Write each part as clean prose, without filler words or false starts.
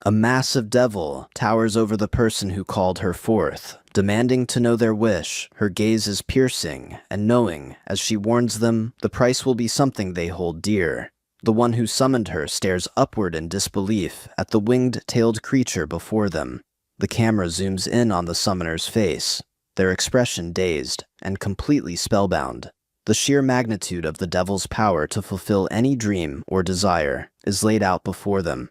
A massive devil towers over the person who called her forth, demanding to know their wish. Her gaze is piercing and knowing, as she warns them, the price will be something they hold dear. The one who summoned her stares upward in disbelief at the winged-tailed creature before them. The camera zooms in on the summoner's face, their expression dazed and completely spellbound. The sheer magnitude of the devil's power to fulfill any dream or desire is laid out before them.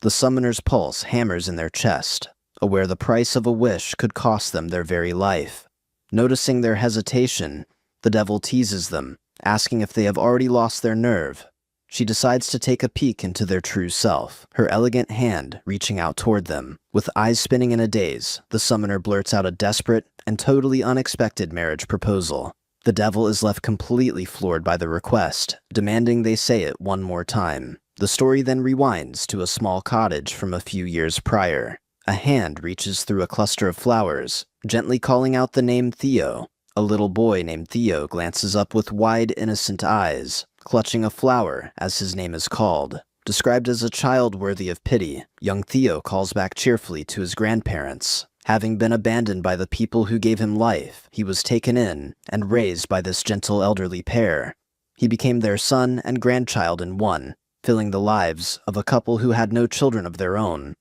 The summoner's pulse hammers in their chest, aware the price of a wish could cost them their very life. Noticing their hesitation, the devil teases them, asking if they have already lost their nerve. She decides to take a peek into their true self, her elegant hand reaching out toward them. With eyes spinning in a daze, the summoner blurts out a desperate and totally unexpected marriage proposal. The devil is left completely floored by the request, demanding they say it one more time. The story then rewinds to a small cottage from a few years prior. A hand reaches through a cluster of flowers, gently calling out the name Theo. A little boy named Theo glances up with wide, innocent eyes, clutching a flower as his name is called. Described as a child worthy of pity, young Theo calls back cheerfully to his grandparents. Having been abandoned by the people who gave him life, he was taken in and raised by this gentle elderly pair. He became their son and grandchild in one, filling the lives of a couple who had no children of their own.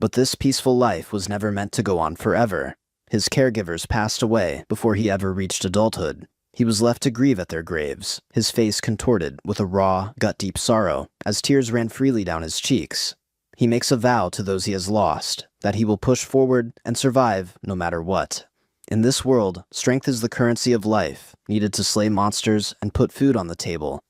But this peaceful life was never meant to go on forever. His caregivers passed away before he ever reached adulthood. He was left to grieve at their graves, his face contorted with a raw, gut-deep sorrow, as tears ran freely down his cheeks. He makes a vow to those he has lost, that he will push forward and survive no matter what. In this world, strength is the currency of life, needed to slay monsters and put food on the table.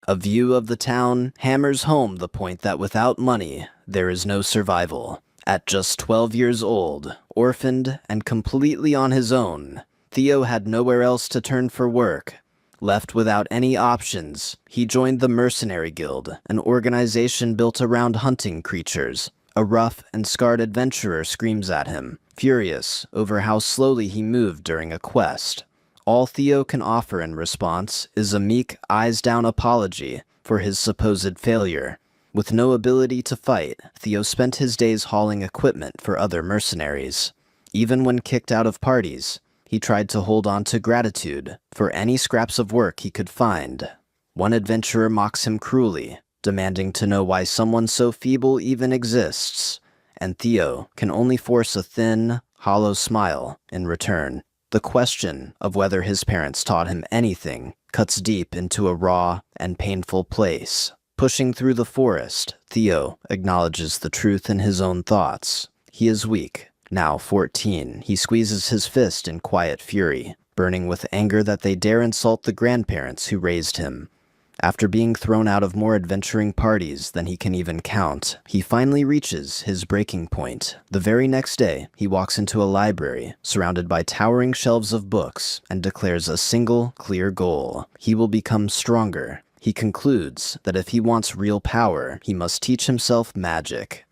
A view of the town hammers home the point that without money, there is no survival. At just 12 years old, orphaned and completely on his own, Theo had nowhere else to turn for work. Left without any options, he joined the Mercenary Guild, an organization built around hunting creatures. A rough and scarred adventurer screams at him, furious over how slowly he moved during a quest. All Theo can offer in response is a meek, eyes-down apology for his supposed failure. With no ability to fight, Theo spent his days hauling equipment for other mercenaries. Even when kicked out of parties, he tried to hold on to gratitude for any scraps of work he could find. One adventurer mocks him cruelly, demanding to know why someone so feeble even exists, and Theo can only force a thin, hollow smile in return. The question of whether his parents taught him anything cuts deep into a raw and painful place. Pushing through the forest, Theo acknowledges the truth in his own thoughts. He is weak. Now 14, he squeezes his fist in quiet fury, burning with anger that they dare insult the grandparents who raised him. After being thrown out of more adventuring parties than he can even count, he finally reaches his breaking point. The very next day, he walks into a library, surrounded by towering shelves of books, and declares a single, clear goal. He will become stronger. He concludes that if he wants real power, he must teach himself magic.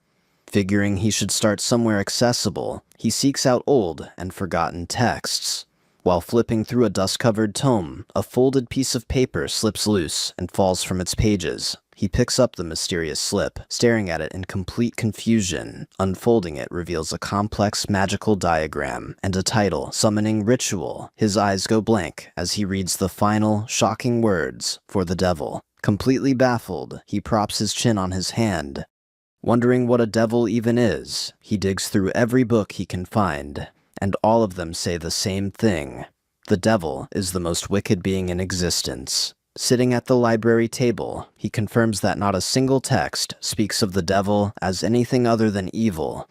Figuring he should start somewhere accessible, he seeks out old and forgotten texts. While flipping through a dust-covered tome, a folded piece of paper slips loose and falls from its pages. He picks up the mysterious slip, staring at it in complete confusion. Unfolding it reveals a complex magical diagram and a title, Summoning Ritual. His eyes go blank as he reads the final, shocking words for the devil. Completely baffled, he props his chin on his hand. Wondering what a devil even is, he digs through every book he can find, and all of them say the same thing. The devil is the most wicked being in existence. Sitting at the library table, he confirms that not a single text speaks of the devil as anything other than evil.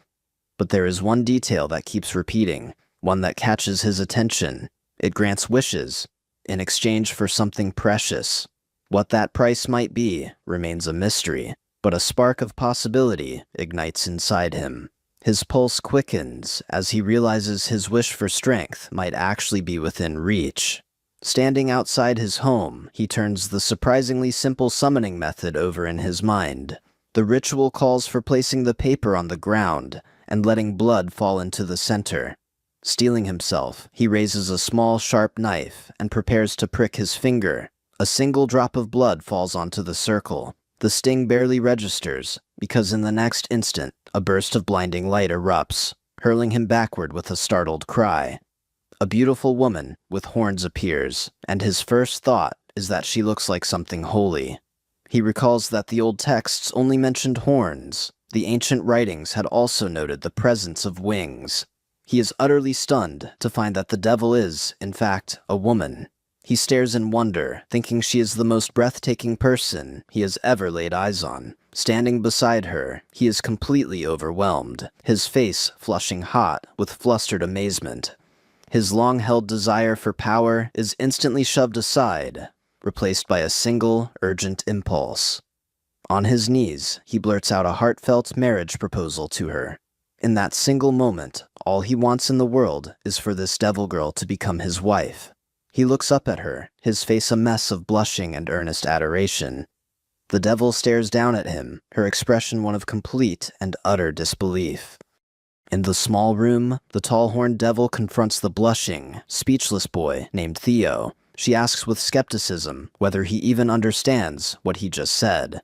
But there is one detail that keeps repeating, one that catches his attention. It grants wishes, in exchange for something precious. What that price might be remains a mystery, but a spark of possibility ignites inside him. His pulse quickens as he realizes his wish for strength might actually be within reach. Standing outside his home, he turns the surprisingly simple summoning method over in his mind. The ritual calls for placing the paper on the ground and letting blood fall into the center. Steeling himself, he raises a small, sharp knife and prepares to prick his finger. A single drop of blood falls onto the circle. The sting barely registers, because in the next instant, a burst of blinding light erupts, hurling him backward with a startled cry. A beautiful woman with horns appears, and his first thought is that she looks like something holy. He recalls that the old texts only mentioned horns. The ancient writings had also noted the presence of wings. He is utterly stunned to find that the devil is, in fact, a woman. He stares in wonder, thinking she is the most breathtaking person he has ever laid eyes on. Standing beside her, he is completely overwhelmed, his face flushing hot with flustered amazement. His long-held desire for power is instantly shoved aside, replaced by a single, urgent impulse. On his knees, he blurts out a heartfelt marriage proposal to her. In that single moment, all he wants in the world is for this devil girl to become his wife. He looks up at her, his face a mess of blushing and earnest adoration. The devil stares down at him, her expression one of complete and utter disbelief. In the small room, the tall-horned devil confronts the blushing, speechless boy named Theo. She asks with skepticism whether he even understands what he just said.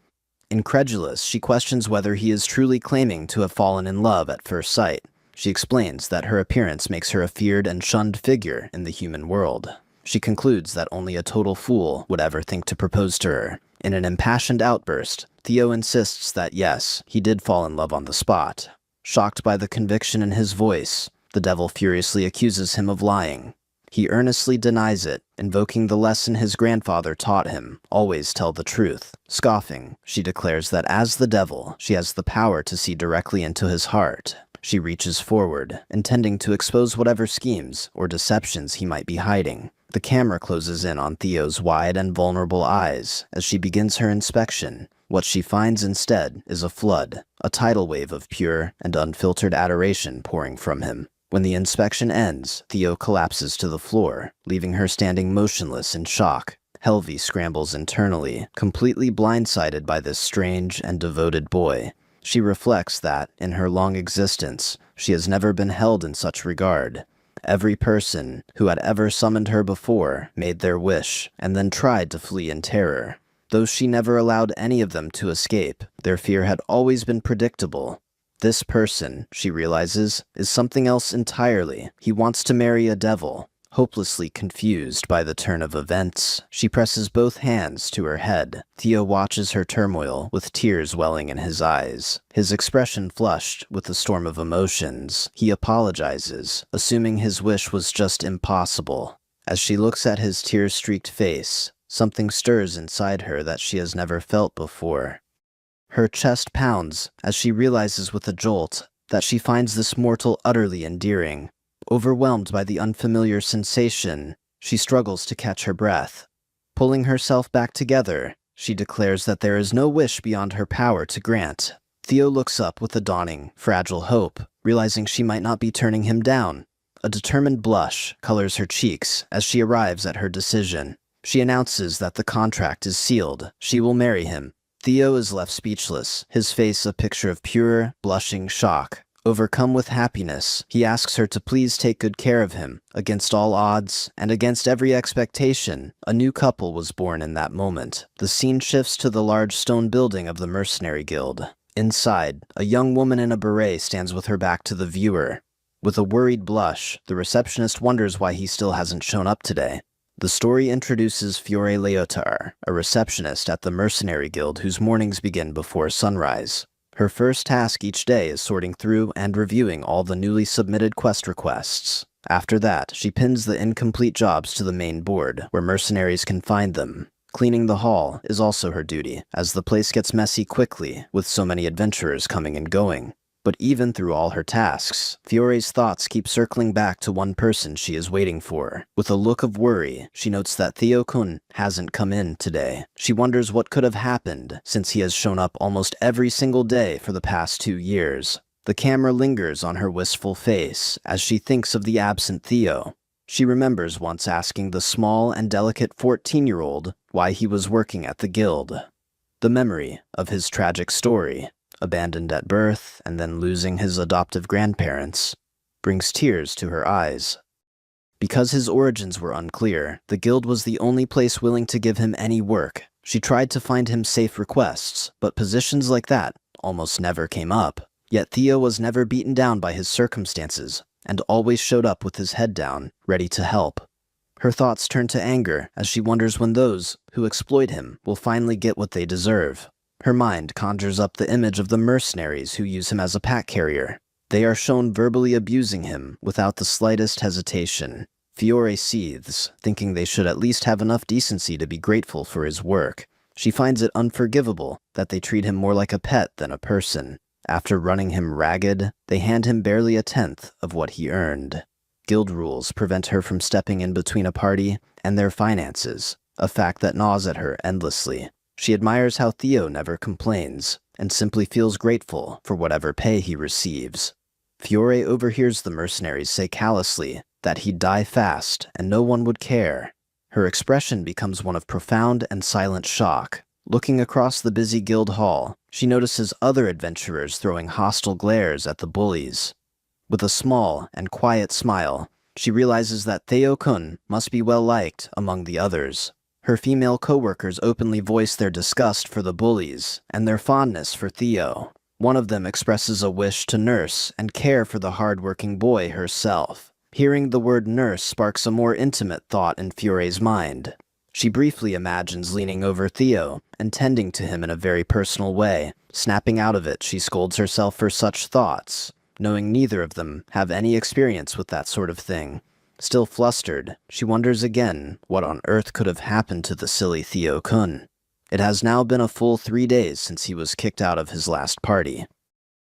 Incredulous, she questions whether he is truly claiming to have fallen in love at first sight. She explains that her appearance makes her a feared and shunned figure in the human world. She concludes that only a total fool would ever think to propose to her. In an impassioned outburst, Theo insists that yes, he did fall in love on the spot. Shocked by the conviction in his voice, the devil furiously accuses him of lying. He earnestly denies it, invoking the lesson his grandfather taught him, always tell the truth. Scoffing, she declares that as the devil, she has the power to see directly into his heart. She reaches forward, intending to expose whatever schemes or deceptions he might be hiding. The camera closes in on Theo's wide and vulnerable eyes as she begins her inspection. What she finds instead is a flood, a tidal wave of pure and unfiltered adoration pouring from him. When the inspection ends, Theo collapses to the floor, leaving her standing motionless in shock. Helvi scrambles internally, completely blindsided by this strange and devoted boy. She reflects that, in her long existence, she has never been held in such regard. Every person who had ever summoned her before made their wish, and then tried to flee in terror. Though she never allowed any of them to escape, their fear had always been predictable. This person, she realizes, is something else entirely. He wants to marry a devil. Hopelessly confused by the turn of events, she presses both hands to her head. Theo watches her turmoil with tears welling in his eyes. His expression flushed with a storm of emotions. He apologizes, assuming his wish was just impossible. As she looks at his tear-streaked face, something stirs inside her that she has never felt before. Her chest pounds as she realizes with a jolt that she finds this mortal utterly endearing. Overwhelmed by the unfamiliar sensation, she struggles to catch her breath. Pulling herself back together, she declares that there is no wish beyond her power to grant. Theo looks up with a dawning, fragile hope, realizing she might not be turning him down. A determined blush colors her cheeks as she arrives at her decision. She announces that the contract is sealed. She will marry him. Theo is left speechless, his face a picture of pure, blushing shock. Overcome with happiness, he asks her to please take good care of him. Against all odds, and against every expectation, a new couple was born in that moment. The scene shifts to the large stone building of the Mercenary Guild. Inside, a young woman in a beret stands with her back to the viewer. With a worried blush, the receptionist wonders why he still hasn't shown up today. The story introduces Fiore Leotar, a receptionist at the Mercenary Guild whose mornings begin before sunrise. Her first task each day is sorting through and reviewing all the newly submitted quest requests. After that, she pins the incomplete jobs to the main board, where mercenaries can find them. Cleaning the hall is also her duty, as the place gets messy quickly, with so many adventurers coming and going. But even through all her tasks, Fiore's thoughts keep circling back to one person she is waiting for. With a look of worry, she notes that Theo-kun hasn't come in today. She wonders what could have happened, since he has shown up almost every single day for the past 2 years. The camera lingers on her wistful face as she thinks of the absent Theo. She remembers once asking the small and delicate 14-year-old why he was working at the guild. The memory of his tragic story, abandoned at birth and then losing his adoptive grandparents, brings tears to her eyes. Because his origins were unclear, the guild was the only place willing to give him any work. She tried to find him safe requests, but positions like that almost never came up. Yet Theo was never beaten down by his circumstances, and always showed up with his head down, ready to help. Her thoughts turn to anger as she wonders when those who exploit him will finally get what they deserve. Her mind conjures up the image of the mercenaries who use him as a pack carrier. They are shown verbally abusing him without the slightest hesitation. Fiore seethes, thinking they should at least have enough decency to be grateful for his work. She finds it unforgivable that they treat him more like a pet than a person. After running him ragged, they hand him barely a tenth of what he earned. Guild rules prevent her from stepping in between a party and their finances, a fact that gnaws at her endlessly. She admires how Theo never complains, and simply feels grateful for whatever pay he receives. Fiore overhears the mercenaries say callously that he'd die fast and no one would care. Her expression becomes one of profound and silent shock. Looking across the busy guild hall, she notices other adventurers throwing hostile glares at the bullies. With a small and quiet smile, she realizes that Theo-kun must be well-liked among the others. Her female co-workers openly voice their disgust for the bullies and their fondness for Theo. One of them expresses a wish to nurse and care for the hard-working boy herself. Hearing the word nurse sparks a more intimate thought in Fiore's mind. She briefly imagines leaning over Theo and tending to him in a very personal way. Snapping out of it, she scolds herself for such thoughts, knowing neither of them have any experience with that sort of thing. Still flustered, she wonders again what on earth could have happened to the silly Theo-kun. It has now been a full 3 days since he was kicked out of his last party.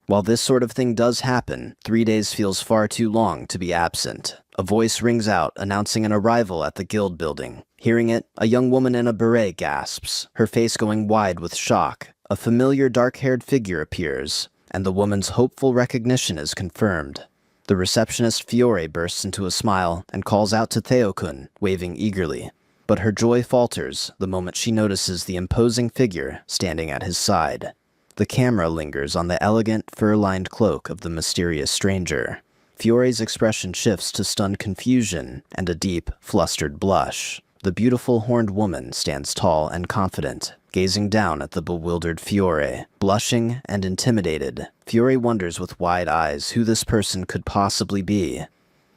While this sort of thing does happen, 3 days feels far too long to be absent. A voice rings out announcing an arrival at the guild building. Hearing it, a young woman in a beret gasps, her face going wide with shock. A familiar dark-haired figure appears, and the woman's hopeful recognition is confirmed. The receptionist Fiore bursts into a smile and calls out to Theo-kun, waving eagerly. But her joy falters the moment she notices the imposing figure standing at his side. The camera lingers on the elegant, fur-lined cloak of the mysterious stranger. Fiore's expression shifts to stunned confusion and a deep, flustered blush. The beautiful horned woman stands tall and confident, gazing down at the bewildered Fiore. Blushing and intimidated, Fiore wonders with wide eyes who this person could possibly be.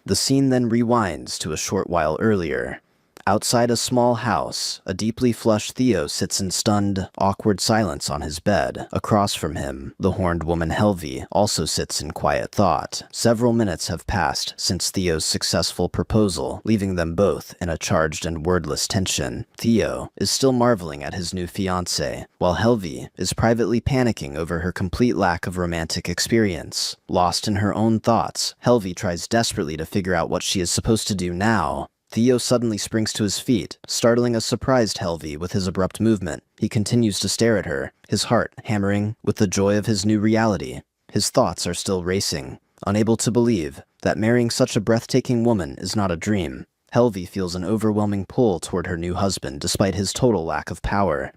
The scene then rewinds to a short while earlier. Outside a small house, a deeply flushed Theo sits in stunned, awkward silence on his bed. Across from him, the horned woman Helvi also sits in quiet thought. Several minutes have passed since Theo's successful proposal, leaving them both in a charged and wordless tension. Theo is still marveling at his new fiancée, while Helvi is privately panicking over her complete lack of romantic experience. Lost in her own thoughts, Helvi tries desperately to figure out what she is supposed to do now. Theo suddenly springs to his feet, startling a surprised Helvi with his abrupt movement. He continues to stare at her, his heart hammering with the joy of his new reality. His thoughts are still racing, unable to believe that marrying such a breathtaking woman is not a dream. Helvi feels an overwhelming pull toward her new husband despite his total lack of power.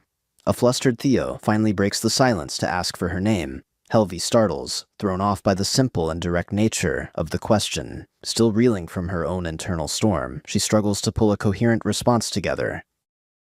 A flustered Theo finally breaks the silence to ask for her name. Helvi startles, thrown off by the simple and direct nature of the question. Still reeling from her own internal storm, she struggles to pull a coherent response together.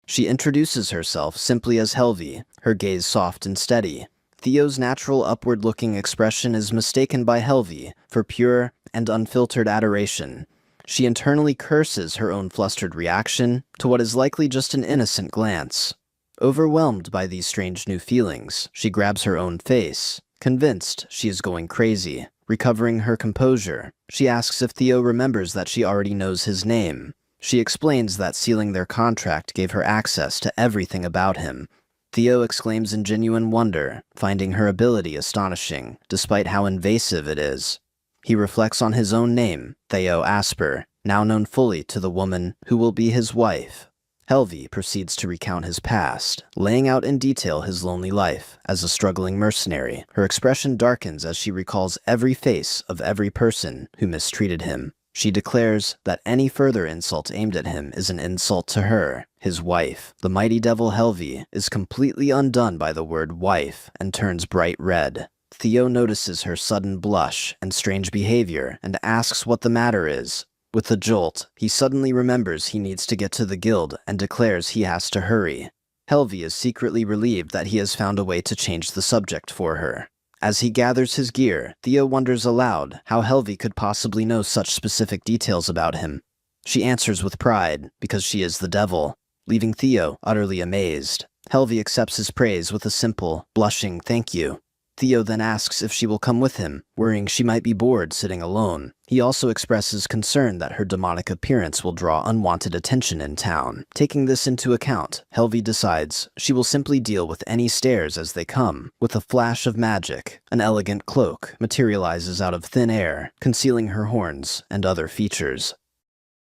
She introduces herself simply as Helvi, her gaze soft and steady. Theo's natural upward-looking expression is mistaken by Helvi for pure and unfiltered adoration. She internally curses her own flustered reaction to what is likely just an innocent glance. Overwhelmed by these strange new feelings, she grabs her own face. Convinced she is going crazy, recovering her composure, she asks if Theo remembers that she already knows his name. She explains that sealing their contract gave her access to everything about him. Theo exclaims in genuine wonder, finding her ability astonishing, despite how invasive it is. He reflects on his own name, Theo Asper, now known fully to the woman who will be his wife. Helvi proceeds to recount his past, laying out in detail his lonely life as a struggling mercenary. Her expression darkens as she recalls every face of every person who mistreated him. She declares that any further insult aimed at him is an insult to her, his wife. The mighty devil Helvi is completely undone by the word wife and turns bright red. Theo notices her sudden blush and strange behavior and asks what the matter is. With a jolt, he suddenly remembers he needs to get to the guild and declares he has to hurry. Helvi is secretly relieved that he has found a way to change the subject for her. As he gathers his gear, Theo wonders aloud how Helvi could possibly know such specific details about him. She answers with pride, because she is the devil, leaving Theo utterly amazed. Helvi accepts his praise with a simple, blushing thank you. Theo then asks if she will come with him, worrying she might be bored sitting alone. He also expresses concern that her demonic appearance will draw unwanted attention in town. Taking this into account, Helvi decides she will simply deal with any stares as they come. With a flash of magic, an elegant cloak materializes out of thin air, concealing her horns and other features.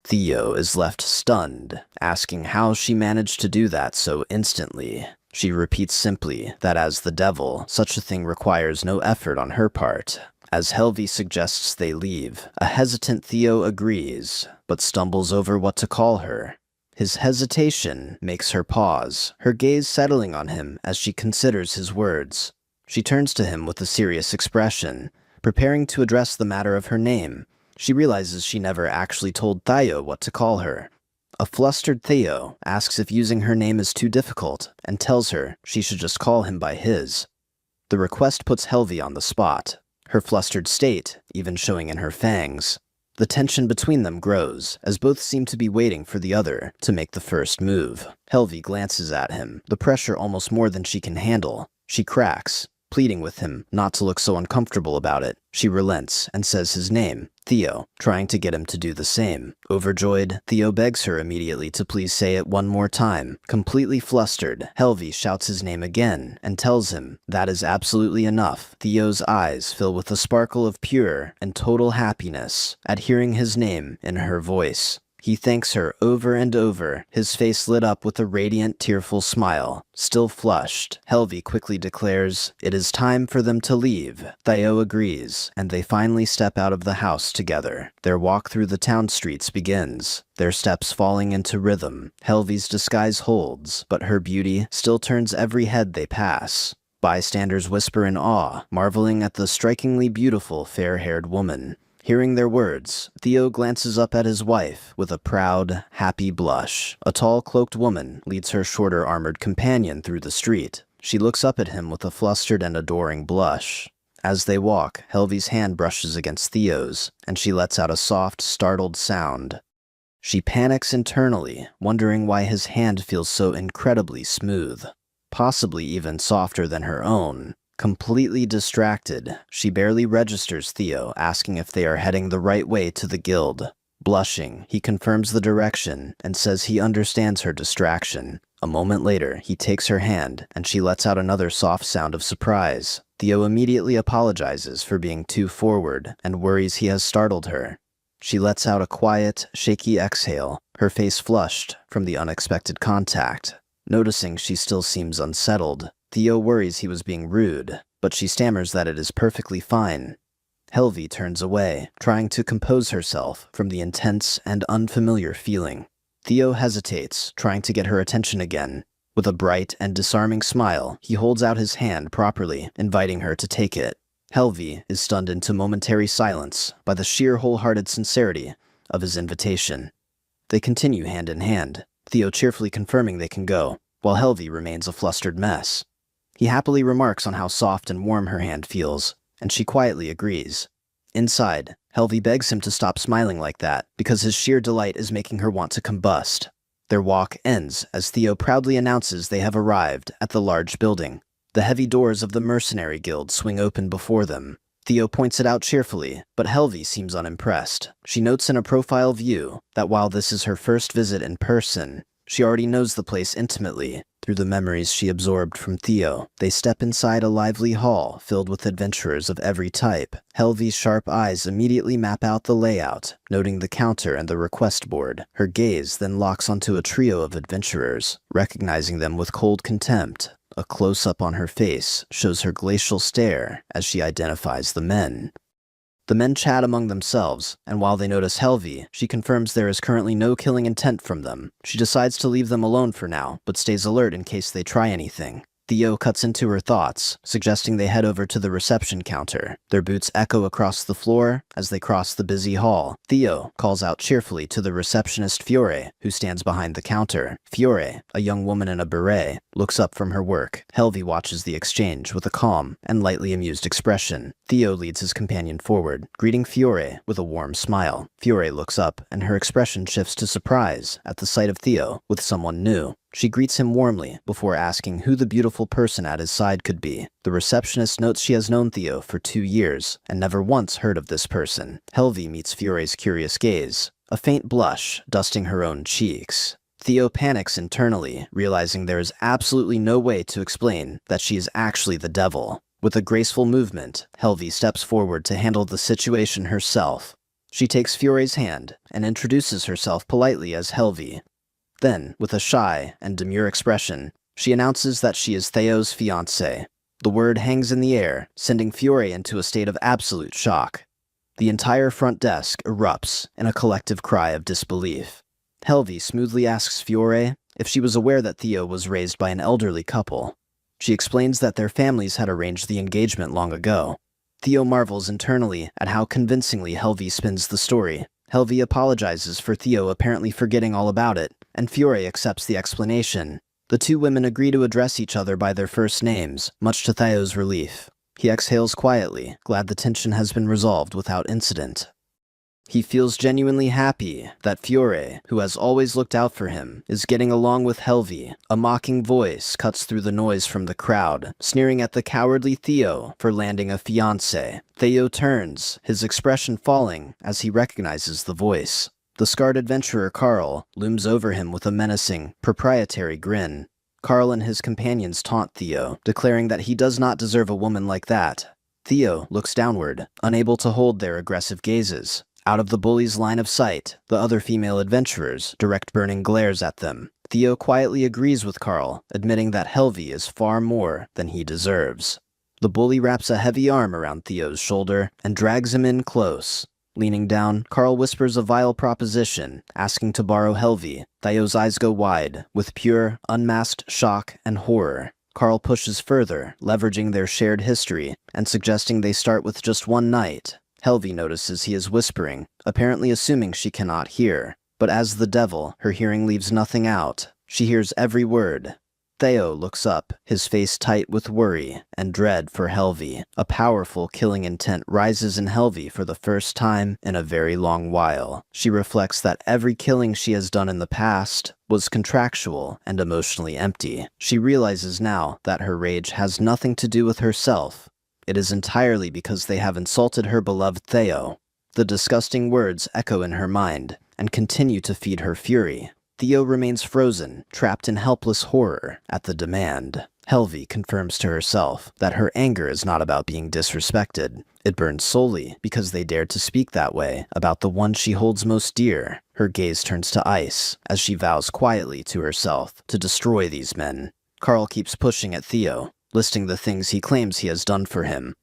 Theo is left stunned, asking how she managed to do that so instantly. She repeats simply that as the devil, such a thing requires no effort on her part. As Helvi suggests they leave, a hesitant Theo agrees, but stumbles over what to call her. His hesitation makes her pause, her gaze settling on him as she considers his words. She turns to him with a serious expression, preparing to address the matter of her name. She realizes she never actually told Theo what to call her. A flustered Theo asks if using her name is too difficult and tells her she should just call him by his. The request puts Helvi on the spot, her flustered state even showing in her fangs. The tension between them grows, as both seem to be waiting for the other to make the first move. Helvi glances at him, the pressure almost more than she can handle. She cracks, pleading with him not to look so uncomfortable about it. She relents and says his name, Theo, trying to get him to do the same. Overjoyed, Theo begs her immediately to please say it one more time. Completely flustered, Helvi shouts his name again and tells him that is absolutely enough. Theo's eyes fill with a sparkle of pure and total happiness at hearing his name in her voice. He thanks her over and over, his face lit up with a radiant, tearful smile. Still flushed, Helvi quickly declares, it is time for them to leave. Theo agrees, and they finally step out of the house together. Their walk through the town streets begins, their steps falling into rhythm. Helvi's disguise holds, but her beauty still turns every head they pass. Bystanders whisper in awe, marveling at the strikingly beautiful, fair-haired woman. Hearing their words, Theo glances up at his wife with a proud, happy blush. A tall, cloaked woman leads her shorter armored companion through the street. She looks up at him with a flustered and adoring blush. As they walk, Helvi's hand brushes against Theo's, and she lets out a soft, startled sound. She panics internally, wondering why his hand feels so incredibly smooth, possibly even softer than her own. Completely distracted, she barely registers Theo, asking if they are heading the right way to the guild. Blushing, he confirms the direction and says he understands her distraction. A moment later, he takes her hand, and she lets out another soft sound of surprise. Theo immediately apologizes for being too forward and worries he has startled her. She lets out a quiet, shaky exhale, her face flushed from the unexpected contact. Noticing she still seems unsettled, Theo worries he was being rude, but she stammers that it is perfectly fine. Helvi turns away, trying to compose herself from the intense and unfamiliar feeling. Theo hesitates, trying to get her attention again. With a bright and disarming smile, he holds out his hand properly, inviting her to take it. Helvi is stunned into momentary silence by the sheer wholehearted sincerity of his invitation. They continue hand in hand, Theo cheerfully confirming they can go, while Helvi remains a flustered mess. He happily remarks on how soft and warm her hand feels, and she quietly agrees. Inside, Helvi begs him to stop smiling like that, because his sheer delight is making her want to combust. Their walk ends as Theo proudly announces they have arrived at the large building. The heavy doors of the mercenary guild swing open before them. Theo points it out cheerfully, but Helvi seems unimpressed. She notes in a profile view that while this is her first visit in person, she already knows the place intimately through the memories she absorbed from Theo. They step inside a lively hall filled with adventurers of every type. Helvi's sharp eyes immediately map out the layout, noting the counter and the request board. Her gaze then locks onto a trio of adventurers, recognizing them with cold contempt. A close-up on her face shows her glacial stare as she identifies the men. The men chat among themselves, and while they notice Helvi, she confirms there is currently no killing intent from them. She decides to leave them alone for now, but stays alert in case they try anything. Theo cuts into her thoughts, suggesting they head over to the reception counter. Their boots echo across the floor as they cross the busy hall. Theo calls out cheerfully to the receptionist Fiore, who stands behind the counter. Fiore, a young woman in a beret, looks up from her work. Helvi watches the exchange with a calm and lightly amused expression. Theo leads his companion forward, greeting Fiore with a warm smile. Fiore looks up, and her expression shifts to surprise at the sight of Theo with someone new. She greets him warmly before asking who the beautiful person at his side could be. The receptionist notes she has known Theo for 2 years and never once heard of this person. Helvi meets Fiore's curious gaze, a faint blush dusting her own cheeks. Theo panics internally, realizing there is absolutely no way to explain that she is actually the devil. With a graceful movement, Helvi steps forward to handle the situation herself. She takes Fiore's hand and introduces herself politely as Helvi. Then, with a shy and demure expression, she announces that she is Theo's fiancée. The word hangs in the air, sending Fiore into a state of absolute shock. The entire front desk erupts in a collective cry of disbelief. Helvi smoothly asks Fiore if she was aware that Theo was raised by an elderly couple. She explains that their families had arranged the engagement long ago. Theo marvels internally at how convincingly Helvi spins the story. Helvi apologizes for Theo apparently forgetting all about it, and Fiore accepts the explanation. The two women agree to address each other by their first names, much to Theo's relief. He exhales quietly, glad the tension has been resolved without incident. He feels genuinely happy that Fiore, who has always looked out for him, is getting along with Helvi. A mocking voice cuts through the noise from the crowd, sneering at the cowardly Theo for landing a fiancé. Theo turns, his expression falling as he recognizes the voice. The scarred adventurer Carl looms over him with a menacing, proprietary grin. Carl and his companions taunt Theo, declaring that he does not deserve a woman like that. Theo looks downward, unable to hold their aggressive gazes. Out of the bully's line of sight, the other female adventurers direct burning glares at them. Theo quietly agrees with Carl, admitting that Helvi is far more than he deserves. The bully wraps a heavy arm around Theo's shoulder and drags him in close. Leaning down, Carl whispers a vile proposition, asking to borrow Helvi. Theo's eyes go wide, with pure, unmasked shock and horror. Carl pushes further, leveraging their shared history, and suggesting they start with just one night. Helvi notices he is whispering, apparently assuming she cannot hear. But as the devil, her hearing leaves nothing out. She hears every word. Theo looks up, his face tight with worry and dread for Helvi. A powerful killing intent rises in Helvi for the first time in a very long while. She reflects that every killing she has done in the past was contractual and emotionally empty. She realizes now that her rage has nothing to do with herself. It is entirely because they have insulted her beloved Theo. The disgusting words echo in her mind and continue to feed her fury. Theo remains frozen, trapped in helpless horror at the demand. Helvi confirms to herself that her anger is not about being disrespected. It burns solely because they dared to speak that way about the one she holds most dear. Her gaze turns to ice as she vows quietly to herself to destroy these men. Carl keeps pushing at Theo, listing the things he claims he has done for him.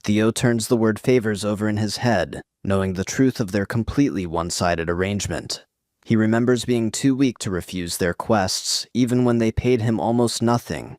Theo turns the word favors over in his head, knowing the truth of their completely one-sided arrangement. He remembers being too weak to refuse their quests, even when they paid him almost nothing.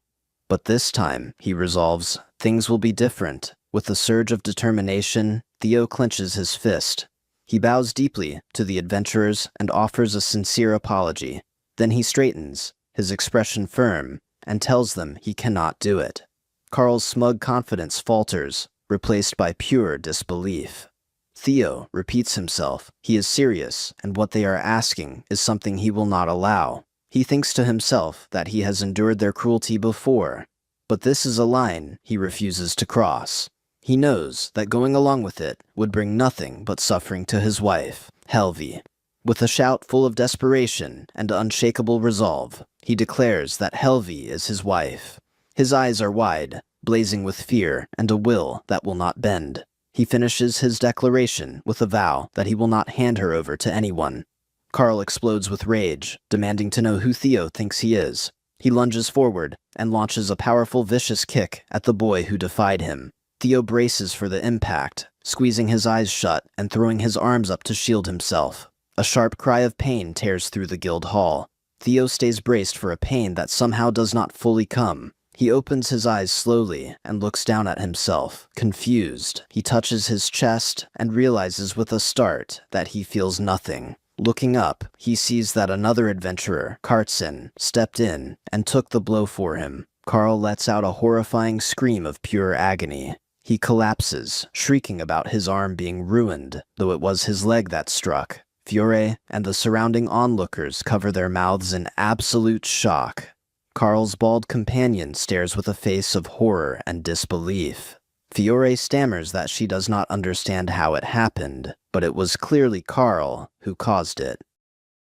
But this time, he resolves, things will be different. With a surge of determination, Theo clenches his fist. He bows deeply to the adventurers and offers a sincere apology. Then he straightens, his expression firm, and tells them he cannot do it. Carl's smug confidence falters, replaced by pure disbelief. Theo repeats himself. He is serious, and what they are asking is something he will not allow. He thinks to himself that he has endured their cruelty before, but this is a line he refuses to cross. He knows that going along with it would bring nothing but suffering to his wife, Helvi. With a shout full of desperation and unshakable resolve, he declares that Helvi is his wife. His eyes are wide, blazing with fear and a will that will not bend. He finishes his declaration with a vow that he will not hand her over to anyone. Carl explodes with rage, demanding to know who Theo thinks he is. He lunges forward and launches a powerful, vicious kick at the boy who defied him. Theo braces for the impact, squeezing his eyes shut and throwing his arms up to shield himself. A sharp cry of pain tears through the guild hall. Theo stays braced for a pain that somehow does not fully come. He opens his eyes slowly and looks down at himself, confused. He touches his chest and realizes with a start that he feels nothing. Looking up, he sees that another adventurer, Kartsin, stepped in and took the blow for him. Carl lets out a horrifying scream of pure agony. He collapses, shrieking about his arm being ruined, though it was his leg that struck. Fiore and the surrounding onlookers cover their mouths in absolute shock. Carl's bald companion stares with a face of horror and disbelief. Fiore stammers that she does not understand how it happened, but it was clearly Carl who caused it.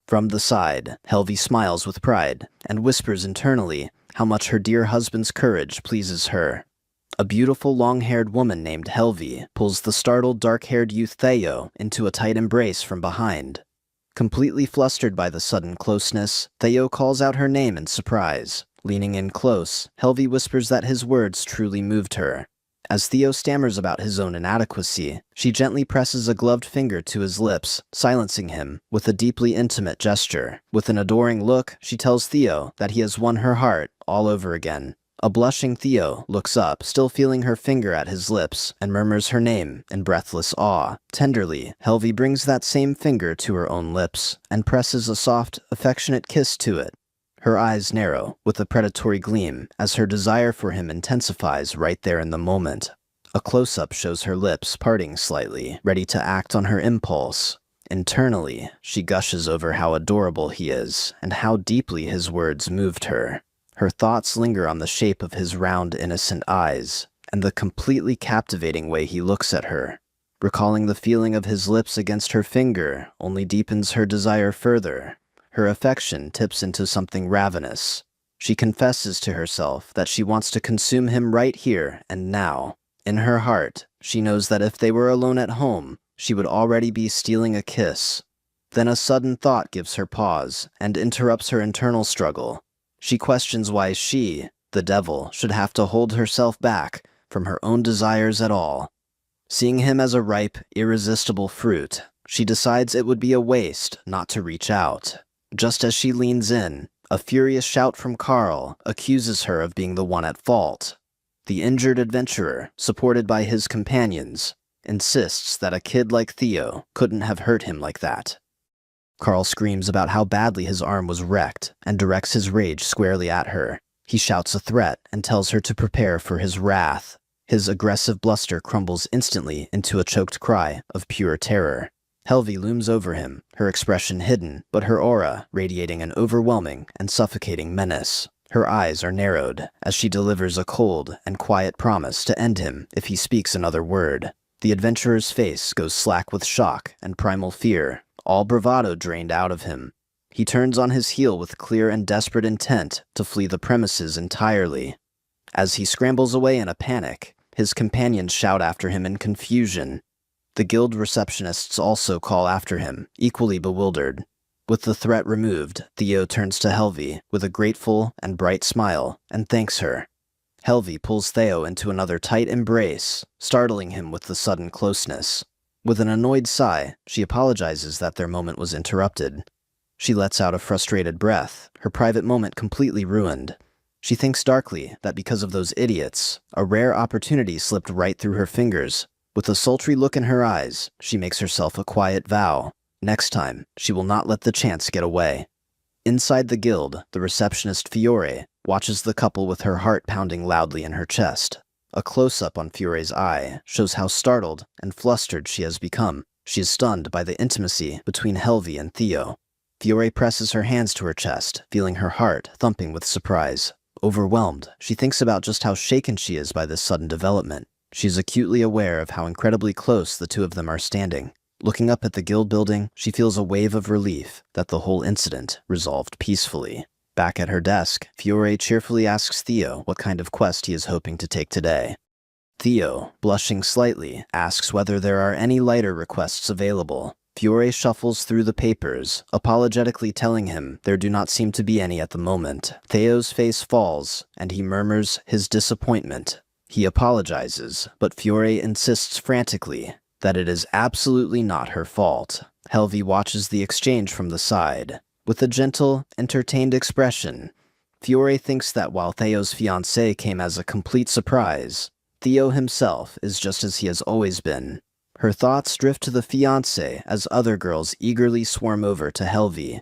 From the side, Helvi smiles with pride and whispers internally how much her dear husband's courage pleases her. A beautiful long-haired woman named Helvi pulls the startled dark-haired youth Theo into a tight embrace from behind. Completely flustered by the sudden closeness, Theo calls out her name in surprise. Leaning in close, Helvi whispers that his words truly moved her. As Theo stammers about his own inadequacy, she gently presses a gloved finger to his lips, silencing him with a deeply intimate gesture. With an adoring look, she tells Theo that he has won her heart all over again. A blushing Theo looks up, still feeling her finger at his lips, and murmurs her name in breathless awe. Tenderly, Helvi brings that same finger to her own lips, and presses a soft, affectionate kiss to it. Her eyes narrow, with a predatory gleam, as her desire for him intensifies right there in the moment. A close-up shows her lips parting slightly, ready to act on her impulse. Internally, she gushes over how adorable he is, and how deeply his words moved her. Her thoughts linger on the shape of his round, innocent eyes, and the completely captivating way he looks at her. Recalling the feeling of his lips against her finger only deepens her desire further. Her affection tips into something ravenous. She confesses to herself that she wants to consume him right here and now. In her heart, she knows that if they were alone at home, she would already be stealing a kiss. Then a sudden thought gives her pause and interrupts her internal struggle. She questions why she, the devil, should have to hold herself back from her own desires at all. Seeing him as a ripe, irresistible fruit, she decides it would be a waste not to reach out. Just as she leans in, a furious shout from Carl accuses her of being the one at fault. The injured adventurer, supported by his companions, insists that a kid like Theo couldn't have hurt him like that. Carl screams about how badly his arm was wrecked and directs his rage squarely at her. He shouts a threat and tells her to prepare for his wrath. His aggressive bluster crumbles instantly into a choked cry of pure terror. Helvi looms over him, her expression hidden, but her aura radiating an overwhelming and suffocating menace. Her eyes are narrowed as she delivers a cold and quiet promise to end him if he speaks another word. The adventurer's face goes slack with shock and primal fear, all bravado drained out of him. He turns on his heel with clear and desperate intent to flee the premises entirely. As he scrambles away in a panic, his companions shout after him in confusion. The guild receptionists also call after him, equally bewildered. With the threat removed, Theo turns to Helvi with a grateful and bright smile and thanks her. Helvi pulls Theo into another tight embrace, startling him with the sudden closeness. With an annoyed sigh, she apologizes that their moment was interrupted. She lets out a frustrated breath, her private moment completely ruined. She thinks darkly that because of those idiots, a rare opportunity slipped right through her fingers. With a sultry look in her eyes, she makes herself a quiet vow. Next time, she will not let the chance get away. Inside the guild, the receptionist Fiore watches the couple with her heart pounding loudly in her chest. A close-up on Fiore's eye shows how startled and flustered she has become. She is stunned by the intimacy between Helvi and Theo. Fiore presses her hands to her chest, feeling her heart thumping with surprise. Overwhelmed, she thinks about just how shaken she is by this sudden development. She is acutely aware of how incredibly close the two of them are standing. Looking up at the guild building, she feels a wave of relief that the whole incident resolved peacefully. Back at her desk, Fiore cheerfully asks Theo what kind of quest he is hoping to take today. Theo, blushing slightly, asks whether there are any lighter requests available. Fiore shuffles through the papers, apologetically telling him there do not seem to be any at the moment. Theo's face falls, and he murmurs his disappointment. He apologizes, but Fiore insists frantically that it is absolutely not her fault. Helvi watches the exchange from the side. With a gentle, entertained expression, Fiore thinks that while Theo's fiancée came as a complete surprise, Theo himself is just as he has always been. Her thoughts drift to the fiancé as other girls eagerly swarm over to Helvi.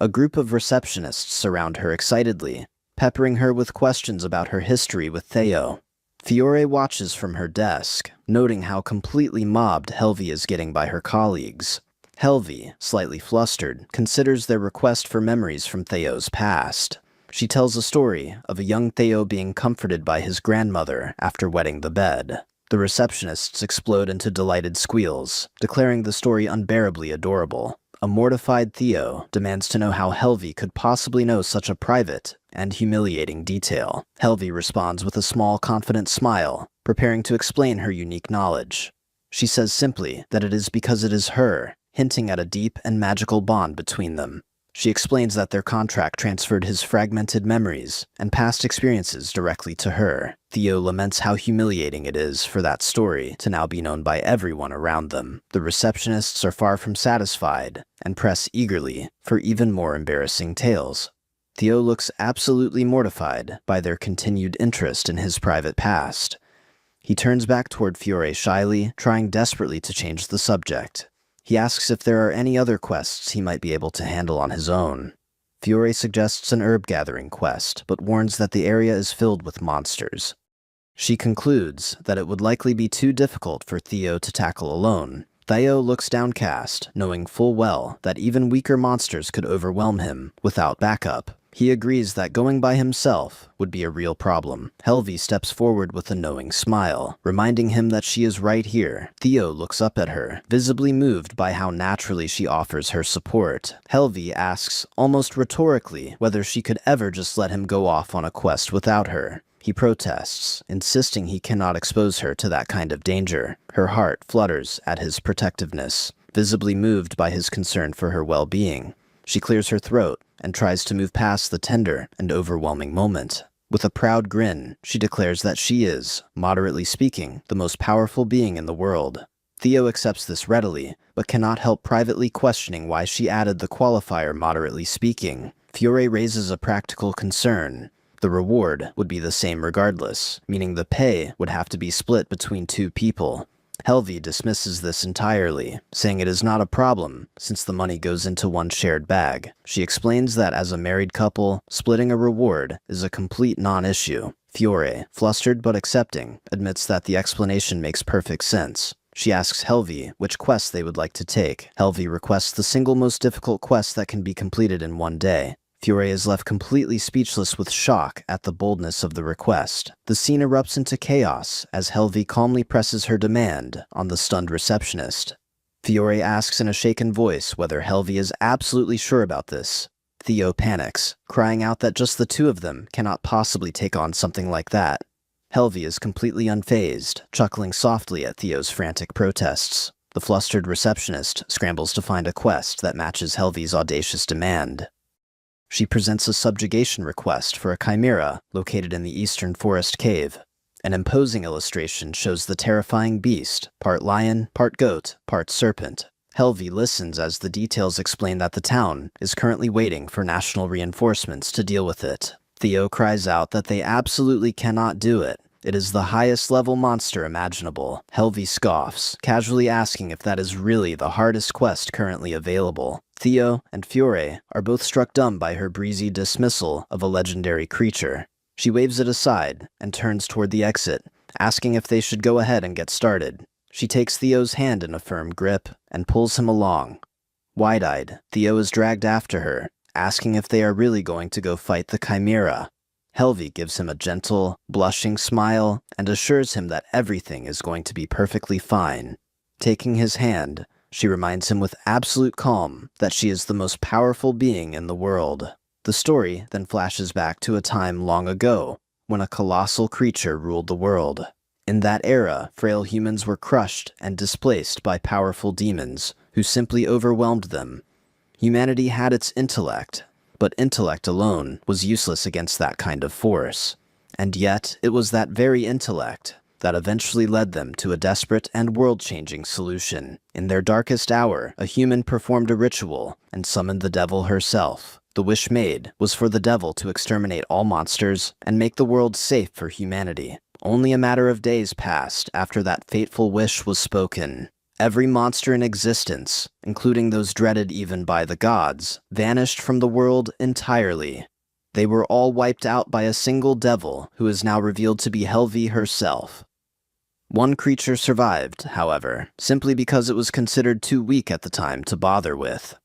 A group of receptionists surround her excitedly, peppering her with questions about her history with Theo. Fiore watches from her desk, noting how completely mobbed Helvi is getting by her colleagues. Helvi, slightly flustered, considers their request for memories from Theo's past. She tells a story of a young Theo being comforted by his grandmother after wetting the bed. The receptionists explode into delighted squeals, declaring the story unbearably adorable. A mortified Theo demands to know how Helvi could possibly know such a private and humiliating detail. Helvi responds with a small, confident smile, preparing to explain her unique knowledge. She says simply that it is because it is her, hinting at a deep and magical bond between them. She explains that their contract transferred his fragmented memories and past experiences directly to her. Theo laments how humiliating it is for that story to now be known by everyone around them. The receptionists are far from satisfied and press eagerly for even more embarrassing tales. Theo looks absolutely mortified by their continued interest in his private past. He turns back toward Fiore shyly, trying desperately to change the subject. He asks if there are any other quests he might be able to handle on his own. Fiore suggests an herb-gathering quest, but warns that the area is filled with monsters. She concludes that it would likely be too difficult for Theo to tackle alone. Theo looks downcast, knowing full well that even weaker monsters could overwhelm him without backup. He agrees that going by himself would be a real problem. Helvi steps forward with a knowing smile, reminding him that she is right here. Theo looks up at her, visibly moved by how naturally she offers her support. Helvi asks, almost rhetorically, whether she could ever just let him go off on a quest without her. He protests, insisting he cannot expose her to that kind of danger. Her heart flutters at his protectiveness, visibly moved by his concern for her well-being. She clears her throat and tries to move past the tender and overwhelming moment. With a proud grin, she declares that she is, moderately speaking, the most powerful being in the world. Theo accepts this readily, but cannot help privately questioning why she added the qualifier moderately speaking. Fiore raises a practical concern. The reward would be the same regardless, meaning the pay would have to be split between two people. Helvi dismisses this entirely, saying it is not a problem, since the money goes into one shared bag. She explains that as a married couple, splitting a reward is a complete non-issue. Fiore, flustered but accepting, admits that the explanation makes perfect sense. She asks Helvi which quest they would like to take. Helvi requests the single most difficult quest that can be completed in one day. Fiore is left completely speechless with shock at the boldness of the request. The scene erupts into chaos as Helvi calmly presses her demand on the stunned receptionist. Fiore asks in a shaken voice whether Helvi is absolutely sure about this. Theo panics, crying out that just the two of them cannot possibly take on something like that. Helvi is completely unfazed, chuckling softly at Theo's frantic protests. The flustered receptionist scrambles to find a quest that matches Helvi's audacious demand. She presents a subjugation request for a chimera located in the eastern forest cave. An imposing illustration shows the terrifying beast, part lion, part goat, part serpent. Helvi listens as the details explain that the town is currently waiting for national reinforcements to deal with it. Theo cries out that they absolutely cannot do it. It is the highest level monster imaginable. Helvi scoffs, casually asking if that is really the hardest quest currently available. Theo and Fiore are both struck dumb by her breezy dismissal of a legendary creature. She waves it aside and turns toward the exit, asking if they should go ahead and get started. She takes Theo's hand in a firm grip and pulls him along. Wide-eyed, Theo is dragged after her, asking if they are really going to go fight the chimera. Helvi gives him a gentle, blushing smile and assures him that everything is going to be perfectly fine. Taking his hand, she reminds him with absolute calm that she is the most powerful being in the world. The story then flashes back to a time long ago, when a colossal creature ruled the world. In that era, frail humans were crushed and displaced by powerful demons, who simply overwhelmed them. Humanity had its intellect, but intellect alone was useless against that kind of force. And yet, it was that very intellect that eventually led them to a desperate and world-changing solution. In their darkest hour, a human performed a ritual and summoned the devil herself. The wish made was for the devil to exterminate all monsters and make the world safe for humanity. Only a matter of days passed after that fateful wish was spoken. Every monster in existence, including those dreaded even by the gods, vanished from the world entirely. They were all wiped out by a single devil who is now revealed to be Helvi herself. One creature survived, however, simply because it was considered too weak at the time to bother with.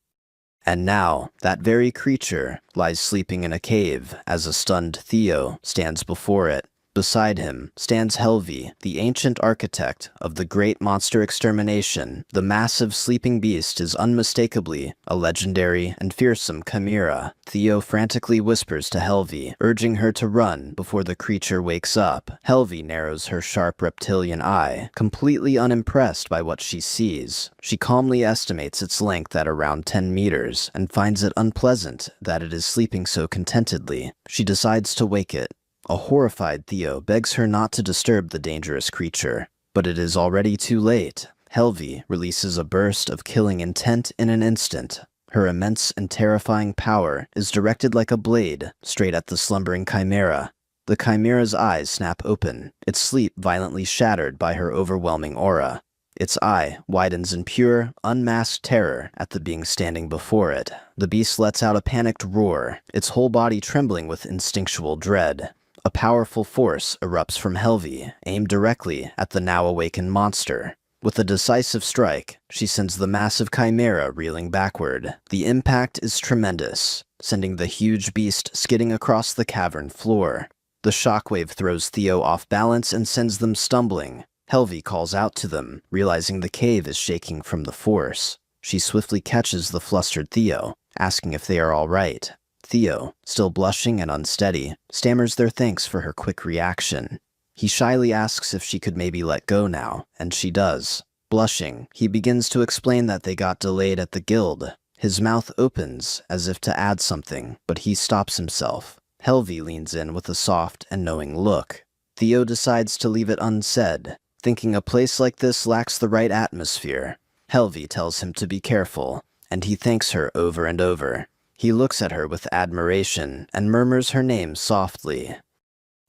And now, that very creature lies sleeping in a cave as a stunned Theo stands before it. Beside him stands Helvi, the ancient architect of the great monster extermination. The massive sleeping beast is unmistakably a legendary and fearsome chimera. Theo frantically whispers to Helvi, urging her to run before the creature wakes up. Helvi narrows her sharp reptilian eye, completely unimpressed by what she sees. She calmly estimates its length at around 10 meters and finds it unpleasant that it is sleeping so contentedly. She decides to wake it. A horrified Theo begs her not to disturb the dangerous creature, but it is already too late. Helvi releases a burst of killing intent in an instant. Her immense and terrifying power is directed like a blade straight at the slumbering chimera. The chimera's eyes snap open, its sleep violently shattered by her overwhelming aura. Its eye widens in pure, unmasked terror at the being standing before it. The beast lets out a panicked roar, its whole body trembling with instinctual dread. A powerful force erupts from Helvi, aimed directly at the now awakened monster. With a decisive strike, she sends the massive chimera reeling backward. The impact is tremendous, sending the huge beast skidding across the cavern floor. The shockwave throws Theo off balance and sends them stumbling. Helvi calls out to them, realizing the cave is shaking from the force. She swiftly catches the flustered Theo, asking if they are all right. Theo, still blushing and unsteady, stammers their thanks for her quick reaction. He shyly asks if she could maybe let go now, and she does. Blushing, he begins to explain that they got delayed at the guild. His mouth opens, as if to add something, but he stops himself. Helvi leans in with a soft and knowing look. Theo decides to leave it unsaid, thinking a place like this lacks the right atmosphere. Helvi tells him to be careful, and he thanks her over and over. He looks at her with admiration and murmurs her name softly.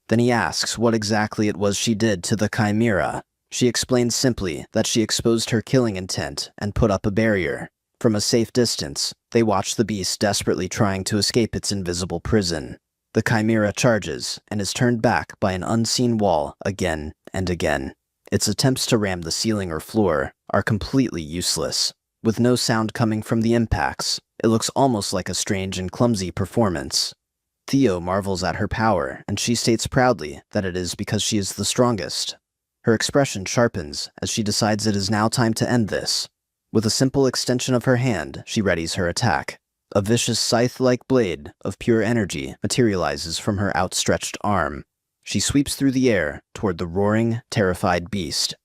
Then he asks what exactly it was she did to the chimera. She explains simply that she exposed her killing intent and put up a barrier. From a safe distance, they watch the beast desperately trying to escape its invisible prison. The chimera charges and is turned back by an unseen wall again and again. Its attempts to ram the ceiling or floor are completely useless. With no sound coming from the impacts, it looks almost like a strange and clumsy performance. Theo marvels at her power, and she states proudly that it is because she is the strongest. Her expression sharpens as she decides it is now time to end this. With a simple extension of her hand, she readies her attack. A vicious scythe-like blade of pure energy materializes from her outstretched arm. She sweeps through the air toward the roaring, terrified beast.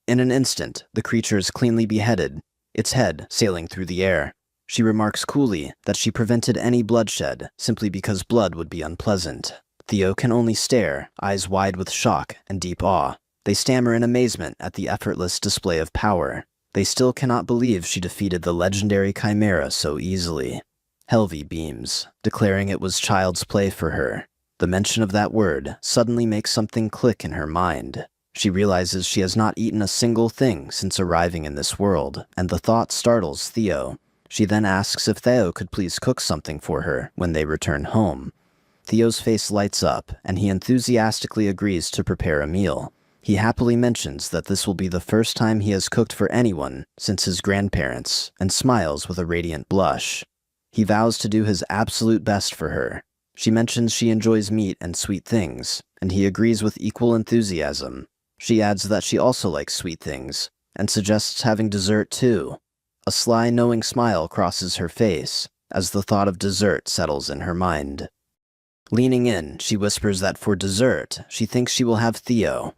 In an instant, the creature is cleanly beheaded, its head sailing through the air. She remarks coolly that she prevented any bloodshed simply because blood would be unpleasant. Theo can only stare, eyes wide with shock and deep awe. They stammer in amazement at the effortless display of power. They still cannot believe she defeated the legendary chimera so easily. Helvi beams, declaring it was child's play for her. The mention of that word suddenly makes something click in her mind. She realizes she has not eaten a single thing since arriving in this world, and the thought startles Theo. She then asks if Theo could please cook something for her when they return home. Theo's face lights up, and he enthusiastically agrees to prepare a meal. He happily mentions that this will be the first time he has cooked for anyone since his grandparents, and smiles with a radiant blush. He vows to do his absolute best for her. She mentions she enjoys meat and sweet things, and he agrees with equal enthusiasm. She adds that she also likes sweet things, and suggests having dessert too. A sly, knowing smile crosses her face, as the thought of dessert settles in her mind. Leaning in, she whispers that for dessert, she thinks she will have Theo.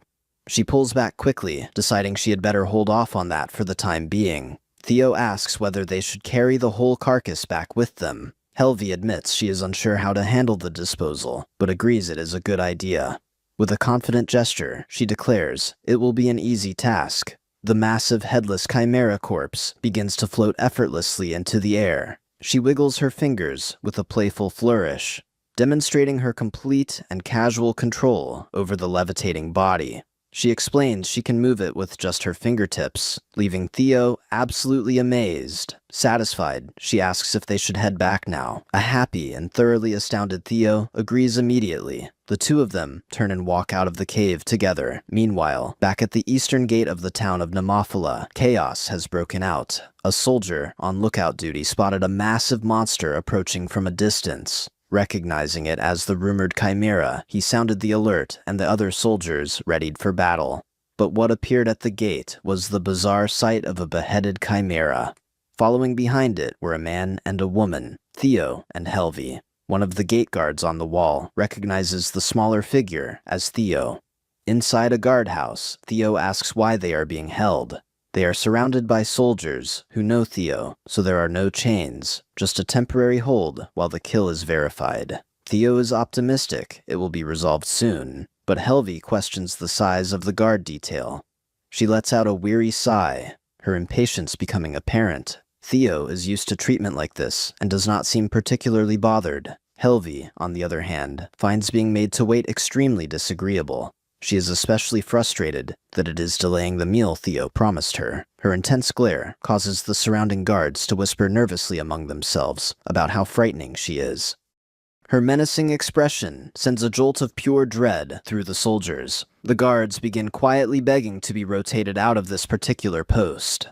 She pulls back quickly, deciding she had better hold off on that for the time being. Theo asks whether they should carry the whole carcass back with them. Helvi admits she is unsure how to handle the disposal, but agrees it is a good idea. With a confident gesture, she declares it will be an easy task. The massive headless chimera corpse begins to float effortlessly into the air. She wiggles her fingers with a playful flourish, demonstrating her complete and casual control over the levitating body. She explains she can move it with just her fingertips, leaving Theo absolutely amazed. Satisfied, she asks if they should head back now. A happy and thoroughly astounded Theo agrees immediately. The two of them turn and walk out of the cave together. Meanwhile, back at the eastern gate of the town of Nemophila, chaos has broken out. A soldier on lookout duty spotted a massive monster approaching from a distance. Recognizing it as the rumored chimera, he sounded the alert and the other soldiers readied for battle. But what appeared at the gate was the bizarre sight of a beheaded chimera. Following behind it were a man and a woman, Theo and Helvi. One of the gate guards on the wall recognizes the smaller figure as Theo. Inside a guardhouse, Theo asks why they are being held. They are surrounded by soldiers who know Theo, so there are no chains, just a temporary hold while the kill is verified. Theo is optimistic it will be resolved soon, but Helvi questions the size of the guard detail. She lets out a weary sigh, her impatience becoming apparent. Theo is used to treatment like this and does not seem particularly bothered. Helvi, on the other hand, finds being made to wait extremely disagreeable. She is especially frustrated that it is delaying the meal Theo promised her. Her intense glare causes the surrounding guards to whisper nervously among themselves about how frightening she is. Her menacing expression sends a jolt of pure dread through the soldiers. The guards begin quietly begging to be rotated out of this particular post.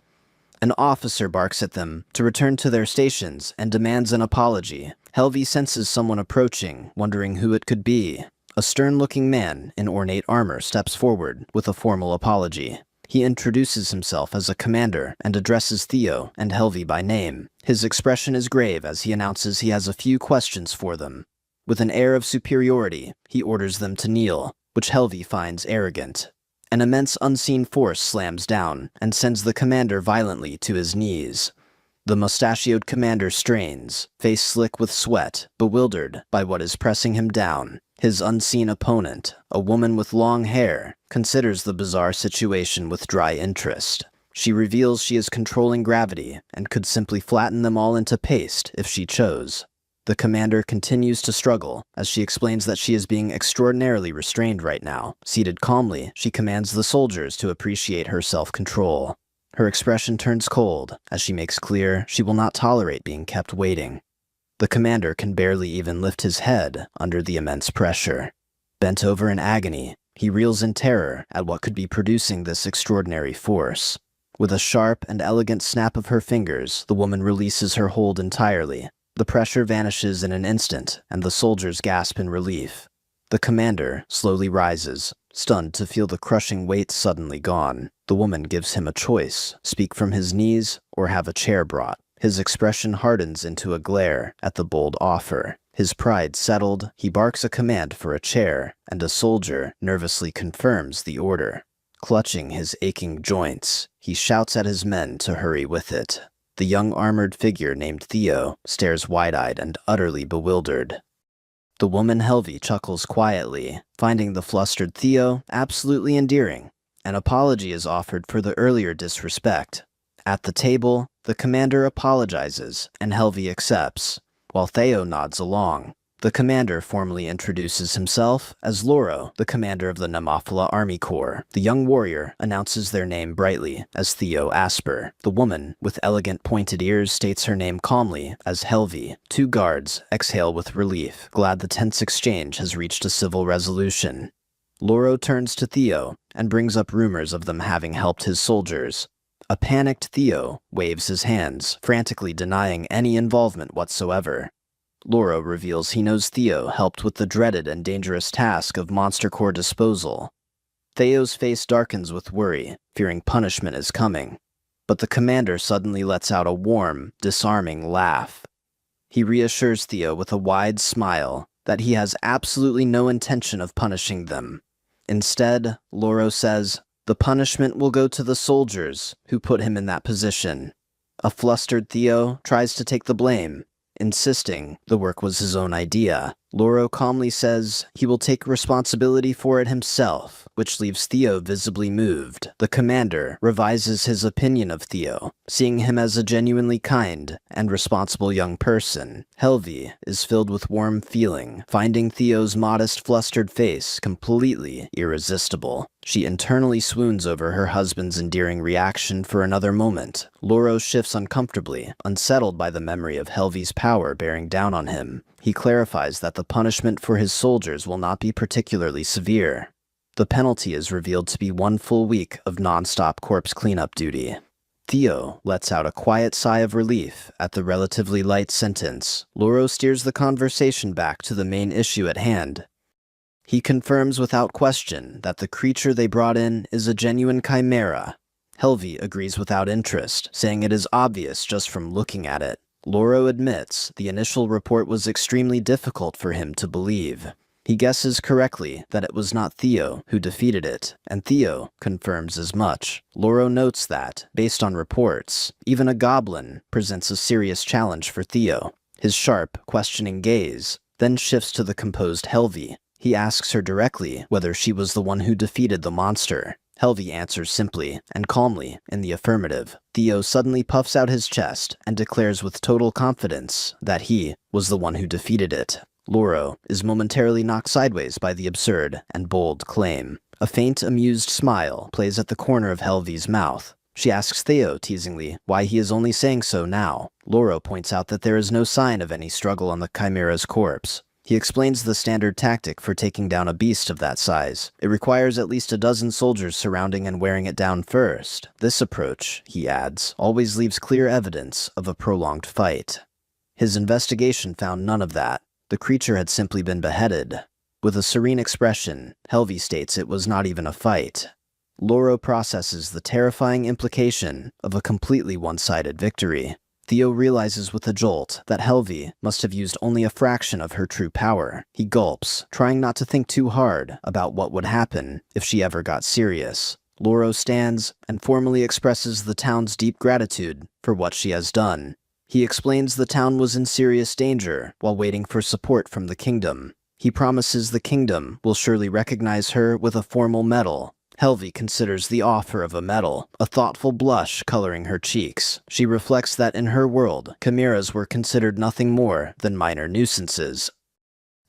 An officer barks at them to return to their stations and demands an apology. Helvi senses someone approaching, wondering who it could be. A stern-looking man in ornate armor steps forward with a formal apology. He introduces himself as a commander and addresses Theo and Helvi by name. His expression is grave as he announces he has a few questions for them. With an air of superiority, he orders them to kneel, which Helvi finds arrogant. An immense unseen force slams down and sends the commander violently to his knees. The mustachioed commander strains, face slick with sweat, bewildered by what is pressing him down. His unseen opponent, a woman with long hair, considers the bizarre situation with dry interest. She reveals she is controlling gravity and could simply flatten them all into paste if she chose. The commander continues to struggle as she explains that she is being extraordinarily restrained right now. Seated calmly, she commands the soldiers to appreciate her self-control. Her expression turns cold as she makes clear she will not tolerate being kept waiting. The commander can barely even lift his head under the immense pressure. Bent over in agony, he reels in terror at what could be producing this extraordinary force. With a sharp and elegant snap of her fingers, the woman releases her hold entirely. The pressure vanishes in an instant, and the soldiers gasp in relief. The commander slowly rises, stunned to feel the crushing weight suddenly gone. The woman gives him a choice: speak from his knees or have a chair brought. His expression hardens into a glare at the bold offer. His pride settled, he barks a command for a chair, and a soldier nervously confirms the order. Clutching his aching joints, he shouts at his men to hurry with it. The young armored figure named Theo stares wide-eyed and utterly bewildered. The woman Helvi chuckles quietly, finding the flustered Theo absolutely endearing. An apology is offered for the earlier disrespect. At the table, the commander apologizes, and Helvi accepts, while Theo nods along. The commander formally introduces himself as Loro, the commander of the Nemophila Army Corps. The young warrior announces their name brightly as Theo Asper. The woman, with elegant pointed ears, states her name calmly as Helvi. Two guards exhale with relief, glad the tense exchange has reached a civil resolution. Loro turns to Theo and brings up rumors of them having helped his soldiers. A panicked Theo waves his hands, frantically denying any involvement whatsoever. Loro reveals he knows Theo helped with the dreaded and dangerous task of monster core disposal. Theo's face darkens with worry, fearing punishment is coming. But the commander suddenly lets out a warm, disarming laugh. He reassures Theo with a wide smile that he has absolutely no intention of punishing them. Instead, Loro says, the punishment will go to the soldiers who put him in that position. A flustered Theo tries to take the blame, insisting the work was his own idea. Loro calmly says he will take responsibility for it himself, which leaves Theo visibly moved. The commander revises his opinion of Theo, seeing him as a genuinely kind and responsible young person. Helvi is filled with warm feeling, finding Theo's modest, flustered face completely irresistible. She internally swoons over her husband's endearing reaction for another moment. Loro shifts uncomfortably, unsettled by the memory of Helvi's power bearing down on him. He clarifies that the punishment for his soldiers will not be particularly severe. The penalty is revealed to be 1 full week of non-stop corpse cleanup duty. Theo lets out a quiet sigh of relief at the relatively light sentence. Loro steers the conversation back to the main issue at hand. He confirms without question that the creature they brought in is a genuine chimera. Helvi agrees without interest, saying it is obvious just from looking at it. Loro admits the initial report was extremely difficult for him to believe. He guesses correctly that it was not Theo who defeated it, and Theo confirms as much. Loro notes that, based on reports, even a goblin presents a serious challenge for Theo. His sharp, questioning gaze then shifts to the composed Helvi. He asks her directly whether she was the one who defeated the monster. Helvi answers simply and calmly in the affirmative. Theo suddenly puffs out his chest and declares with total confidence that he was the one who defeated it. Loro is momentarily knocked sideways by the absurd and bold claim. A faint, amused smile plays at the corner of Helvi's mouth. She asks Theo teasingly why he is only saying so now. Loro points out that there is no sign of any struggle on the chimera's corpse. He explains the standard tactic for taking down a beast of that size. It requires at least a dozen soldiers surrounding and wearing it down first. This approach, he adds, always leaves clear evidence of a prolonged fight. His investigation found none of that. The creature had simply been beheaded. With a serene expression, Helvi states it was not even a fight. Loro processes the terrifying implication of a completely one-sided victory. Theo realizes with a jolt that Helvi must have used only a fraction of her true power. He gulps, trying not to think too hard about what would happen if she ever got serious. Loro stands and formally expresses the town's deep gratitude for what she has done. He explains the town was in serious danger while waiting for support from the kingdom. He promises the kingdom will surely recognize her with a formal medal. Helvi considers the offer of a medal, a thoughtful blush coloring her cheeks. She reflects that in her world, chimeras were considered nothing more than minor nuisances.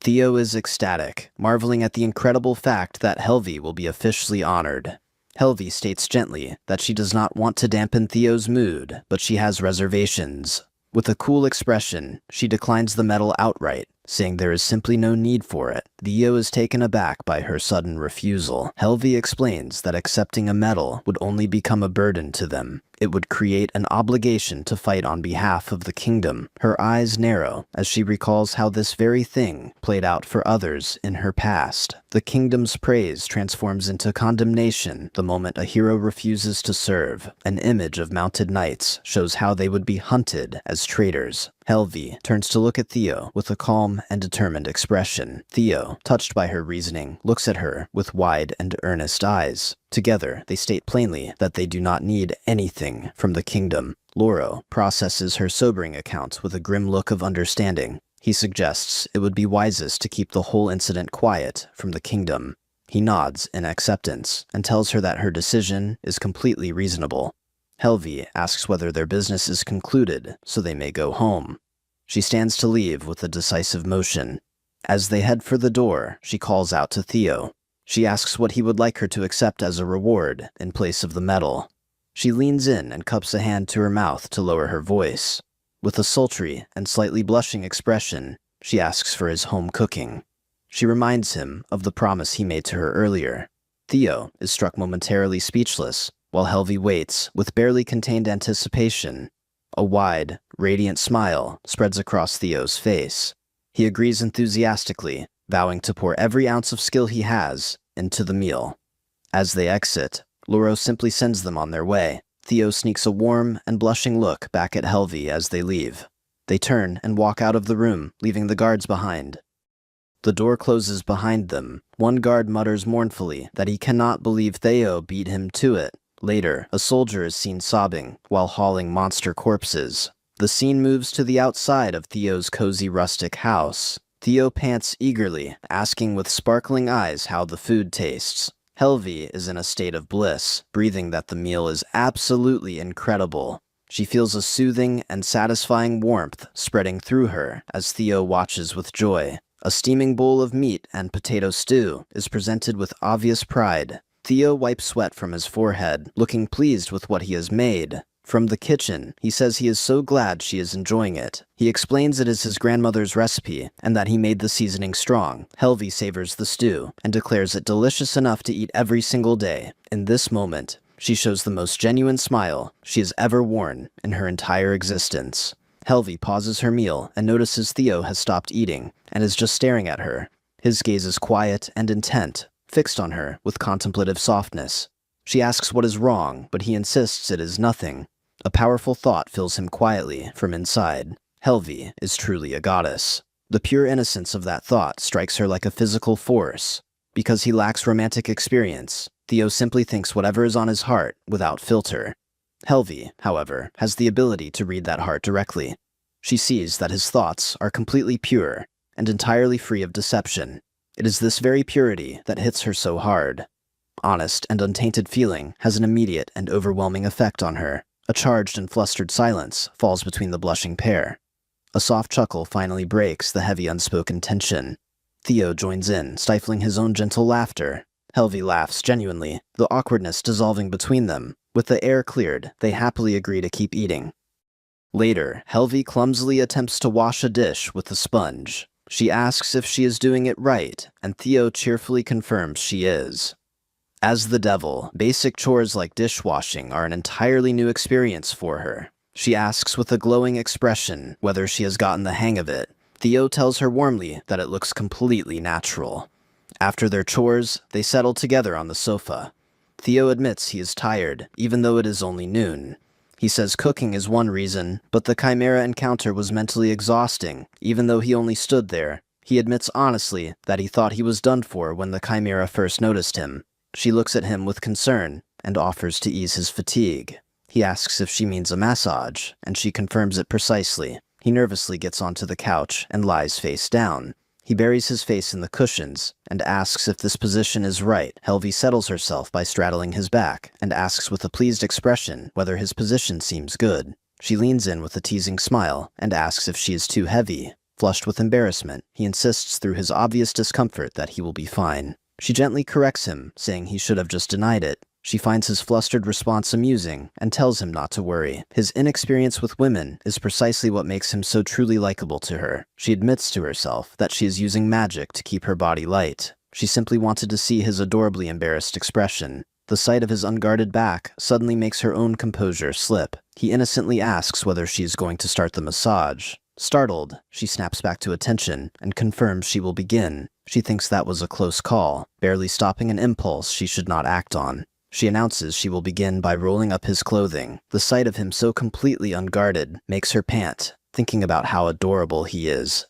Theo is ecstatic, marveling at the incredible fact that Helvi will be officially honored. Helvi states gently that she does not want to dampen Theo's mood, but she has reservations. With a cool expression, she declines the medal outright, saying there is simply no need for it. Theo is taken aback by her sudden refusal. Helvi explains that accepting a medal would only become a burden to them. It would create an obligation to fight on behalf of the kingdom. Her eyes narrow as she recalls how this very thing played out for others in her past. The kingdom's praise transforms into condemnation the moment a hero refuses to serve. An image of mounted knights shows how they would be hunted as traitors. Helvi turns to look at Theo with a calm and determined expression. Theo, touched by her reasoning, looks at her with wide and earnest eyes. Together, they state plainly that they do not need anything from the kingdom. Loro processes her sobering account with a grim look of understanding. He suggests it would be wisest to keep the whole incident quiet from the kingdom. He nods in acceptance and tells her that her decision is completely reasonable. Helvi asks whether their business is concluded so they may go home. She stands to leave with a decisive motion. As they head for the door, she calls out to Theo. She asks what he would like her to accept as a reward in place of the medal. She leans in and cups a hand to her mouth to lower her voice. With a sultry and slightly blushing expression, she asks for his home cooking. She reminds him of the promise he made to her earlier. Theo is struck momentarily speechless, while Helvi waits with barely contained anticipation. A wide, radiant smile spreads across Theo's face. He agrees enthusiastically, vowing to pour every ounce of skill he has into the meal. As they exit, Loro simply sends them on their way. Theo sneaks a warm and blushing look back at Helvi as they leave. They turn and walk out of the room, leaving the guards behind. The door closes behind them. One guard mutters mournfully that he cannot believe Theo beat him to it. Later, a soldier is seen sobbing while hauling monster corpses. The scene moves to the outside of Theo's cozy rustic house. Theo pants eagerly, asking with sparkling eyes how the food tastes. Helvi is in a state of bliss, breathing that the meal is absolutely incredible. She feels a soothing and satisfying warmth spreading through her as Theo watches with joy. A steaming bowl of meat and potato stew is presented with obvious pride. Theo wipes sweat from his forehead, looking pleased with what he has made. From the kitchen, he says he is so glad she is enjoying it. He explains it is his grandmother's recipe, and that he made the seasoning strong. Helvi savors the stew, and declares it delicious enough to eat every single day. In this moment, she shows the most genuine smile she has ever worn in her entire existence. Helvi pauses her meal and notices Theo has stopped eating, and is just staring at her. His gaze is quiet and intent, fixed on her with contemplative softness. She asks what is wrong, but he insists it is nothing. A powerful thought fills him quietly from inside. Helvi is truly a goddess. The pure innocence of that thought strikes her like a physical force. Because he lacks romantic experience, Theo simply thinks whatever is on his heart without filter. Helvi, however, has the ability to read that heart directly. She sees that his thoughts are completely pure and entirely free of deception. It is this very purity that hits her so hard. Honest and untainted feeling has an immediate and overwhelming effect on her. A charged and flustered silence falls between the blushing pair. A soft chuckle finally breaks the heavy unspoken tension. Theo joins in, stifling his own gentle laughter. Helvi laughs genuinely, the awkwardness dissolving between them. With the air cleared, they happily agree to keep eating. Later, Helvi clumsily attempts to wash a dish with a sponge. She asks if she is doing it right, and Theo cheerfully confirms she is. As the devil, basic chores like dishwashing are an entirely new experience for her. She asks with a glowing expression whether she has gotten the hang of it. Theo tells her warmly that it looks completely natural. After their chores, they settle together on the sofa. Theo admits he is tired, even though it is only noon. He says cooking is one reason, but the Chimera encounter was mentally exhausting, even though he only stood there. He admits honestly that he thought he was done for when the Chimera first noticed him. She looks at him with concern and offers to ease his fatigue. He asks if she means a massage, and she confirms it precisely. He nervously gets onto the couch and lies face down. He buries his face in the cushions and asks if this position is right. Helvi settles herself by straddling his back and asks with a pleased expression whether his position seems good. She leans in with a teasing smile and asks if she is too heavy. Flushed with embarrassment, he insists through his obvious discomfort that he will be fine. She gently corrects him, saying he should have just denied it. She finds his flustered response amusing and tells him not to worry. His inexperience with women is precisely what makes him so truly likable to her. She admits to herself that she is using magic to keep her body light. She simply wanted to see his adorably embarrassed expression. The sight of his unguarded back suddenly makes her own composure slip. He innocently asks whether she is going to start the massage. Startled, she snaps back to attention and confirms she will begin. She thinks that was a close call, barely stopping an impulse she should not act on. She announces she will begin by rolling up his clothing. The sight of him so completely unguarded makes her pant, thinking about how adorable he is.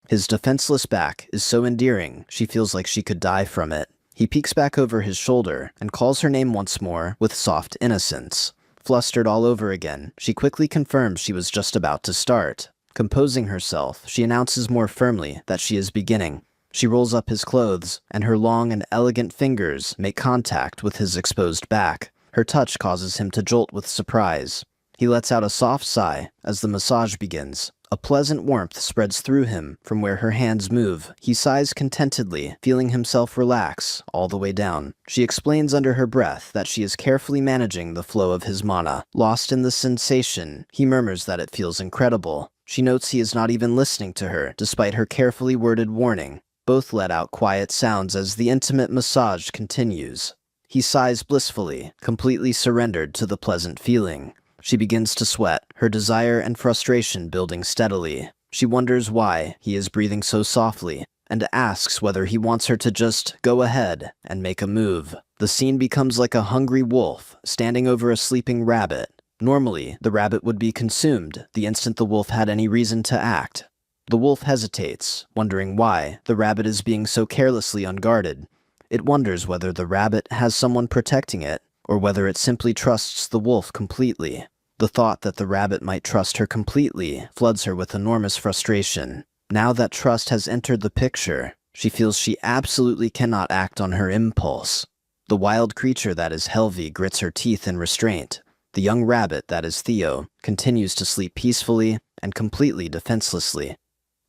His defenseless back is so endearing, she feels like she could die from it. He peeks back over his shoulder and calls her name once more with soft innocence. Flustered all over again, she quickly confirms she was just about to start. Composing herself, she announces more firmly that she is beginning. She rolls up his clothes, and her long and elegant fingers make contact with his exposed back. Her touch causes him to jolt with surprise. He lets out a soft sigh as the massage begins. A pleasant warmth spreads through him from where her hands move. He sighs contentedly, feeling himself relax all the way down. She explains under her breath that she is carefully managing the flow of his mana. Lost in the sensation, he murmurs that it feels incredible. She notes he is not even listening to her, despite her carefully worded warning. Both let out quiet sounds as the intimate massage continues. He sighs blissfully, completely surrendered to the pleasant feeling. She begins to sweat, her desire and frustration building steadily. She wonders why he is breathing so softly, and asks whether he wants her to just go ahead and make a move. The scene becomes like a hungry wolf standing over a sleeping rabbit. Normally, the rabbit would be consumed the instant the wolf had any reason to act. The wolf hesitates, wondering why the rabbit is being so carelessly unguarded. It wonders whether the rabbit has someone protecting it, or whether it simply trusts the wolf completely. The thought that the rabbit might trust her completely floods her with enormous frustration. Now that trust has entered the picture, she feels she absolutely cannot act on her impulse. The wild creature that is Helvi grits her teeth in restraint. The young rabbit that is Theo continues to sleep peacefully and completely defenselessly.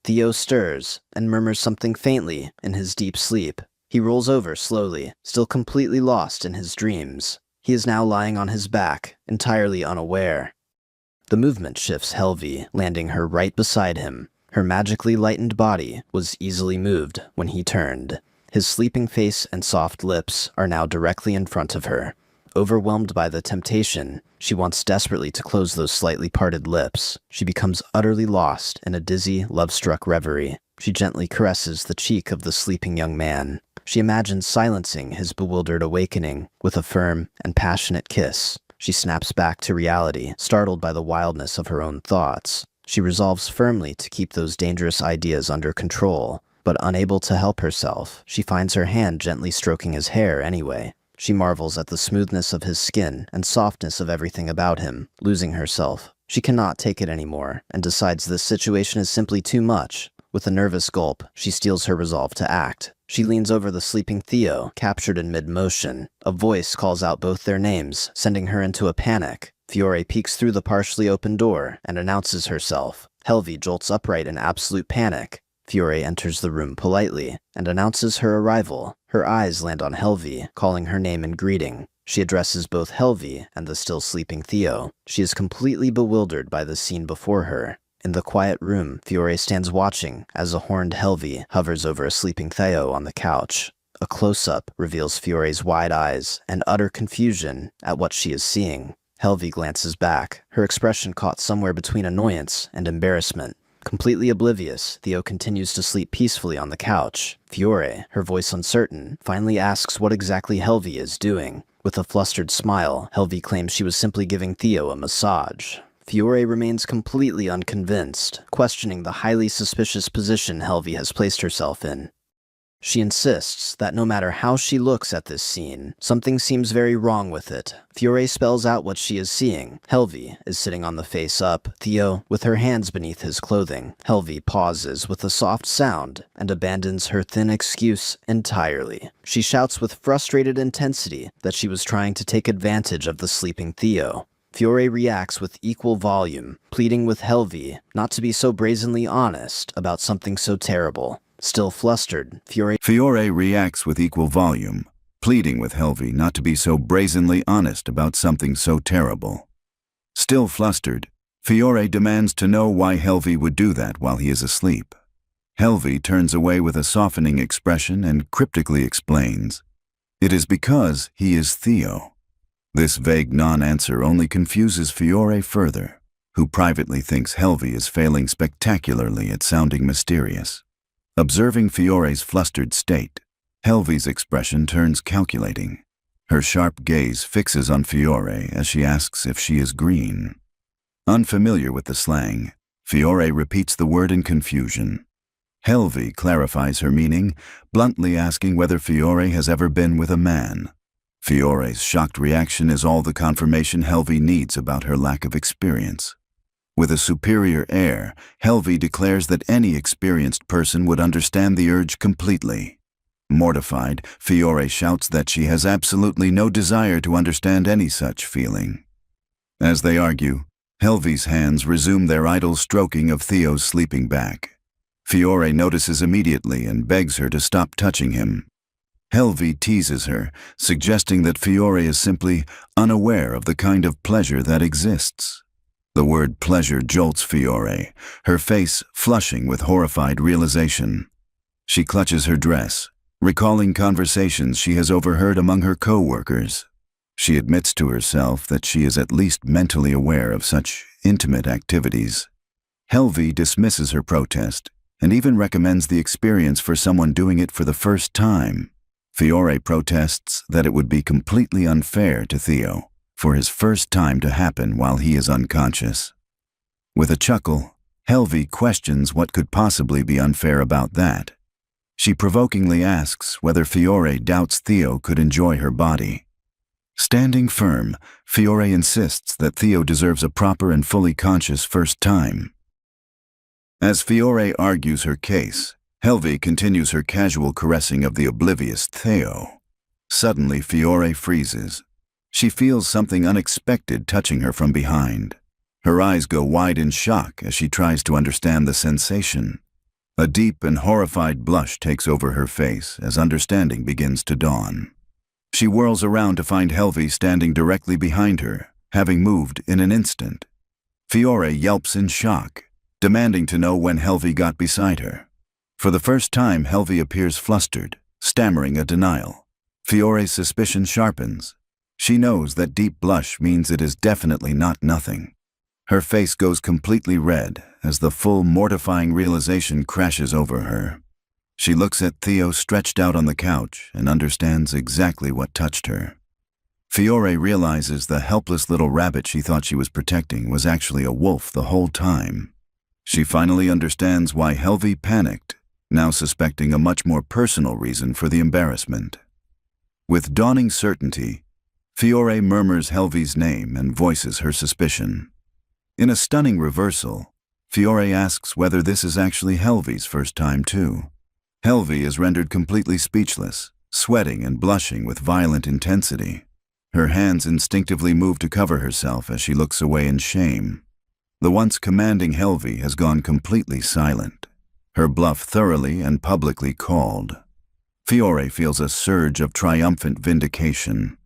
Theo stirs and murmurs something faintly in his deep sleep. He rolls over slowly, still completely lost in his dreams. He is now lying on his back, entirely unaware. The movement shifts Helvi, landing her right beside him. Her magically lightened body was easily moved when he turned. His sleeping face and soft lips are now directly in front of her. Overwhelmed by the temptation, she wants desperately to close those slightly parted lips. She becomes utterly lost in a dizzy, love-struck reverie. She gently caresses the cheek of the sleeping young man. She imagines silencing his bewildered awakening with a firm and passionate kiss. She snaps back to reality, startled by the wildness of her own thoughts. She resolves firmly to keep those dangerous ideas under control, but unable to help herself, she finds her hand gently stroking his hair anyway. She marvels at the smoothness of his skin and softness of everything about him, losing herself. She cannot take it anymore, and decides this situation is simply too much. With a nervous gulp, she steels her resolve to act. She leans over the sleeping Theo, captured in mid-motion. A voice calls out both their names, sending her into a panic. Fiore peeks through the partially open door and announces herself. Helvi jolts upright in absolute panic. Fiore enters the room politely and announces her arrival. Her eyes land on Helvi, calling her name in greeting. She addresses both Helvi and the still sleeping Theo. She is completely bewildered by the scene before her. In the quiet room, Fiore stands watching as a horned Helvi hovers over a sleeping Theo on the couch. A close-up reveals Fiore's wide eyes and utter confusion at what she is seeing. Helvi glances back, her expression caught somewhere between annoyance and embarrassment. Completely oblivious, Theo continues to sleep peacefully on the couch. Fiore, her voice uncertain, finally asks what exactly Helvi is doing. With a flustered smile, Helvi claims she was simply giving Theo a massage. Fiore remains completely unconvinced, questioning the highly suspicious position Helvi has placed herself in. She insists that no matter how she looks at this scene, something seems very wrong with it. Fiore spells out what she is seeing. Helvi is sitting on the face up, Theo with her hands beneath his clothing. Helvi pauses with a soft sound and abandons her thin excuse entirely. She shouts with frustrated intensity that she was trying to take advantage of the sleeping Theo. Fiore reacts with equal volume, pleading with Helvi not to be so brazenly honest about something so terrible. Still flustered, Fiore reacts with equal volume, pleading with Helvi not to be so brazenly honest about something so terrible. Still flustered, Fiore demands to know why Helvi would do that while he is asleep. Helvi turns away with a softening expression and cryptically explains, "It is because he is Theo." This vague non-answer only confuses Fiore further, who privately thinks Helvi is failing spectacularly at sounding mysterious. Observing Fiore's flustered state, Helvi's expression turns calculating. Her sharp gaze fixes on Fiore as she asks if she is green. Unfamiliar with the slang, Fiore repeats the word in confusion. Helvi clarifies her meaning, bluntly asking whether Fiore has ever been with a man. Fiore's shocked reaction is all the confirmation Helvi needs about her lack of experience. With a superior air, Helvi declares that any experienced person would understand the urge completely. Mortified, Fiore shouts that she has absolutely no desire to understand any such feeling. As they argue, Helvi's hands resume their idle stroking of Theo's sleeping back. Fiore notices immediately and begs her to stop touching him. Helvi teases her, suggesting that Fiore is simply unaware of the kind of pleasure that exists. The word pleasure jolts Fiore, her face flushing with horrified realization. She clutches her dress, recalling conversations she has overheard among her co-workers. She admits to herself that she is at least mentally aware of such intimate activities. Helvi dismisses her protest and even recommends the experience for someone doing it for the first time. Fiore protests that it would be completely unfair to Theo for his first time to happen while he is unconscious. With a chuckle, Helvi questions what could possibly be unfair about that. She provokingly asks whether Fiore doubts Theo could enjoy her body. Standing firm, Fiore insists that Theo deserves a proper and fully conscious first time. As Fiore argues her case, Helvi continues her casual caressing of the oblivious Theo. Suddenly, Fiore freezes. She feels something unexpected touching her from behind. Her eyes go wide in shock as she tries to understand the sensation. A deep and horrified blush takes over her face as understanding begins to dawn. She whirls around to find Helvi standing directly behind her, having moved in an instant. Fiore yelps in shock, demanding to know when Helvi got beside her. For the first time, Helvi appears flustered, stammering a denial. Fiore's suspicion sharpens. She knows that deep blush means it is definitely not nothing. Her face goes completely red as the full mortifying realization crashes over her. She looks at Theo stretched out on the couch and understands exactly what touched her. Fiore realizes the helpless little rabbit she thought she was protecting was actually a wolf the whole time. She finally understands why Helvi panicked, now suspecting a much more personal reason for the embarrassment. With dawning certainty, Fiore murmurs Helvi's name and voices her suspicion. In a stunning reversal, Fiore asks whether this is actually Helvi's first time too. Helvi is rendered completely speechless, sweating and blushing with violent intensity. Her hands instinctively move to cover herself as she looks away in shame. The once commanding Helvi has gone completely silent, her bluff thoroughly and publicly called. Fiore feels a surge of triumphant vindication.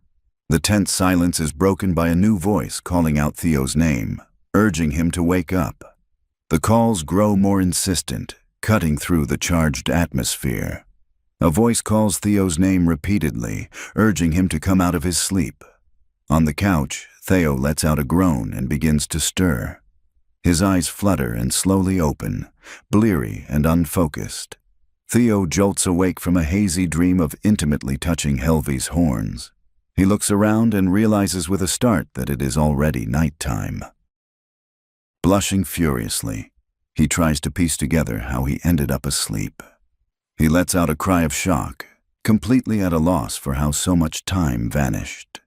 The tense silence is broken by a new voice calling out Theo's name, urging him to wake up. The calls grow more insistent, cutting through the charged atmosphere. A voice calls Theo's name repeatedly, urging him to come out of his sleep. On the couch, Theo lets out a groan and begins to stir. His eyes flutter and slowly open, bleary and unfocused. Theo jolts awake from a hazy dream of intimately touching Helvi's horns. He looks around and realizes with a start that it is already nighttime. Blushing furiously, he tries to piece together how he ended up asleep. He lets out a cry of shock, completely at a loss for how so much time vanished.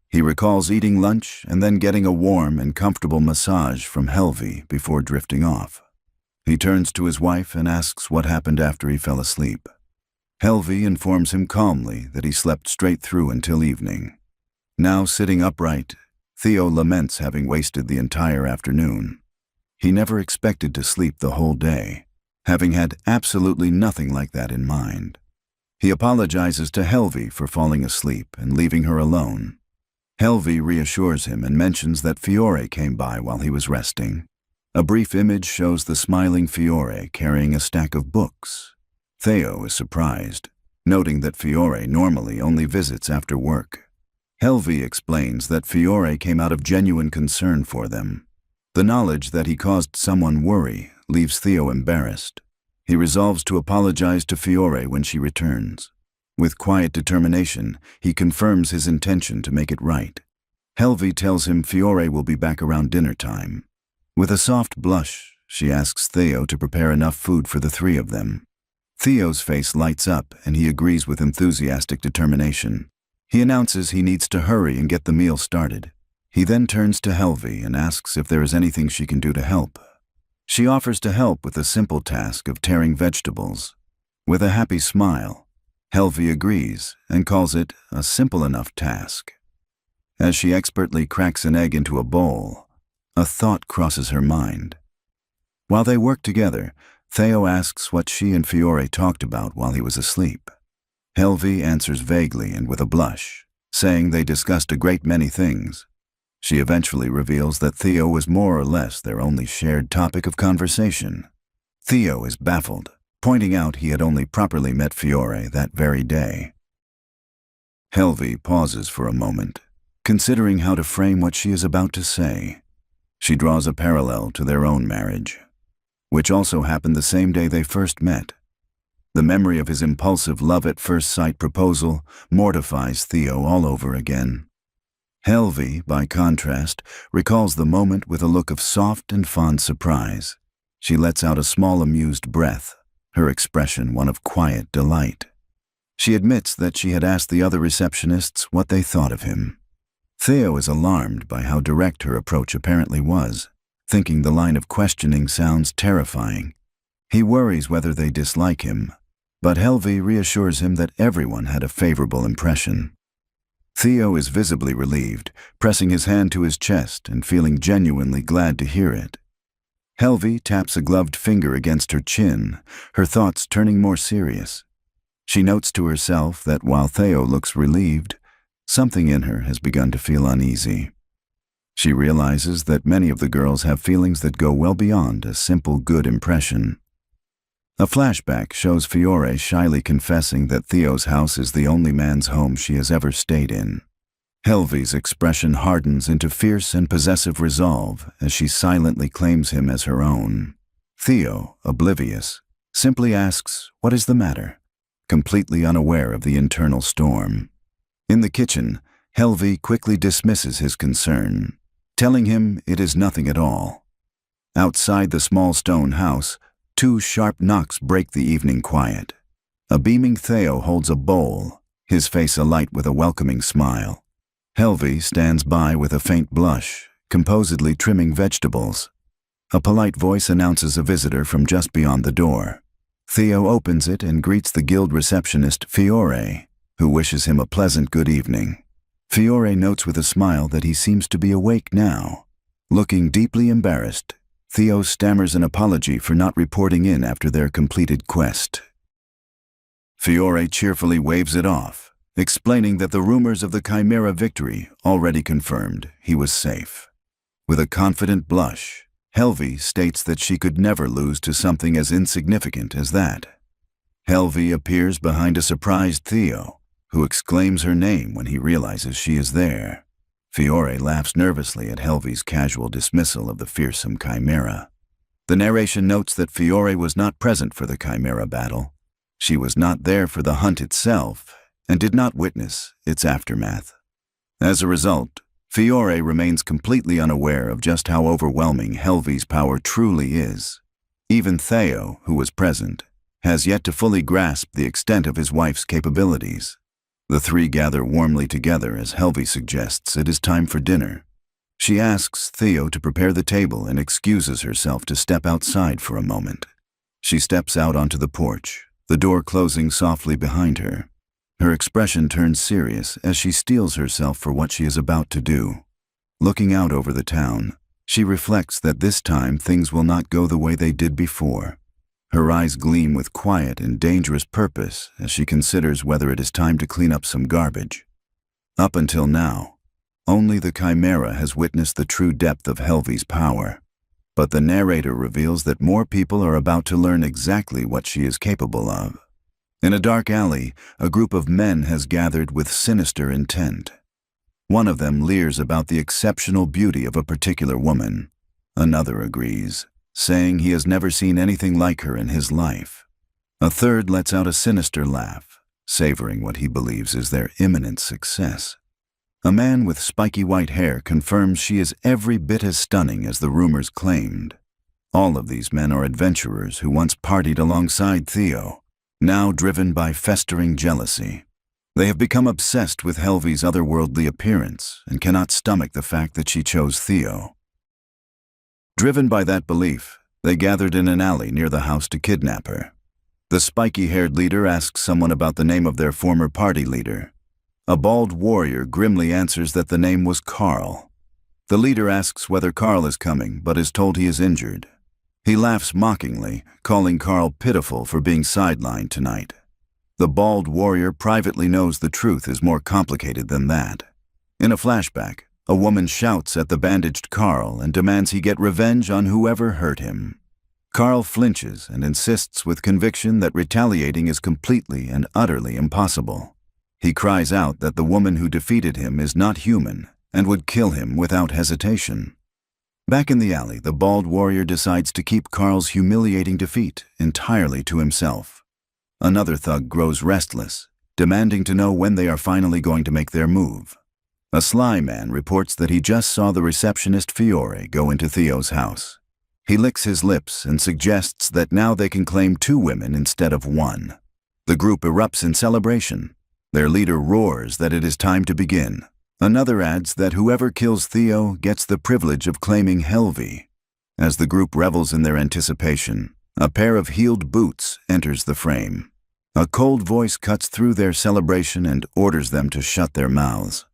He recalls eating lunch and then getting a warm and comfortable massage from Helvi before drifting off. He turns to his wife and asks what happened after he fell asleep. Helvi informs him calmly that he slept straight through until evening. Now sitting upright, Theo laments having wasted the entire afternoon. He never expected to sleep the whole day, having had absolutely nothing like that in mind. He apologizes to Helvi for falling asleep and leaving her alone. Helvi reassures him and mentions that Fiore came by while he was resting. A brief image shows the smiling Fiore carrying a stack of books. Theo is surprised, noting that Fiore normally only visits after work. Helvi explains that Fiore came out of genuine concern for them. The knowledge that he caused someone worry leaves Theo embarrassed. He resolves to apologize to Fiore when she returns. With quiet determination, he confirms his intention to make it right. Helvi tells him Fiore will be back around dinner time. With a soft blush, she asks Theo to prepare enough food for the three of them. Theo's face lights up and he agrees with enthusiastic determination. He announces he needs to hurry and get the meal started. He then turns to Helvi and asks if there is anything she can do to help. She offers to help with the simple task of tearing vegetables. With a happy smile, Helvi agrees and calls it a simple enough task. As she expertly cracks an egg into a bowl, a thought crosses her mind. While they work together, Theo asks what she and Fiore talked about while he was asleep. Helvi answers vaguely and with a blush, saying they discussed a great many things. She eventually reveals that Theo was more or less their only shared topic of conversation. Theo is baffled, pointing out he had only properly met Fiore that very day. Helvi pauses for a moment, considering how to frame what she is about to say. She draws a parallel to their own marriage, which also happened the same day they first met. The memory of his impulsive love-at-first-sight proposal mortifies Theo all over again. Helvi, by contrast, recalls the moment with a look of soft and fond surprise. She lets out a small amused breath, her expression one of quiet delight. She admits that she had asked the other receptionists what they thought of him. Theo is alarmed by how direct her approach apparently was. thinking the line of questioning sounds terrifying. He worries whether they dislike him, but Helvi reassures him that everyone had a favorable impression. Theo is visibly relieved, pressing his hand to his chest and feeling genuinely glad to hear it. Helvi taps a gloved finger against her chin, her thoughts turning more serious. She notes to herself that while Theo looks relieved, something in her has begun to feel uneasy. She realizes that many of the girls have feelings that go well beyond a simple good impression. A flashback shows Fiore shyly confessing that Theo's house is the only man's home she has ever stayed in. Helvi's expression hardens into fierce and possessive resolve as she silently claims him as her own. Theo, oblivious, simply asks, "What is the matter?" completely unaware of the internal storm. In the kitchen, Helvi quickly dismisses his concern, telling him it is nothing at all. Outside the small stone house, 2 sharp knocks break the evening quiet. A beaming Theo holds a bowl, his face alight with a welcoming smile. Helvi stands by with a faint blush, composedly trimming vegetables. A polite voice announces a visitor from just beyond the door. Theo opens it and greets the guild receptionist Fiore, who wishes him a pleasant good evening. Fiore notes with a smile that he seems to be awake now. Looking deeply embarrassed, Theo stammers an apology for not reporting in after their completed quest. Fiore cheerfully waves it off, explaining that the rumors of the Chimera victory already confirmed he was safe. With a confident blush, Helvi states that she could never lose to something as insignificant as that. Helvi appears behind a surprised Theo, who exclaims her name when he realizes she is there. Fiore laughs nervously at Helvi's casual dismissal of the fearsome Chimera. The narration notes that Fiore was not present for the Chimera battle. She was not there for the hunt itself and did not witness its aftermath. As a result, Fiore remains completely unaware of just how overwhelming Helvi's power truly is. Even Theo, who was present, has yet to fully grasp the extent of his wife's capabilities. The 3 gather warmly together as Helvi suggests it is time for dinner. She asks Theo to prepare the table and excuses herself to step outside for a moment. She steps out onto the porch, the door closing softly behind her. Her expression turns serious as she steels herself for what she is about to do. Looking out over the town, she reflects that this time things will not go the way they did before. Her eyes gleam with quiet and dangerous purpose as she considers whether it is time to clean up some garbage. Up until now, only the Chimera has witnessed the true depth of Helvi's power, but the narrator reveals that more people are about to learn exactly what she is capable of. In a dark alley, a group of men has gathered with sinister intent. One of them leers about the exceptional beauty of a particular woman. Another agrees, saying he has never seen anything like her in his life. A third lets out a sinister laugh, savoring what he believes is their imminent success. A man with spiky white hair confirms she is every bit as stunning as the rumors claimed. All of these men are adventurers who once partied alongside Theo, now driven by festering jealousy. They have become obsessed with Helvi's otherworldly appearance and cannot stomach the fact that she chose Theo. Driven by that belief, they gathered in an alley near the house to kidnap her. The spiky-haired leader asks someone about the name of their former party leader. A bald warrior grimly answers that the name was Carl. The leader asks whether Carl is coming, but is told he is injured. He laughs mockingly, calling Carl pitiful for being sidelined tonight. The bald warrior privately knows the truth is more complicated than that. In a flashback, a woman shouts at the bandaged Carl and demands he get revenge on whoever hurt him. Carl flinches and insists with conviction that retaliating is completely and utterly impossible. He cries out that the woman who defeated him is not human and would kill him without hesitation. Back in the alley, the bald warrior decides to keep Carl's humiliating defeat entirely to himself. Another thug grows restless, demanding to know when they are finally going to make their move. A sly man reports that he just saw the receptionist Fiore go into Theo's house. He licks his lips and suggests that now they can claim 2 women instead of 1. The group erupts in celebration. Their leader roars that it is time to begin. Another adds that whoever kills Theo gets the privilege of claiming Helvi. As the group revels in their anticipation, a pair of heeled boots enters the frame. A cold voice cuts through their celebration and orders them to shut their mouths.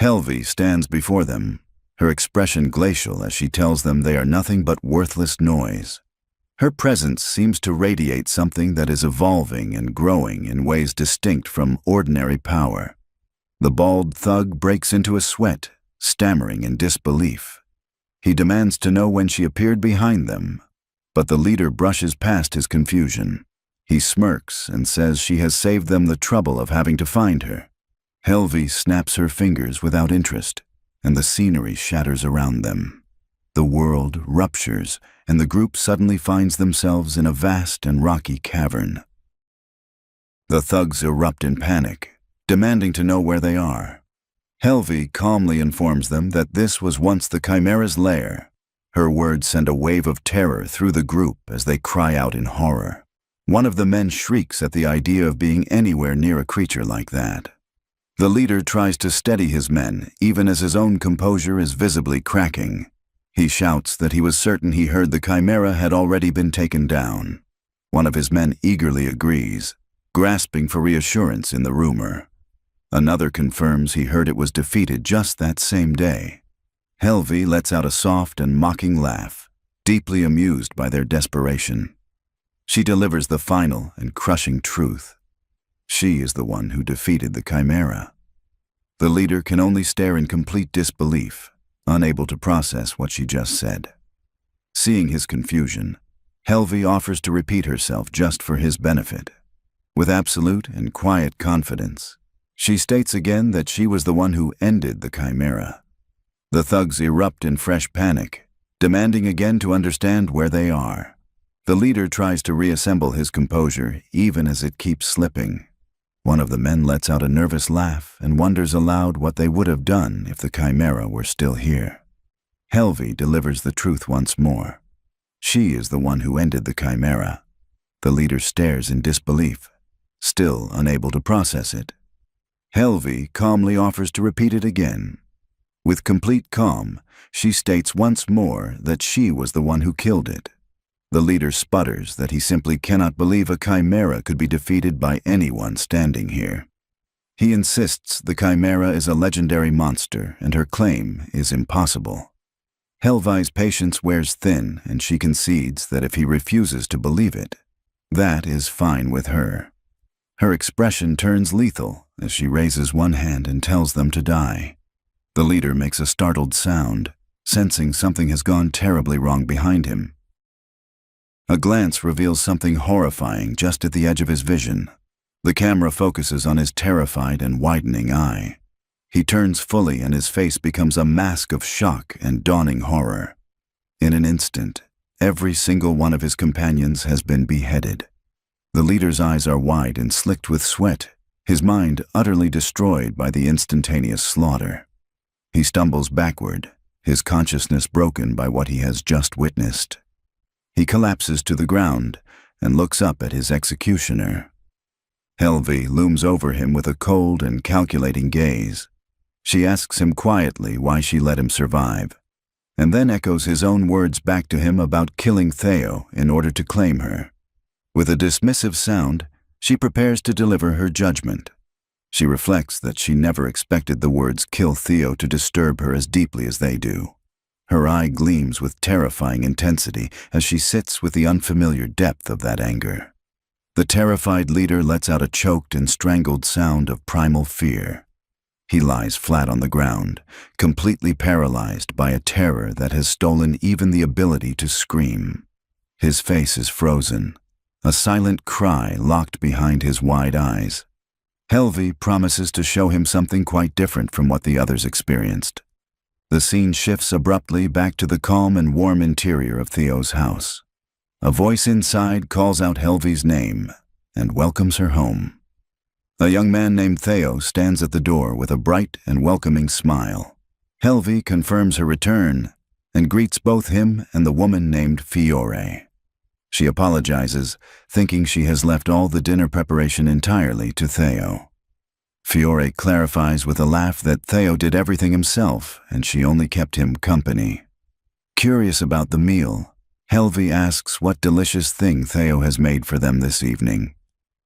Helvi stands before them, her expression glacial as she tells them they are nothing but worthless noise. Her presence seems to radiate something that is evolving and growing in ways distinct from ordinary power. The bald thug breaks into a sweat, stammering in disbelief. He demands to know when she appeared behind them, but the leader brushes past his confusion. He smirks and says she has saved them the trouble of having to find her. Helvi snaps her fingers without interest, and the scenery shatters around them. The world ruptures, and the group suddenly finds themselves in a vast and rocky cavern. The thugs erupt in panic, demanding to know where they are. Helvi calmly informs them that this was once the Chimera's lair. Her words send a wave of terror through the group as they cry out in horror. One of the men shrieks at the idea of being anywhere near a creature like that. The leader tries to steady his men, even as his own composure is visibly cracking. He shouts that he was certain he heard the Chimera had already been taken down. One of his men eagerly agrees, grasping for reassurance in the rumor. Another confirms he heard it was defeated just that same day. Helvi lets out a soft and mocking laugh, deeply amused by their desperation. She delivers the final and crushing truth. She is the one who defeated the Chimera. The leader can only stare in complete disbelief, unable to process what she just said. Seeing his confusion, Helvi offers to repeat herself just for his benefit. With absolute and quiet confidence, she states again that she was the one who ended the Chimera. The thugs erupt in fresh panic, demanding again to understand where they are. The leader tries to reassemble his composure, even as it keeps slipping. One of the men lets out a nervous laugh and wonders aloud what they would have done if the Chimera were still here. Helvi delivers the truth once more. She is the one who ended the Chimera. The leader stares in disbelief, still unable to process it. Helvi calmly offers to repeat it again. With complete calm, she states once more that she was the one who killed it. The leader sputters that he simply cannot believe a Chimera could be defeated by anyone standing here. He insists the Chimera is a legendary monster and her claim is impossible. Helvi's patience wears thin, and she concedes that if he refuses to believe it, that is fine with her. Her expression turns lethal as she raises one hand and tells them to die. The leader makes a startled sound, sensing something has gone terribly wrong behind him. A glance reveals something horrifying just at the edge of his vision. The camera focuses on his terrified and widening eye. He turns fully and his face becomes a mask of shock and dawning horror. In an instant, every single one of his companions has been beheaded. The leader's eyes are wide and slicked with sweat, his mind utterly destroyed by the instantaneous slaughter. He stumbles backward, his consciousness broken by what he has just witnessed. He collapses to the ground and looks up at his executioner. Helvi looms over him with a cold and calculating gaze. She asks him quietly why she let him survive, and then echoes his own words back to him about killing Theo in order to claim her. With a dismissive sound, she prepares to deliver her judgment. She reflects that she never expected the words "kill Theo" to disturb her as deeply as they do. Her eye gleams with terrifying intensity as she sits with the unfamiliar depth of that anger. The terrified leader lets out a choked and strangled sound of primal fear. He lies flat on the ground, completely paralyzed by a terror that has stolen even the ability to scream. His face is frozen, a silent cry locked behind his wide eyes. Helvi promises to show him something quite different from what the others experienced. The scene shifts abruptly back to the calm and warm interior of Theo's house. A voice inside calls out Helvi's name and welcomes her home. A young man named Theo stands at the door with a bright and welcoming smile. Helvi confirms her return and greets both him and the woman named Fiore. She apologizes, thinking she has left all the dinner preparation entirely to Theo. Fiore clarifies with a laugh that Theo did everything himself and she only kept him company. Curious about the meal, Helvi asks what delicious thing Theo has made for them this evening.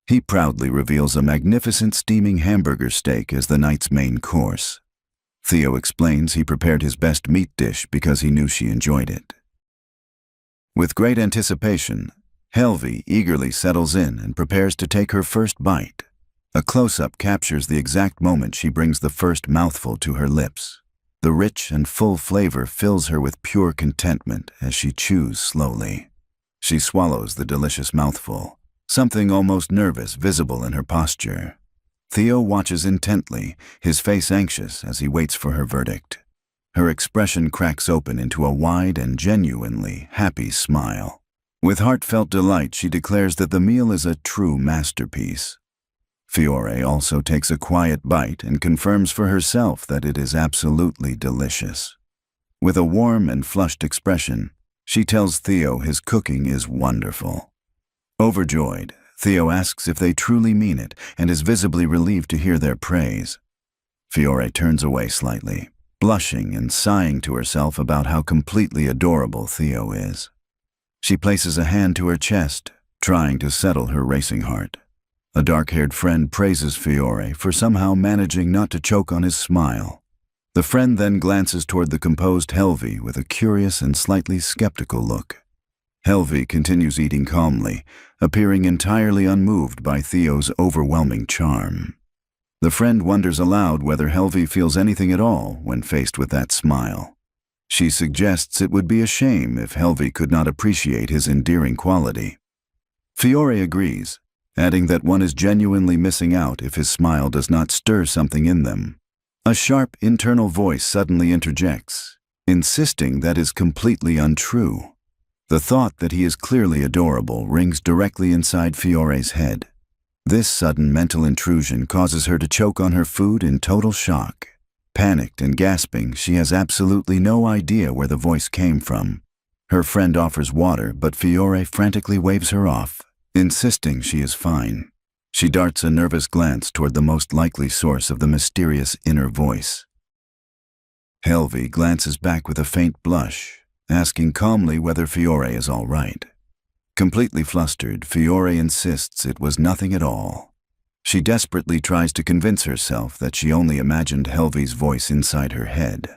He proudly reveals a magnificent steaming hamburger steak as the night's main course. Theo explains he prepared his best meat dish because he knew she enjoyed it. With great anticipation, Helvi eagerly settles in and prepares to take her first bite. A close-up captures the exact moment she brings the first mouthful to her lips. The rich and full flavor fills her with pure contentment as she chews slowly. She swallows the delicious mouthful, something almost nervous visible in her posture. Theo watches intently, his face anxious as he waits for her verdict. Her expression cracks open into a wide and genuinely happy smile. With heartfelt delight, she declares that the meal is a true masterpiece. Fiore also takes a quiet bite and confirms for herself that it is absolutely delicious. With a warm and flushed expression, she tells Theo his cooking is wonderful. Overjoyed, Theo asks if they truly mean it and is visibly relieved to hear their praise. Fiore turns away slightly, blushing and sighing to herself about how completely adorable Theo is. She places a hand to her chest, trying to settle her racing heart. A dark-haired friend praises Fiore for somehow managing not to choke on his smile. The friend then glances toward the composed Helvi with a curious and slightly skeptical look. Helvi continues eating calmly, appearing entirely unmoved by Theo's overwhelming charm. The friend wonders aloud whether Helvi feels anything at all when faced with that smile. She suggests it would be a shame if Helvi could not appreciate his endearing quality. Fiore agrees, adding that one is genuinely missing out if his smile does not stir something in them. A sharp internal voice suddenly interjects, insisting that is completely untrue. The thought that he is clearly adorable rings directly inside Fiore's head. This sudden mental intrusion causes her to choke on her food in total shock. Panicked and gasping, she has absolutely no idea where the voice came from. Her friend offers water, but Fiore frantically waves her off, insisting she is fine. She darts a nervous glance toward the most likely source of the mysterious inner voice. Helvi glances back with a faint blush, asking calmly whether Fiore is all right. Completely flustered, Fiore insists it was nothing at all. She desperately tries to convince herself that she only imagined Helvi's voice inside her head.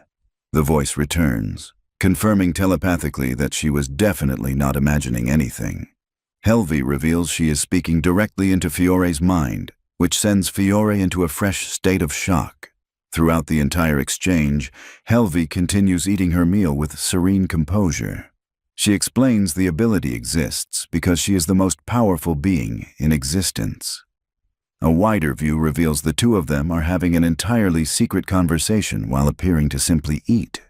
The voice returns, confirming telepathically that she was definitely not imagining anything. Helvi reveals she is speaking directly into Fiore's mind, which sends Fiore into a fresh state of shock. Throughout the entire exchange, Helvi continues eating her meal with serene composure. She explains the ability exists because she is the most powerful being in existence. A wider view reveals the two of them are having an entirely secret conversation while appearing to simply eat.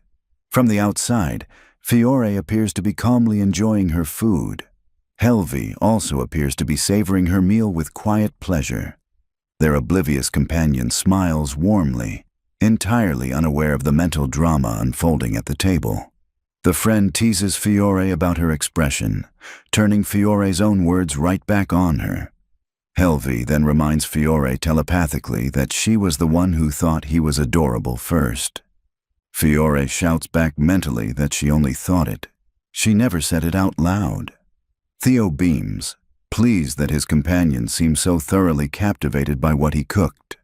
From the outside, Fiore appears to be calmly enjoying her food. Helvi also appears to be savoring her meal with quiet pleasure. Their oblivious companion smiles warmly, entirely unaware of the mental drama unfolding at the table. The friend teases Fiore about her expression, turning Fiore's own words right back on her. Helvi then reminds Fiore telepathically that she was the one who thought he was adorable first. Fiore shouts back mentally that she only thought it. She never said it out loud. Theo beams, pleased that his companion seemed so thoroughly captivated by what he cooked.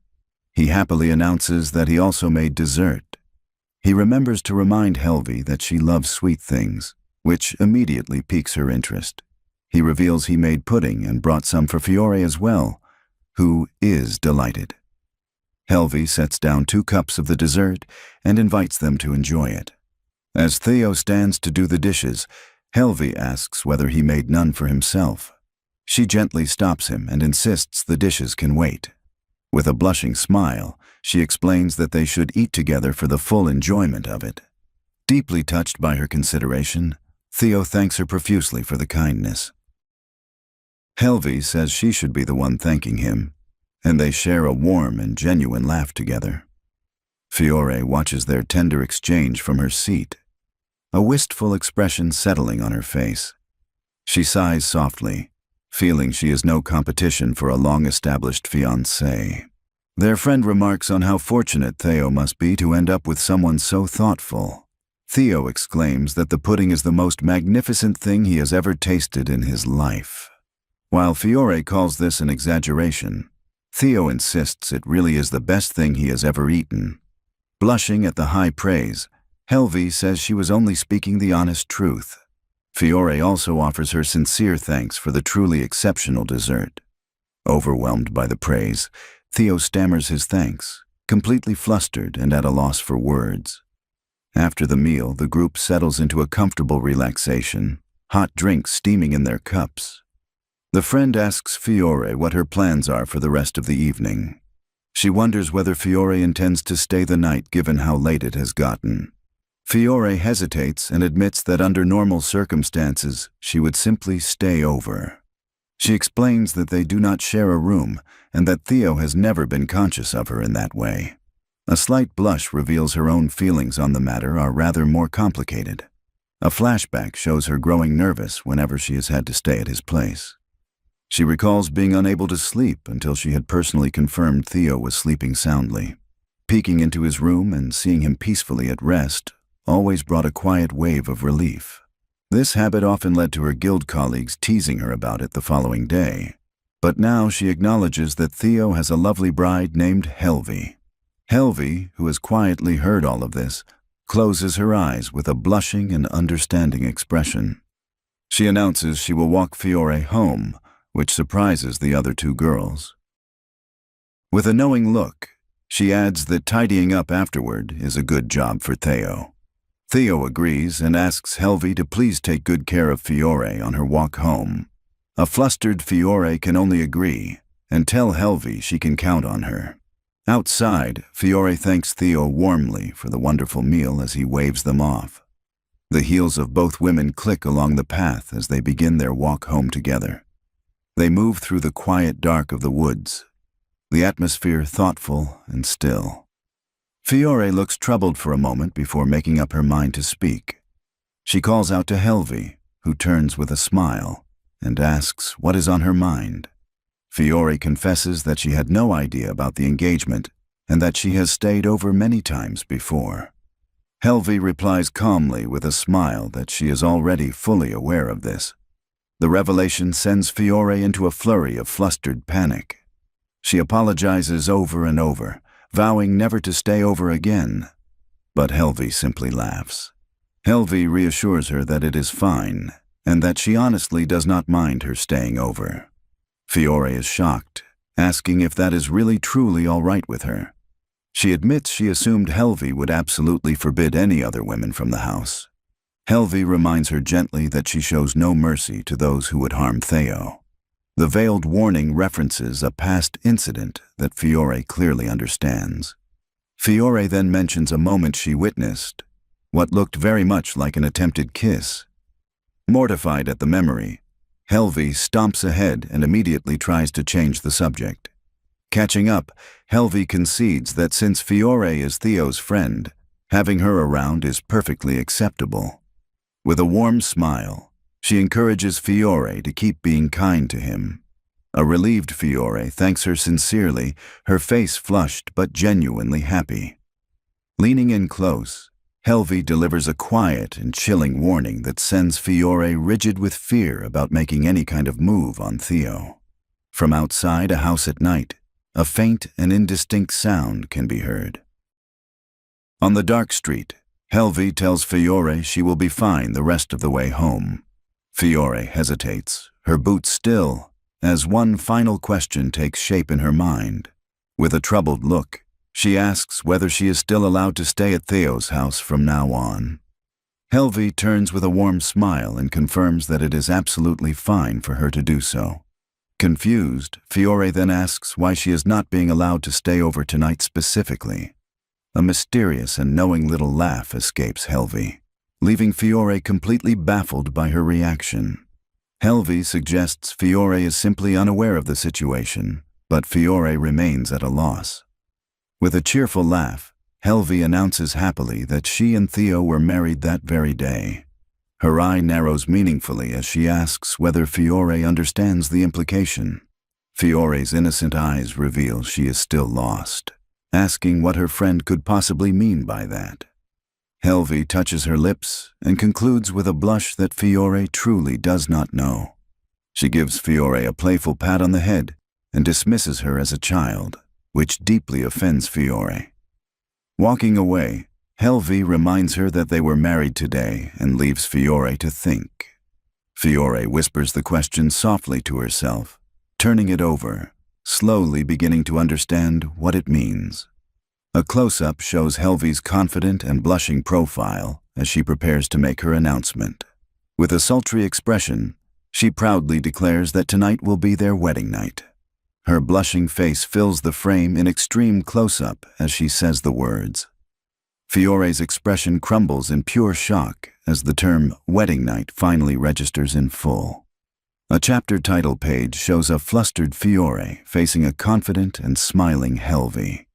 He happily announces that he also made dessert. He remembers to remind Helvi that she loves sweet things, which immediately piques her interest. He reveals he made pudding and brought some for Fiore as well, who is delighted. Helvi sets down 2 cups of the dessert and invites them to enjoy it. As Theo stands to do the dishes, Helvi asks whether he made none for himself. She gently stops him and insists the dishes can wait. With a blushing smile, she explains that they should eat together for the full enjoyment of it. Deeply touched by her consideration, Theo thanks her profusely for the kindness. Helvi says she should be the one thanking him, and they share a warm and genuine laugh together. Fiore watches their tender exchange from her seat, a wistful expression settling on her face. She sighs softly, feeling she is no competition for a long-established fiancé. Their friend remarks on how fortunate Theo must be to end up with someone so thoughtful. Theo exclaims that the pudding is the most magnificent thing he has ever tasted in his life. While Fiore calls this an exaggeration, Theo insists it really is the best thing he has ever eaten. Blushing at the high praise, Helvi says she was only speaking the honest truth. Fiore also offers her sincere thanks for the truly exceptional dessert. Overwhelmed by the praise, Theo stammers his thanks, completely flustered and at a loss for words. After the meal, the group settles into a comfortable relaxation, hot drinks steaming in their cups. The friend asks Fiore what her plans are for the rest of the evening. She wonders whether Fiore intends to stay the night given how late it has gotten. Fiore hesitates and admits that under normal circumstances, she would simply stay over. She explains that they do not share a room and that Theo has never been conscious of her in that way. A slight blush reveals her own feelings on the matter are rather more complicated. A flashback shows her growing nervous whenever she has had to stay at his place. She recalls being unable to sleep until she had personally confirmed Theo was sleeping soundly. Peeking into his room and seeing him peacefully at rest always brought a quiet wave of relief. This habit often led to her guild colleagues teasing her about it the following day. But now she acknowledges that Theo has a lovely bride named Helvi. Helvi, who has quietly heard all of this, closes her eyes with a blushing and understanding expression. She announces she will walk Fiore home, which surprises the other two girls. With a knowing look, she adds that tidying up afterward is a good job for Theo. Theo agrees and asks Helvi to please take good care of Fiore on her walk home. A flustered Fiore can only agree and tell Helvi she can count on her. Outside, Fiore thanks Theo warmly for the wonderful meal as he waves them off. The heels of both women click along the path as they begin their walk home together. They move through the quiet dark of the woods, the atmosphere thoughtful and still. Fiore looks troubled for a moment before making up her mind to speak. She calls out to Helvi, who turns with a smile and asks what is on her mind. Fiore confesses that she had no idea about the engagement and that she has stayed over many times before. Helvi replies calmly with a smile that she is already fully aware of this. The revelation sends Fiore into a flurry of flustered panic. She apologizes over and over, vowing never to stay over again. But Helvi simply laughs. Helvi reassures her that it is fine, and that she honestly does not mind her staying over. Fiore is shocked, asking if that is really truly all right with her. She admits she assumed Helvi would absolutely forbid any other women from the house. Helvi reminds her gently that she shows no mercy to those who would harm Theo. The veiled warning references a past incident that Fiore clearly understands. Fiore then mentions a moment she witnessed, what looked very much like an attempted kiss. Mortified at the memory, Helvi stomps ahead and immediately tries to change the subject. Catching up, Helvi concedes that since Fiore is Theo's friend, having her around is perfectly acceptable. With a warm smile, she encourages Fiore to keep being kind to him. A relieved Fiore thanks her sincerely, her face flushed but genuinely happy. Leaning in close, Helvi delivers a quiet and chilling warning that sends Fiore rigid with fear about making any kind of move on Theo. From outside a house at night, a faint and indistinct sound can be heard. On the dark street, Helvi tells Fiore she will be fine the rest of the way home. Fiore hesitates, her boots still, as one final question takes shape in her mind. With a troubled look, she asks whether she is still allowed to stay at Theo's house from now on. Helvi turns with a warm smile and confirms that it is absolutely fine for her to do so. Confused, Fiore then asks why she is not being allowed to stay over tonight specifically. A mysterious and knowing little laugh escapes Helvi, leaving Fiore completely baffled by her reaction. Helvi suggests Fiore is simply unaware of the situation, but Fiore remains at a loss. With a cheerful laugh, Helvi announces happily that she and Theo were married that very day. Her eye narrows meaningfully as she asks whether Fiore understands the implication. Fiore's innocent eyes reveal she is still lost, asking what her friend could possibly mean by that. Helvi touches her lips and concludes with a blush that Fiore truly does not know. She gives Fiore a playful pat on the head and dismisses her as a child, which deeply offends Fiore. Walking away, Helvi reminds her that they were married today and leaves Fiore to think. Fiore whispers the question softly to herself, turning it over, slowly beginning to understand what it means. A close-up shows Helvi's confident and blushing profile as she prepares to make her announcement. With a sultry expression, she proudly declares that tonight will be their wedding night. Her blushing face fills the frame in extreme close-up as she says the words. Fiore's expression crumbles in pure shock as the term wedding night finally registers in full. A chapter title page shows a flustered Fiore facing a confident and smiling Helvi.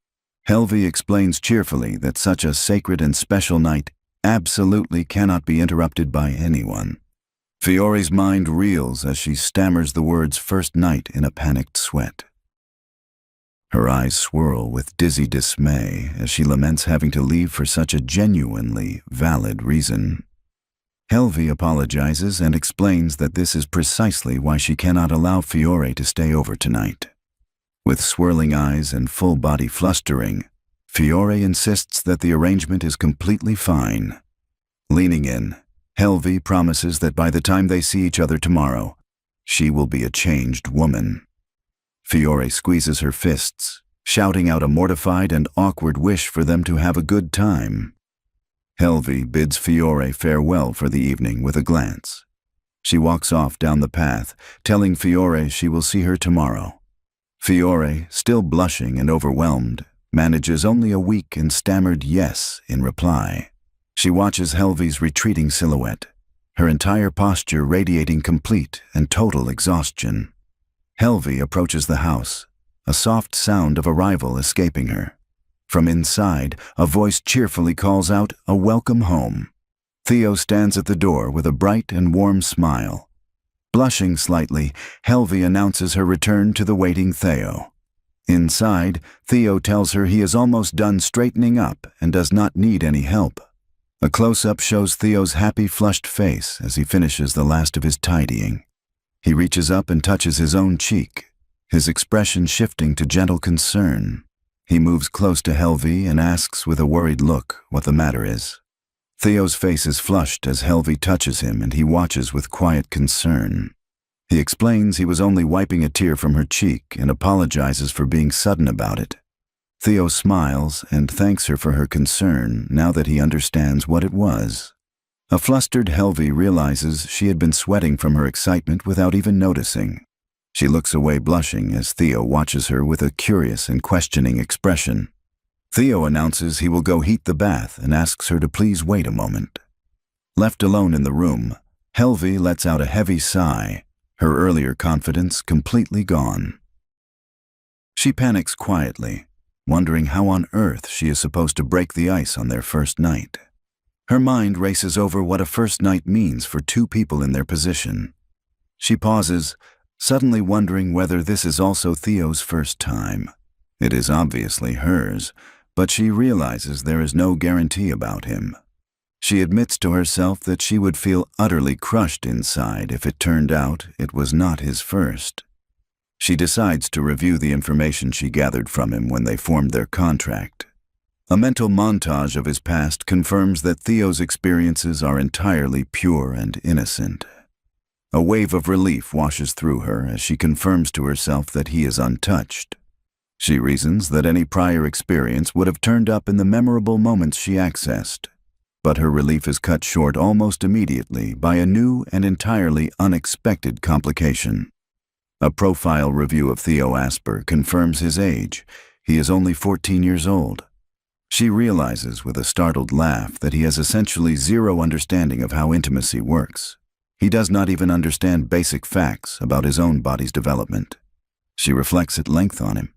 Helvi explains cheerfully that such a sacred and special night absolutely cannot be interrupted by anyone. Fiore's mind reels as she stammers the words first night in a panicked sweat. Her eyes swirl with dizzy dismay as she laments having to leave for such a genuinely valid reason. Helvi apologizes and explains that this is precisely why she cannot allow Fiore to stay over tonight. With swirling eyes and full body flustering, Fiore insists that the arrangement is completely fine. Leaning in, Helvi promises that by the time they see each other tomorrow, she will be a changed woman. Fiore squeezes her fists, shouting out a mortified and awkward wish for them to have a good time. Helvi bids Fiore farewell for the evening with a glance. She walks off down the path, telling Fiore she will see her tomorrow. Fiore, still blushing and overwhelmed, manages only a weak and stammered yes in reply. She watches Helvi's retreating silhouette, her entire posture radiating complete and total exhaustion. Helvi approaches the house, a soft sound of arrival escaping her. From inside, a voice cheerfully calls out a welcome home. Theo stands at the door with a bright and warm smile. Blushing slightly, Helvi announces her return to the waiting Theo. Inside, Theo tells her he is almost done straightening up and does not need any help. A close-up shows Theo's happy, flushed face as he finishes the last of his tidying. He reaches up and touches his own cheek, his expression shifting to gentle concern. He moves close to Helvi and asks with a worried look what the matter is. Theo's face is flushed as Helvi touches him and he watches with quiet concern. He explains he was only wiping a tear from her cheek and apologizes for being sudden about it. Theo smiles and thanks her for her concern now that he understands what it was. A flustered Helvi realizes she had been sweating from her excitement without even noticing. She looks away blushing as Theo watches her with a curious and questioning expression. Theo announces he will go heat the bath and asks her to please wait a moment. Left alone in the room, Helvi lets out a heavy sigh, her earlier confidence completely gone. She panics quietly, wondering how on earth she is supposed to break the ice on their first night. Her mind races over what a first night means for two people in their position. She pauses, suddenly wondering whether this is also Theo's first time. It is obviously hers, but she realizes there is no guarantee about him. She admits to herself that she would feel utterly crushed inside if it turned out it was not his first. She decides to review the information she gathered from him when they formed their contract. A mental montage of his past confirms that Theo's experiences are entirely pure and innocent. A wave of relief washes through her as she confirms to herself that he is untouched. She reasons that any prior experience would have turned up in the memorable moments she accessed, but her relief is cut short almost immediately by a new and entirely unexpected complication. A profile review of Theo Asper confirms his age. He is only 14 years old. She realizes with a startled laugh that he has essentially zero understanding of how intimacy works. He does not even understand basic facts about his own body's development. She reflects at length on him.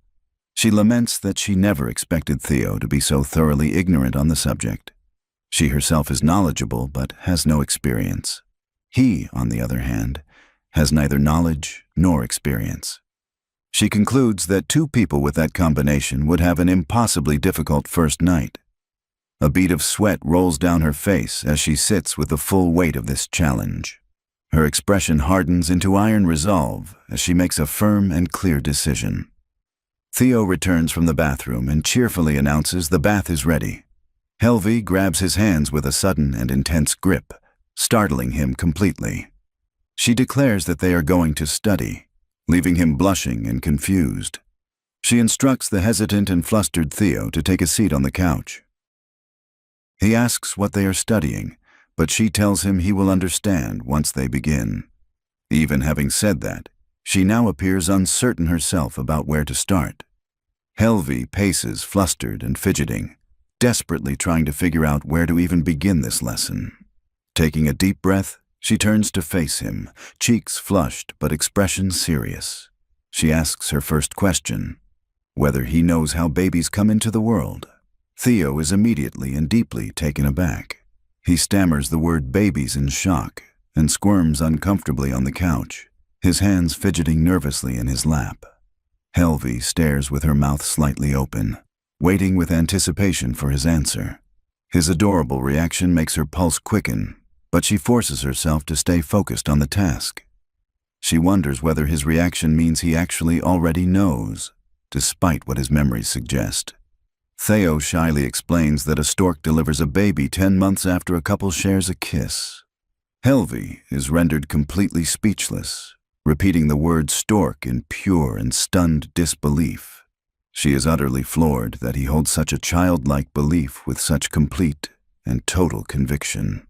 She laments that she never expected Theo to be so thoroughly ignorant on the subject. She herself is knowledgeable but has no experience. He, on the other hand, has neither knowledge nor experience. She concludes that two people with that combination would have an impossibly difficult first night. A bead of sweat rolls down her face as she sits with the full weight of this challenge. Her expression hardens into iron resolve as she makes a firm and clear decision. Theo returns from the bathroom and cheerfully announces the bath is ready. Helvi grabs his hands with a sudden and intense grip, startling him completely. She declares that they are going to study, leaving him blushing and confused. She instructs the hesitant and flustered Theo to take a seat on the couch. He asks what they are studying, but she tells him he will understand once they begin. Even having said that, she now appears uncertain herself about where to start. Helvi paces, flustered and fidgeting, desperately trying to figure out where to even begin this lesson. Taking a deep breath, she turns to face him, cheeks flushed but expression serious. She asks her first question, whether he knows how babies come into the world. Theo is immediately and deeply taken aback. He stammers the word babies in shock and squirms uncomfortably on the couch, his hands fidgeting nervously in his lap. Helvi stares with her mouth slightly open, waiting with anticipation for his answer. His adorable reaction makes her pulse quicken, but she forces herself to stay focused on the task. She wonders whether his reaction means he actually already knows, despite what his memories suggest. Theo shyly explains that a stork delivers a baby 10 months after a couple shares a kiss. Helvi is rendered completely speechless, repeating the word stork in pure and stunned disbelief. She is utterly floored that he holds such a childlike belief with such complete and total conviction.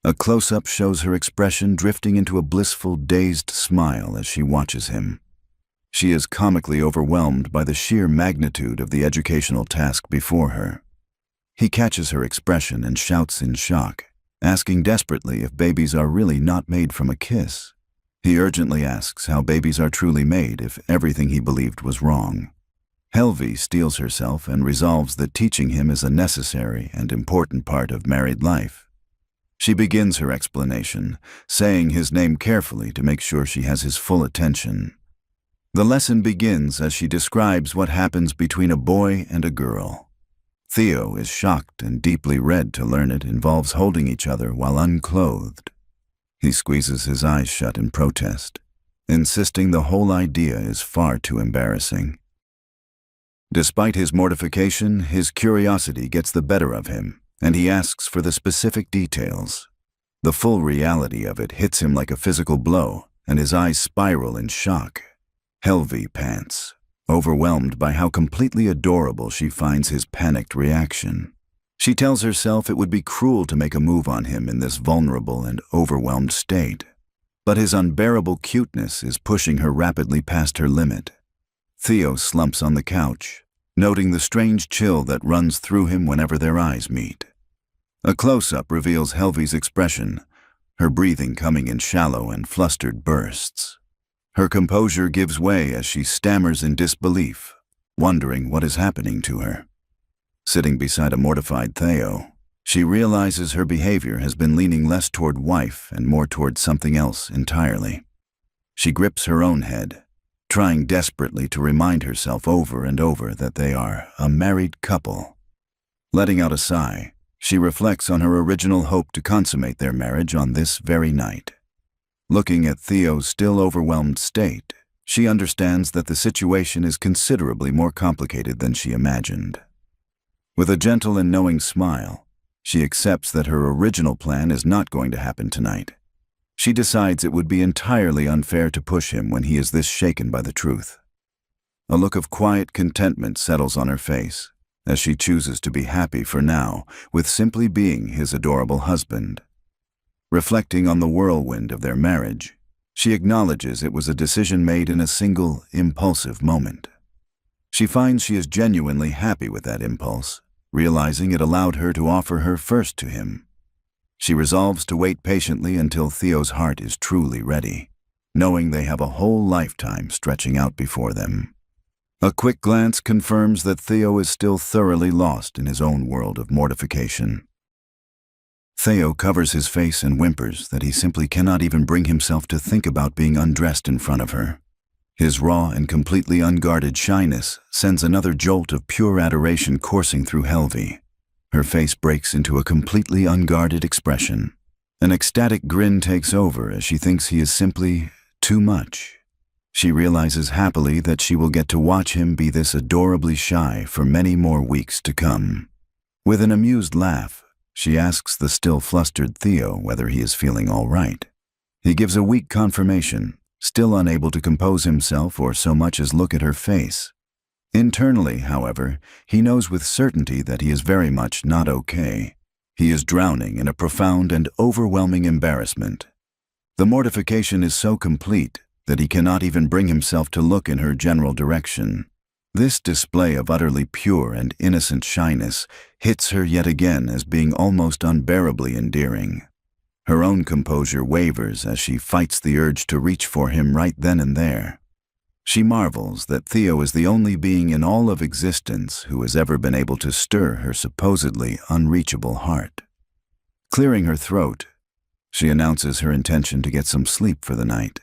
A close-up shows her expression drifting into a blissful, dazed smile as she watches him. She is comically overwhelmed by the sheer magnitude of the educational task before her. He catches her expression and shouts in shock, asking desperately if babies are really not made from a kiss. He urgently asks how babies are truly made if everything he believed was wrong. Helvi steels herself and resolves that teaching him is a necessary and important part of married life. She begins her explanation, saying his name carefully to make sure she has his full attention. The lesson begins as she describes what happens between a boy and a girl. Theo is shocked and deeply red to learn it involves holding each other while unclothed. He squeezes his eyes shut in protest, insisting the whole idea is far too embarrassing. Despite his mortification, his curiosity gets the better of him, and he asks for the specific details. The full reality of it hits him like a physical blow, and his eyes spiral in shock. Helvi pants, overwhelmed by how completely adorable she finds his panicked reaction. She tells herself it would be cruel to make a move on him in this vulnerable and overwhelmed state. But his unbearable cuteness is pushing her rapidly past her limit. Theo slumps on the couch, noting the strange chill that runs through him whenever their eyes meet. A close-up reveals Helvi's expression, her breathing coming in shallow and flustered bursts. Her composure gives way as she stammers in disbelief, wondering what is happening to her. Sitting beside a mortified Theo, she realizes her behavior has been leaning less toward wife and more toward something else entirely. She grips her own head, trying desperately to remind herself over and over that they are a married couple. Letting out a sigh, she reflects on her original hope to consummate their marriage on this very night. Looking at Theo's still overwhelmed state, she understands that the situation is considerably more complicated than she imagined. With a gentle and knowing smile, she accepts that her original plan is not going to happen tonight. She decides it would be entirely unfair to push him when he is this shaken by the truth. A look of quiet contentment settles on her face, as she chooses to be happy for now with simply being his adorable husband. Reflecting on the whirlwind of their marriage, she acknowledges it was a decision made in a single, impulsive moment. She finds she is genuinely happy with that impulse, realizing it allowed her to offer her first to him. She resolves to wait patiently until Theo's heart is truly ready, knowing they have a whole lifetime stretching out before them. A quick glance confirms that Theo is still thoroughly lost in his own world of mortification. Theo covers his face and whimpers that he simply cannot even bring himself to think about being undressed in front of her. His raw and completely unguarded shyness sends another jolt of pure adoration coursing through Helvi. Her face breaks into a completely unguarded expression. An ecstatic grin takes over as she thinks he is simply too much. She realizes happily that she will get to watch him be this adorably shy for many more weeks to come. With an amused laugh, she asks the still flustered Theo whether he is feeling all right. He gives a weak confirmation, still unable to compose himself or so much as look at her face. Internally, however, he knows with certainty that he is very much not okay. He is drowning in a profound and overwhelming embarrassment. The mortification is so complete that he cannot even bring himself to look in her general direction. This display of utterly pure and innocent shyness hits her yet again as being almost unbearably endearing. Her own composure wavers as she fights the urge to reach for him right then and there. She marvels that Theo is the only being in all of existence who has ever been able to stir her supposedly unreachable heart. Clearing her throat, she announces her intention to get some sleep for the night.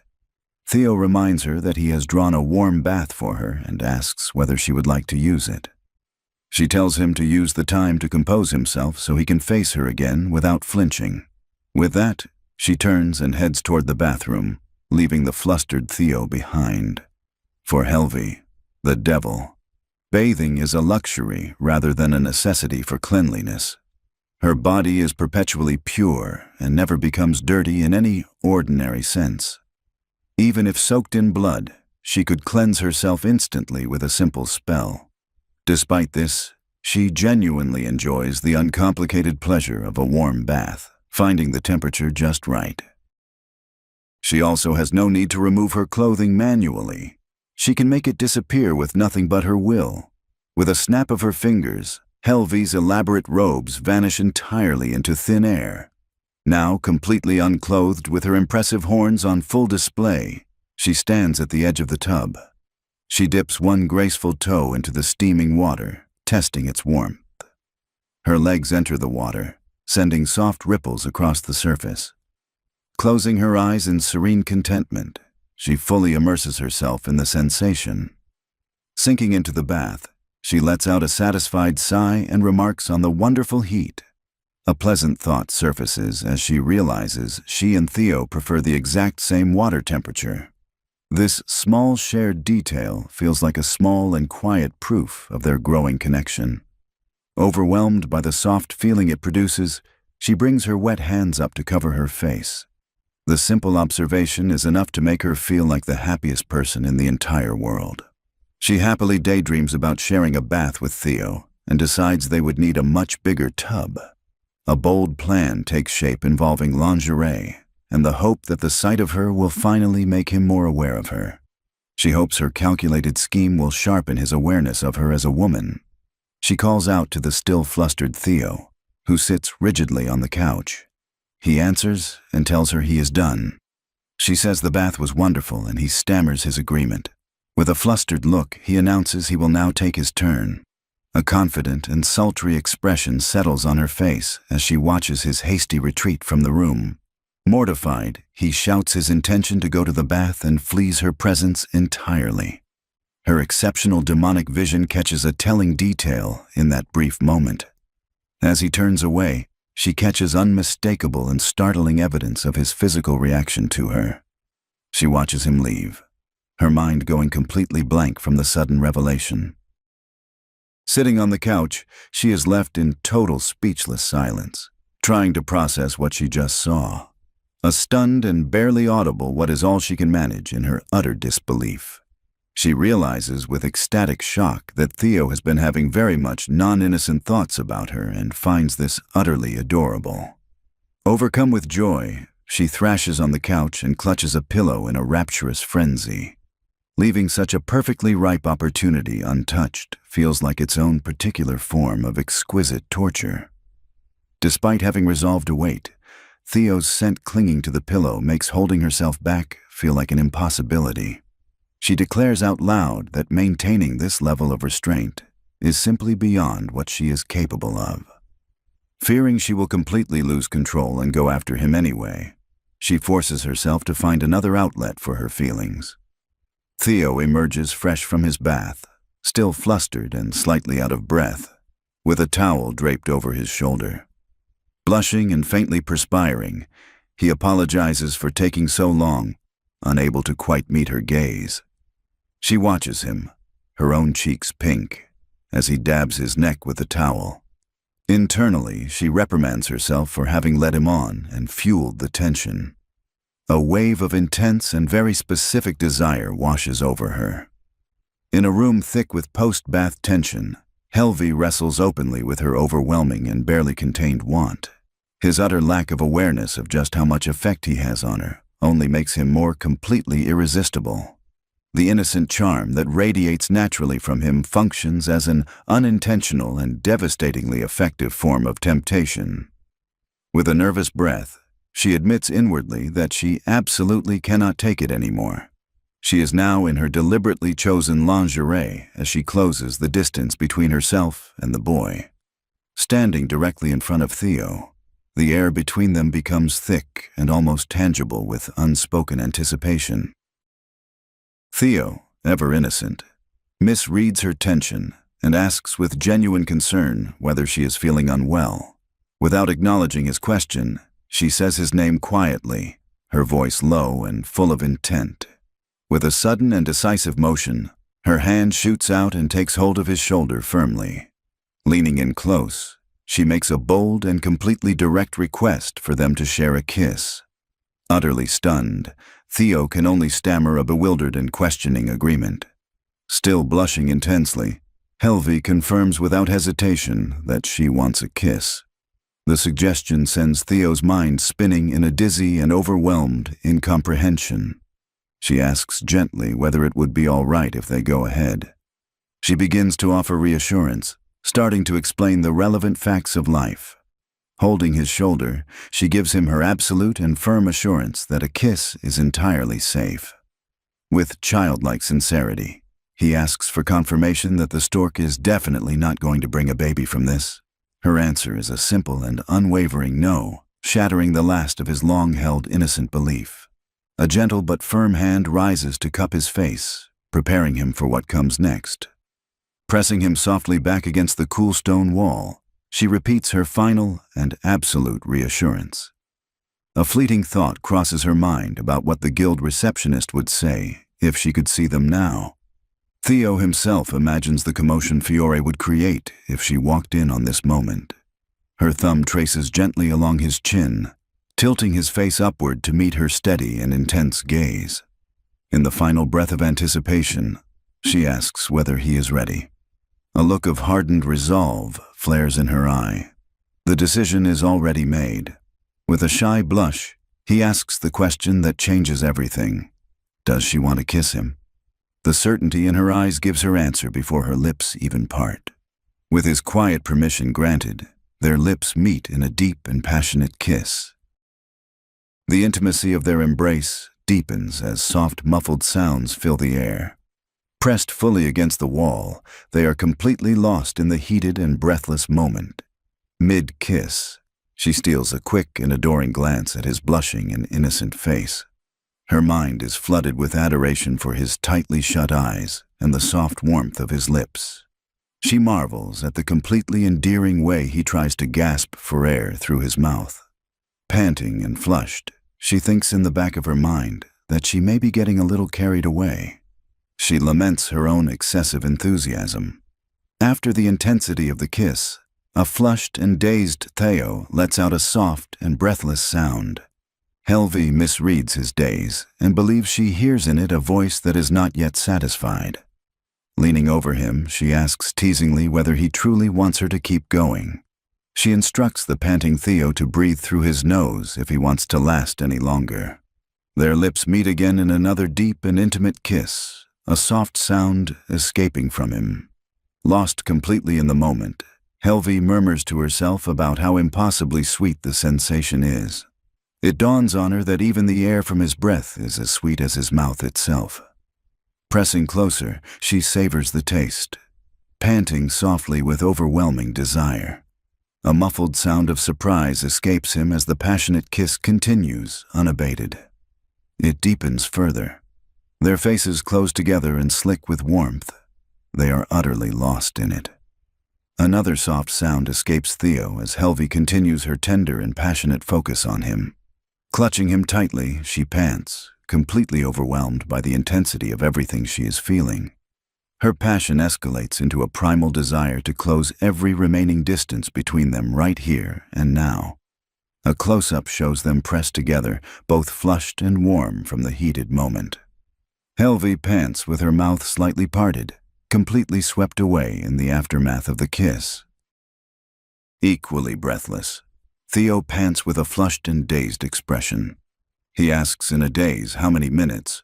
Theo reminds her that he has drawn a warm bath for her and asks whether she would like to use it. She tells him to use the time to compose himself so he can face her again without flinching. With that, she turns and heads toward the bathroom, leaving the flustered Theo behind. For Helvi, the devil, bathing is a luxury rather than a necessity for cleanliness. Her body is perpetually pure and never becomes dirty in any ordinary sense. Even if soaked in blood, she could cleanse herself instantly with a simple spell. Despite this, she genuinely enjoys the uncomplicated pleasure of a warm bath, finding the temperature just right. She also has no need to remove her clothing manually. She can make it disappear with nothing but her will. With a snap of her fingers, Helvi's elaborate robes vanish entirely into thin air. Now completely unclothed with her impressive horns on full display, she stands at the edge of the tub. She dips one graceful toe into the steaming water, testing its warmth. Her legs enter the water, sending soft ripples across the surface. Closing her eyes in serene contentment, she fully immerses herself in the sensation. Sinking into the bath, she lets out a satisfied sigh and remarks on the wonderful heat. A pleasant thought surfaces as she realizes she and Theo prefer the exact same water temperature. This small shared detail feels like a small and quiet proof of their growing connection. Overwhelmed by the soft feeling it produces, she brings her wet hands up to cover her face. The simple observation is enough to make her feel like the happiest person in the entire world. She happily daydreams about sharing a bath with Theo and decides they would need a much bigger tub. A bold plan takes shape involving lingerie and the hope that the sight of her will finally make him more aware of her. She hopes her calculated scheme will sharpen his awareness of her as a woman. She calls out to the still flustered Theo, who sits rigidly on the couch. He answers and tells her he is done. She says the bath was wonderful and he stammers his agreement. With a flustered look, he announces he will now take his turn. A confident and sultry expression settles on her face as she watches his hasty retreat from the room. Mortified, he shouts his intention to go to the bath and flees her presence entirely. Her exceptional demonic vision catches a telling detail in that brief moment. As he turns away, she catches unmistakable and startling evidence of his physical reaction to her. She watches him leave, her mind going completely blank from the sudden revelation. Sitting on the couch, she is left in total speechless silence, trying to process what she just saw. A stunned and barely audible what is all she can manage in her utter disbelief. She realizes with ecstatic shock that Theo has been having very much non-innocent thoughts about her and finds this utterly adorable. Overcome with joy, she thrashes on the couch and clutches a pillow in a rapturous frenzy. Leaving such a perfectly ripe opportunity untouched feels like its own particular form of exquisite torture. Despite having resolved to wait, Theo's scent clinging to the pillow makes holding herself back feel like an impossibility. She declares out loud that maintaining this level of restraint is simply beyond what she is capable of. Fearing she will completely lose control and go after him anyway, she forces herself to find another outlet for her feelings. Theo emerges fresh from his bath, still flustered and slightly out of breath. with a towel draped over his shoulder. Blushing and faintly perspiring, he apologizes for taking so long, unable to quite meet her gaze. She watches him, her own cheeks pink, as he dabs his neck with the towel. Internally, she reprimands herself for having led him on and fueled the tension. A wave of intense and very specific desire washes over her. In a room thick with post-bath tension, Helvi wrestles openly with her overwhelming and barely contained want. His utter lack of awareness of just how much effect he has on her only makes him more completely irresistible. The innocent charm that radiates naturally from him functions as an unintentional and devastatingly effective form of temptation. With a nervous breath, she admits inwardly that she absolutely cannot take it anymore. She is now in her deliberately chosen lingerie as she closes the distance between herself and the boy. Standing directly in front of Theo, the air between them becomes thick and almost tangible with unspoken anticipation. Theo, ever innocent, misreads her tension and asks with genuine concern whether she is feeling unwell. Without acknowledging his question, she says his name quietly, her voice low and full of intent. With a sudden and decisive motion, her hand shoots out and takes hold of his shoulder firmly. Leaning in close, she makes a bold and completely direct request for them to share a kiss. Utterly stunned, Theo can only stammer a bewildered and questioning agreement. Still blushing intensely, Helvi confirms without hesitation that she wants a kiss. The suggestion sends Theo's mind spinning in a dizzy and overwhelmed incomprehension. She asks gently whether it would be all right if they go ahead. She begins to offer reassurance, starting to explain the relevant facts of life. Holding his shoulder, she gives him her absolute and firm assurance that a kiss is entirely safe. With childlike sincerity, he asks for confirmation that the stork is definitely not going to bring a baby from this. Her answer is a simple and unwavering no, shattering the last of his long-held innocent belief. A gentle but firm hand rises to cup his face, preparing him for what comes next. Pressing him softly back against the cool stone wall, she repeats her final and absolute reassurance. A fleeting thought crosses her mind about what the guild receptionist would say if she could see them now. Theo himself imagines the commotion Fiore would create if she walked in on this moment. Her thumb traces gently along his chin, tilting his face upward to meet her steady and intense gaze. In the final breath of anticipation, she asks whether he is ready. A look of hardened resolve flares in her eye. The decision is already made. With a shy blush, he asks the question that changes everything. Does she want to kiss him? The certainty in her eyes gives her answer before her lips even part. With his quiet permission granted, their lips meet in a deep and passionate kiss. The intimacy of their embrace deepens as soft, muffled sounds fill the air. Pressed fully against the wall, they are completely lost in the heated and breathless moment. Mid-kiss, she steals a quick and adoring glance at his blushing and innocent face. Her mind is flooded with adoration for his tightly shut eyes and the soft warmth of his lips. She marvels at the completely endearing way he tries to gasp for air through his mouth. Panting and flushed, she thinks in the back of her mind that she may be getting a little carried away. She laments her own excessive enthusiasm. After the intensity of the kiss, a flushed and dazed Theo lets out a soft and breathless sound. Helvi misreads his daze and believes she hears in it a voice that is not yet satisfied. Leaning over him, she asks teasingly whether he truly wants her to keep going. She instructs the panting Theo to breathe through his nose if he wants to last any longer. Their lips meet again in another deep and intimate kiss, a soft sound escaping from him. Lost completely in the moment, Helvi murmurs to herself about how impossibly sweet the sensation is. It dawns on her that even the air from his breath is as sweet as his mouth itself. Pressing closer, she savors the taste, panting softly with overwhelming desire. A muffled sound of surprise escapes him as the passionate kiss continues, unabated. It deepens further. Their faces close together and slick with warmth. They are utterly lost in it. Another soft sound escapes Theo as Helvi continues her tender and passionate focus on him. Clutching him tightly, she pants, completely overwhelmed by the intensity of everything she is feeling. Her passion escalates into a primal desire to close every remaining distance between them right here and now. A close-up shows them pressed together, both flushed and warm from the heated moment. Helvi pants with her mouth slightly parted, completely swept away in the aftermath of the kiss. Equally breathless, Theo pants with a flushed and dazed expression. He asks in a daze how many minutes,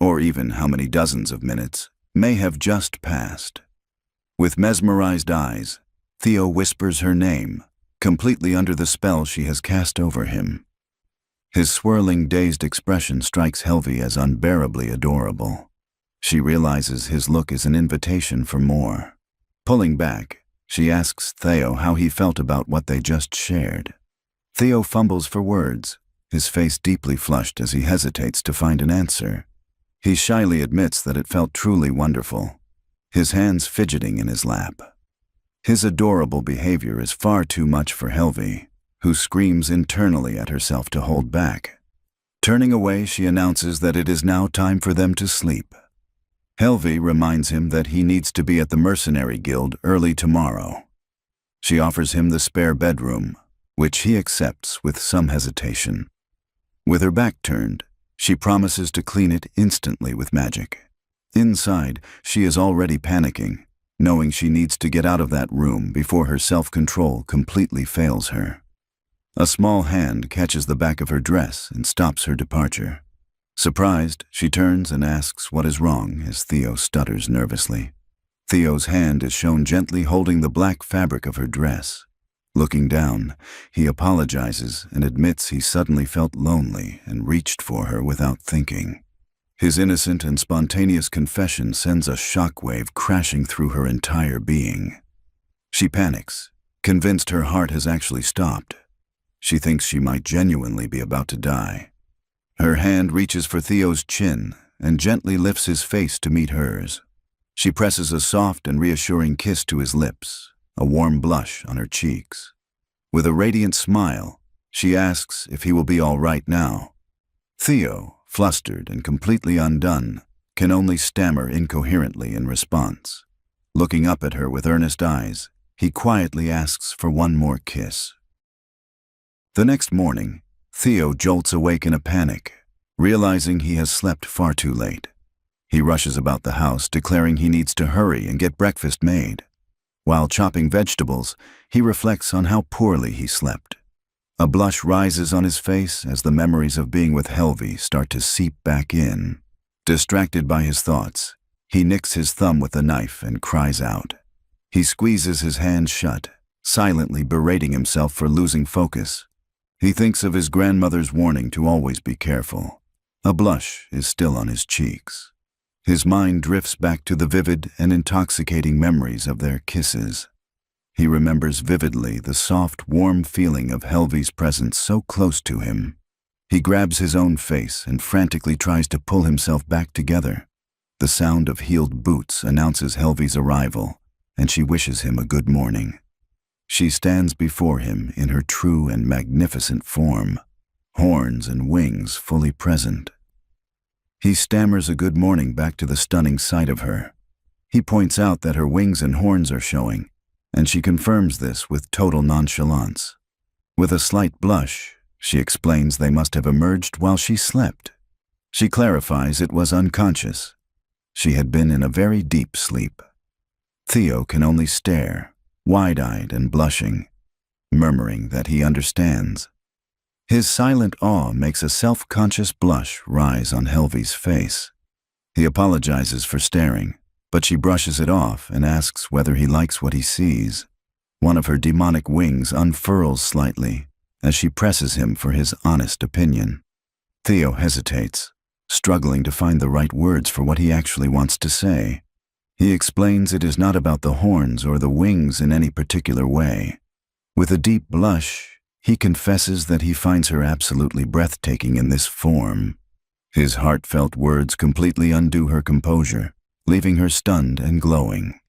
or even how many dozens of minutes, may have just passed. With mesmerized eyes, Theo whispers her name, completely under the spell she has cast over him. His swirling, dazed expression strikes Helvi as unbearably adorable. She realizes his look is an invitation for more. Pulling back, she asks Theo how he felt about what they just shared. Theo fumbles for words, his face deeply flushed as he hesitates to find an answer. He shyly admits that it felt truly wonderful, his hands fidgeting in his lap. His adorable behavior is far too much for Helvi, who screams internally at herself to hold back. Turning away, she announces that it is now time for them to sleep. Helvi reminds him that he needs to be at the Mercenary Guild early tomorrow. She offers him the spare bedroom, which he accepts with some hesitation. With her back turned, she promises to clean it instantly with magic. Inside, she is already panicking, knowing she needs to get out of that room before her self-control completely fails her. A small hand catches the back of her dress and stops her departure. Surprised, she turns and asks what is wrong as Theo stutters nervously. Theo's hand is shown gently holding the black fabric of her dress. Looking down, he apologizes and admits he suddenly felt lonely and reached for her without thinking. His innocent and spontaneous confession sends a shockwave crashing through her entire being. She panics, convinced her heart has actually stopped. She thinks she might genuinely be about to die. Her hand reaches for Theo's chin and gently lifts his face to meet hers. She presses a soft and reassuring kiss to his lips, a warm blush on her cheeks. With a radiant smile, she asks if he will be all right now. Theo, flustered and completely undone, can only stammer incoherently in response. Looking up at her with earnest eyes, he quietly asks for one more kiss. The next morning, Theo jolts awake in a panic, realizing he has slept far too late. He rushes about the house, declaring he needs to hurry and get breakfast made. While chopping vegetables, he reflects on how poorly he slept. A blush rises on his face as the memories of being with Helvi start to seep back in. Distracted by his thoughts, he nicks his thumb with the knife and cries out. He squeezes his hand shut, silently berating himself for losing focus. He thinks of his grandmother's warning to always be careful. A blush is still on his cheeks. His mind drifts back to the vivid and intoxicating memories of their kisses. He remembers vividly the soft, warm feeling of Helvi's presence so close to him. He grabs his own face and frantically tries to pull himself back together. The sound of heeled boots announces Helvi's arrival, and she wishes him a good morning. She stands before him in her true and magnificent form, horns and wings fully present. He stammers a good morning back to the stunning sight of her. He points out that her wings and horns are showing, and she confirms this with total nonchalance. With a slight blush, she explains they must have emerged while she slept. She clarifies it was unconscious. She had been in a very deep sleep. Theo can only stare, wide-eyed and blushing, murmuring that he understands. His silent awe makes a self-conscious blush rise on Helvi's face. He apologizes for staring, but she brushes it off and asks whether he likes what he sees. One of her demonic wings unfurls slightly as she presses him for his honest opinion. Theo hesitates, struggling to find the right words for what he actually wants to say. He explains it is not about the horns or the wings in any particular way. With a deep blush, he confesses that he finds her absolutely breathtaking in this form. His heartfelt words completely undo her composure, leaving her stunned and glowing.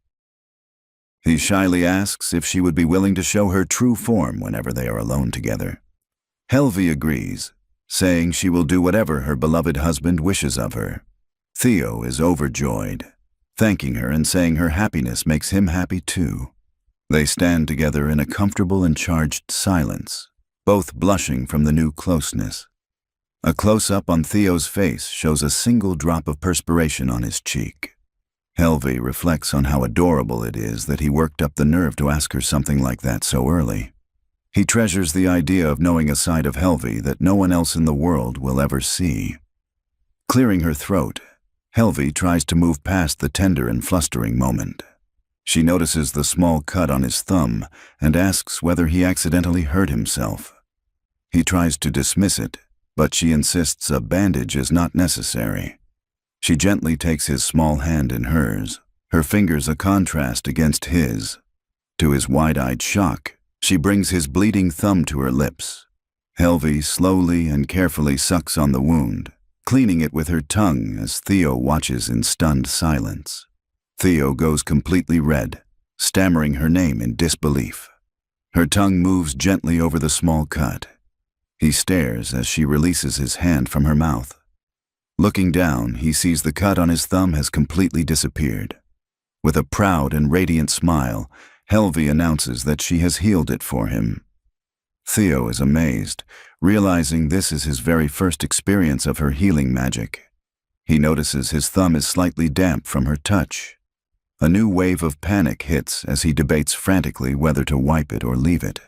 He shyly asks if she would be willing to show her true form whenever they are alone together. Helvi agrees, saying she will do whatever her beloved husband wishes of her. Theo is overjoyed, thanking her and saying her happiness makes him happy too. They stand together in a comfortable and charged silence, both blushing from the new closeness. A close-up on Theo's face shows a single drop of perspiration on his cheek. Helvi reflects on how adorable it is that he worked up the nerve to ask her something like that so early. He treasures the idea of knowing a side of Helvi that no one else in the world will ever see. Clearing her throat, Helvi tries to move past the tender and flustering moment. She notices the small cut on his thumb and asks whether he accidentally hurt himself. He tries to dismiss it, but she insists a bandage is not necessary. She gently takes his small hand in hers, her fingers a contrast against his. To his wide-eyed shock, she brings his bleeding thumb to her lips. Helvi slowly and carefully sucks on the wound, cleaning it with her tongue as Theo watches in stunned silence. Theo goes completely red, stammering her name in disbelief. Her tongue moves gently over the small cut. He stares as she releases his hand from her mouth. Looking down, he sees the cut on his thumb has completely disappeared. With a proud and radiant smile, Helvi announces that she has healed it for him. Theo is amazed, realizing this is his very first experience of her healing magic. He notices his thumb is slightly damp from her touch. A new wave of panic hits as he debates frantically whether to wipe it or leave it.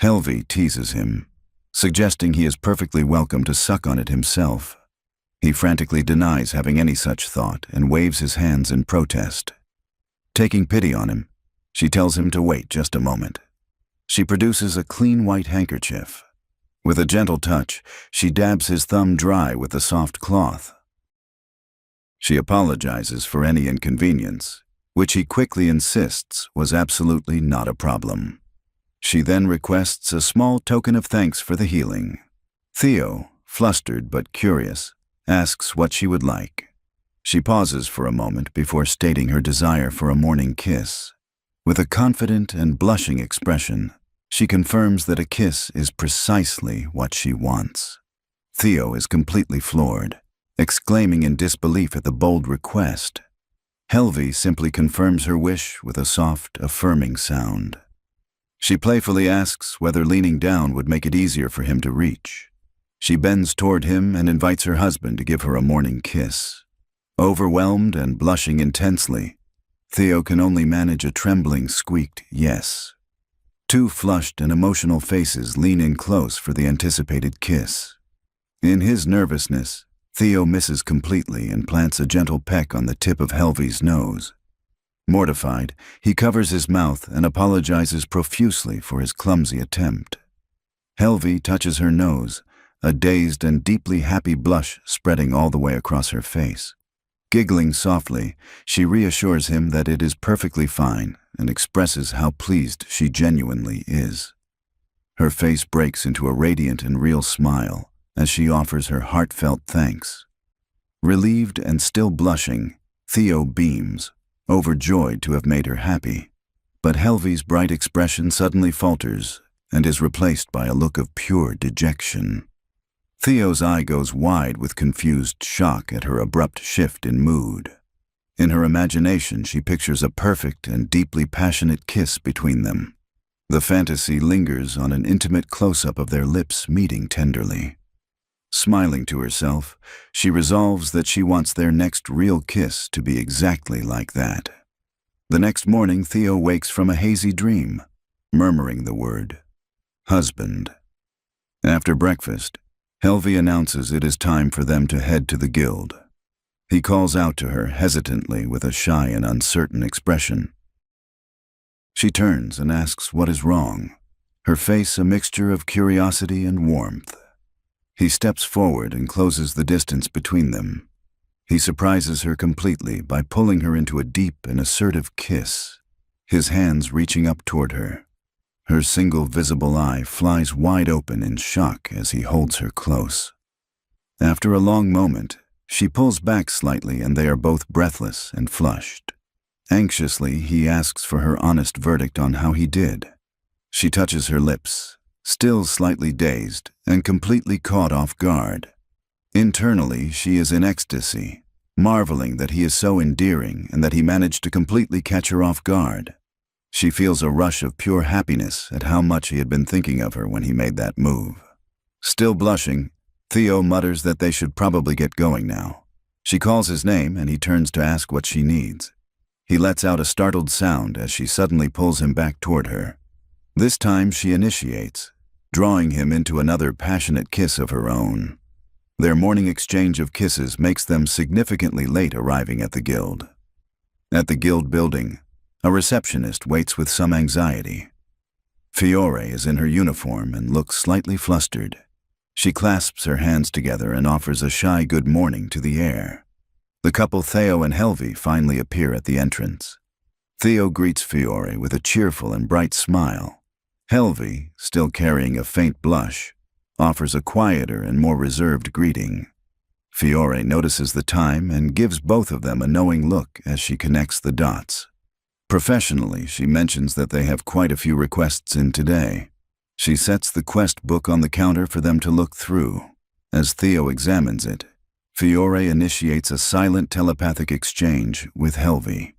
Helvi teases him, suggesting he is perfectly welcome to suck on it himself. He frantically denies having any such thought and waves his hands in protest. Taking pity on him, she tells him to wait just a moment. She produces a clean white handkerchief. With a gentle touch, she dabs his thumb dry with the soft cloth. She apologizes for any inconvenience, which he quickly insists was absolutely not a problem. She then requests a small token of thanks for the healing. Theo, flustered but curious, asks what she would like. She pauses for a moment before stating her desire for a morning kiss. With a confident and blushing expression, she confirms that a kiss is precisely what she wants. Theo is completely floored, exclaiming in disbelief at the bold request. Helvi simply confirms her wish with a soft, affirming sound. She playfully asks whether leaning down would make it easier for him to reach. She bends toward him and invites her husband to give her a morning kiss. Overwhelmed and blushing intensely, Theo can only manage a trembling, squeaked yes. Two flushed and emotional faces lean in close for the anticipated kiss. In his nervousness, Theo misses completely and plants a gentle peck on the tip of Helvi's nose. Mortified, he covers his mouth and apologizes profusely for his clumsy attempt. Helvi touches her nose, a dazed and deeply happy blush spreading all the way across her face. Giggling softly, she reassures him that it is perfectly fine and expresses how pleased she genuinely is. Her face breaks into a radiant and real smile as she offers her heartfelt thanks. Relieved and still blushing, Theo beams, overjoyed to have made her happy. But Helvi's bright expression suddenly falters and is replaced by a look of pure dejection. Theo's eye goes wide with confused shock at her abrupt shift in mood. In her imagination, she pictures a perfect and deeply passionate kiss between them. The fantasy lingers on an intimate close-up of their lips meeting tenderly. Smiling to herself, she resolves that she wants their next real kiss to be exactly like that. The next morning, Theo wakes from a hazy dream, murmuring the word, husband. After breakfast, Helvi announces it is time for them to head to the guild. He calls out to her hesitantly with a shy and uncertain expression. She turns and asks what is wrong, her face a mixture of curiosity and warmth. He steps forward and closes the distance between them. He surprises her completely by pulling her into a deep and assertive kiss, his hands reaching up toward her. Her single visible eye flies wide open in shock as he holds her close. After a long moment, she pulls back slightly and they are both breathless and flushed. Anxiously, he asks for her honest verdict on how he did. She touches her lips, still slightly dazed and completely caught off guard. Internally, she is in ecstasy, marveling that he is so endearing and that he managed to completely catch her off guard. She feels a rush of pure happiness at how much he had been thinking of her when he made that move. Still blushing, Theo mutters that they should probably get going now. She calls his name and he turns to ask what she needs. He lets out a startled sound as she suddenly pulls him back toward her. This time she initiates, drawing him into another passionate kiss of her own. Their morning exchange of kisses makes them significantly late arriving at the guild. At the guild building, a receptionist waits with some anxiety. Fiore is in her uniform and looks slightly flustered. She clasps her hands together and offers a shy good morning to the air. The couple Theo and Helvi finally appear at the entrance. Theo greets Fiore with a cheerful and bright smile. Helvi, still carrying a faint blush, offers a quieter and more reserved greeting. Fiore notices the time and gives both of them a knowing look as she connects the dots. Professionally, she mentions that they have quite a few requests in today. She sets the quest book on the counter for them to look through. As Theo examines it, Fiore initiates a silent telepathic exchange with Helvi.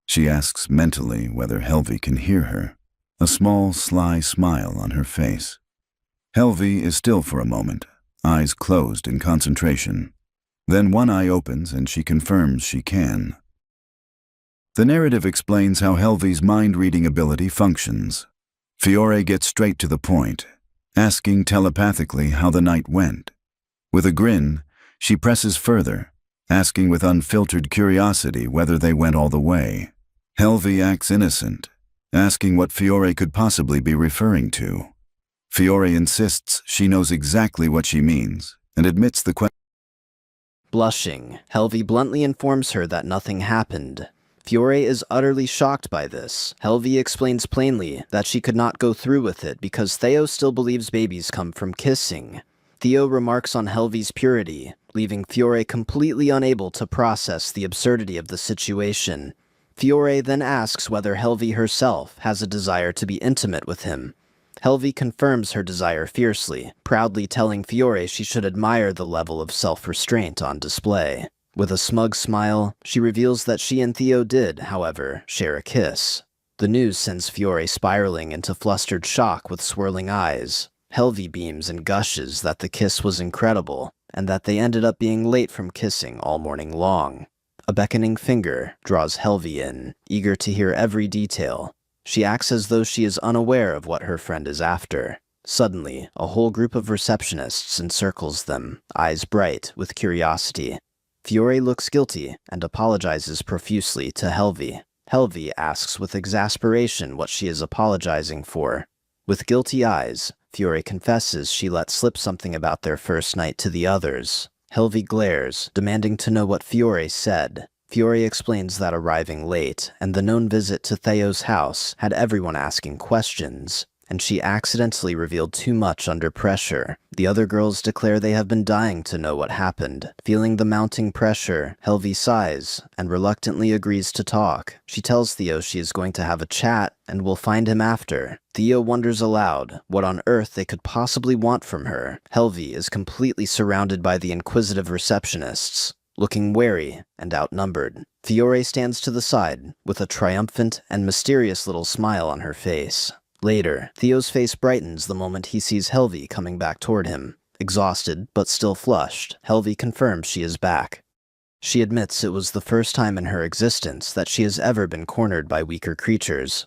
She asks mentally whether Helvi can hear her, a small, sly smile on her face. Helvi is still for a moment, eyes closed in concentration. Then one eye opens and she confirms she can. The narrative explains how Helvi's mind-reading ability functions. Fiore gets straight to the point, asking telepathically how the night went. With a grin, she presses further, asking with unfiltered curiosity whether they went all the way. Helvi acts innocent, asking what Fiore could possibly be referring to. Fiore insists she knows exactly what she means and admits the question. Blushing, Helvi bluntly informs her that nothing happened. Fiore is utterly shocked by this. Helvi explains plainly that she could not go through with it because Theo still believes babies come from kissing. Theo remarks on Helvi's purity, leaving Fiore completely unable to process the absurdity of the situation. Fiore then asks whether Helvi herself has a desire to be intimate with him. Helvi confirms her desire fiercely, proudly telling Fiore she should admire the level of self-restraint on display. With a smug smile, she reveals that she and Theo did, however, share a kiss. The news sends Fiore spiraling into flustered shock with swirling eyes. Helvi beams and gushes that the kiss was incredible, and that they ended up being late from kissing all morning long. A beckoning finger draws Helvi in, eager to hear every detail. She acts as though she is unaware of what her friend is after. Suddenly, a whole group of receptionists encircles them, eyes bright with curiosity. Fiore looks guilty and apologizes profusely to Helvi. Helvi asks with exasperation what she is apologizing for. With guilty eyes, Fiore confesses she let slip something about their first night to the others. Helvi glares, demanding to know what Fiore said. Fiore explains that arriving late and the known visit to Theo's house had everyone asking questions, and she accidentally revealed too much under pressure. The other girls declare they have been dying to know what happened. Feeling the mounting pressure, Helvi sighs and reluctantly agrees to talk. She tells Theo she is going to have a chat and will find him after. Theo wonders aloud what on earth they could possibly want from her. Helvi is completely surrounded by the inquisitive receptionists, looking wary and outnumbered. Fiore stands to the side with a triumphant and mysterious little smile on her face. Later, Theo's face brightens the moment he sees Helvi coming back toward him. Exhausted, but still flushed, Helvi confirms she is back. She admits it was the first time in her existence that she has ever been cornered by weaker creatures.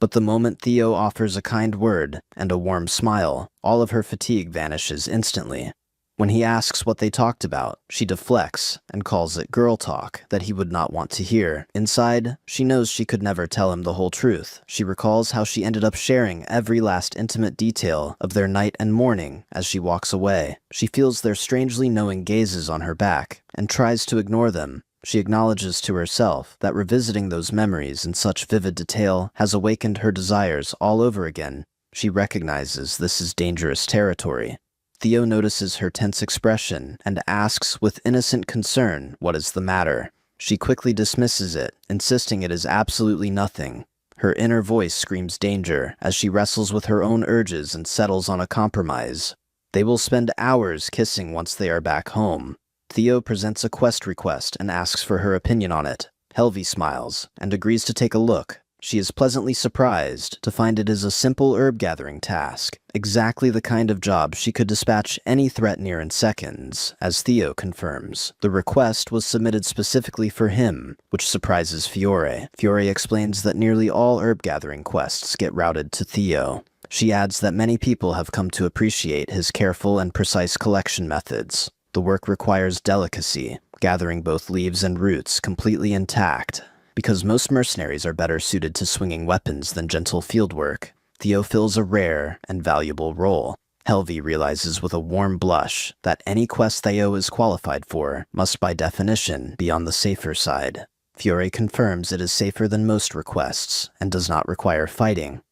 But the moment Theo offers a kind word and a warm smile, all of her fatigue vanishes instantly. When he asks what they talked about, she deflects and calls it girl talk that he would not want to hear. Inside, she knows she could never tell him the whole truth. She recalls how she ended up sharing every last intimate detail of their night and morning as she walks away. She feels their strangely knowing gazes on her back and tries to ignore them. She acknowledges to herself that revisiting those memories in such vivid detail has awakened her desires all over again. She recognizes this is dangerous territory. Theo notices her tense expression and asks with innocent concern what is the matter. She quickly dismisses it, insisting it is absolutely nothing. Her inner voice screams danger as she wrestles with her own urges and settles on a compromise. They will spend hours kissing once they are back home. Theo presents a quest request and asks for her opinion on it. Helvi smiles and agrees to take a look. She is pleasantly surprised to find it is a simple herb-gathering task, exactly the kind of job she could dispatch any threat near in seconds, as Theo confirms. The request was submitted specifically for him, which surprises Fiore. Fiore explains that nearly all herb-gathering quests get routed to Theo. She adds that many people have come to appreciate his careful and precise collection methods. The work requires delicacy, gathering both leaves and roots completely intact. Because most mercenaries are better suited to swinging weapons than gentle fieldwork, Theo fills a rare and valuable role. Helvi realizes with a warm blush that any quest Theo is qualified for must by definition be on the safer side. Fiore confirms it is safer than most requests and does not require fighting.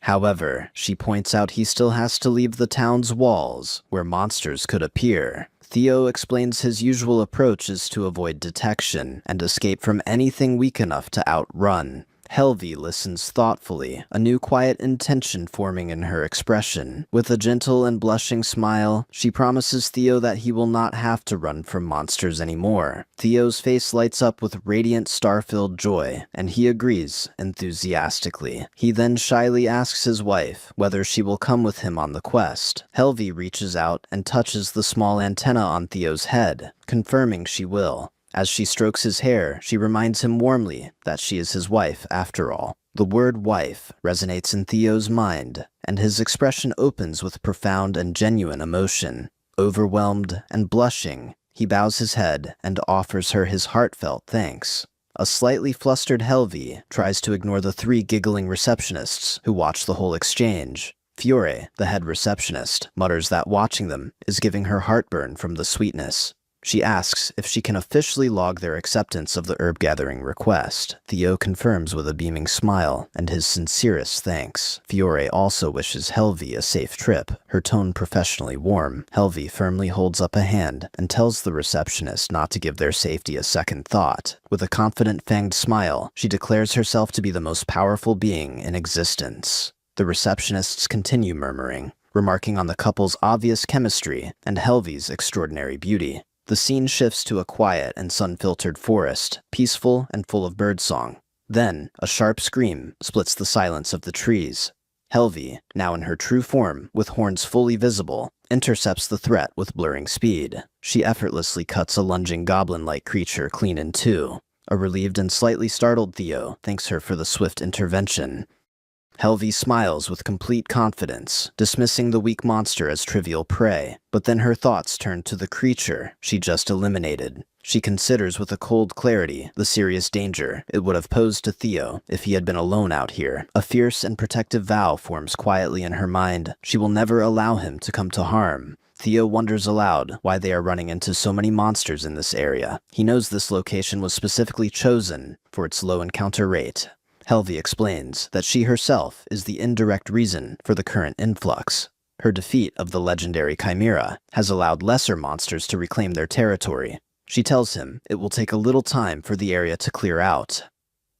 However, she points out he still has to leave the town's walls, where monsters could appear. Theo explains his usual approach is to avoid detection and escape from anything weak enough to outrun. Helvi listens thoughtfully, a new quiet intention forming in her expression. With a gentle and blushing smile, she promises Theo that he will not have to run from monsters anymore. Theo's face lights up with radiant star-filled joy, and he agrees enthusiastically. He then shyly asks his wife whether she will come with him on the quest. Helvi reaches out and touches the small antenna on Theo's head, confirming she will. As she strokes his hair, she reminds him warmly that she is his wife after all. The word wife resonates in Theo's mind, and his expression opens with profound and genuine emotion. Overwhelmed and blushing, he bows his head and offers her his heartfelt thanks. A slightly flustered Helvi tries to ignore the three giggling receptionists who watch the whole exchange. Fiore, the head receptionist, mutters that watching them is giving her heartburn from the sweetness. She asks if she can officially log their acceptance of the herb-gathering request. Theo confirms with a beaming smile and his sincerest thanks. Fiore also wishes Helvi a safe trip, her tone professionally warm. Helvi firmly holds up a hand and tells the receptionist not to give their safety a second thought. With a confident fanged smile, she declares herself to be the most powerful being in existence. The receptionists continue murmuring, remarking on the couple's obvious chemistry and Helvi's extraordinary beauty. The scene shifts to a quiet and sun-filtered forest, peaceful and full of birdsong. Then, a sharp scream splits the silence of the trees. Helvi, now in her true form, with horns fully visible, intercepts the threat with blurring speed. She effortlessly cuts a lunging goblin-like creature clean in two. A relieved and slightly startled Theo thanks her for the swift intervention. Helvi smiles with complete confidence, dismissing the weak monster as trivial prey, but then her thoughts turn to the creature she just eliminated. She considers with a cold clarity the serious danger it would have posed to Theo if he had been alone out here. A fierce and protective vow forms quietly in her mind. She will never allow him to come to harm. Theo wonders aloud why they are running into so many monsters in this area. He knows this location was specifically chosen for its low encounter rate. Helvi explains that she herself is the indirect reason for the current influx. Her defeat of the legendary Chimera has allowed lesser monsters to reclaim their territory. She tells him it will take a little time for the area to clear out.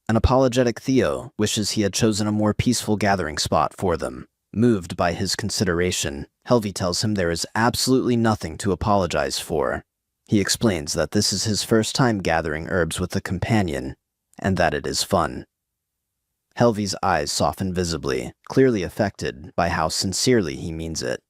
An apologetic Theo wishes he had chosen a more peaceful gathering spot for them. Moved by his consideration, Helvi tells him there is absolutely nothing to apologize for. He explains that this is his first time gathering herbs with a companion, and that it is fun. Helvi's eyes soften visibly, clearly affected by how sincerely he means it.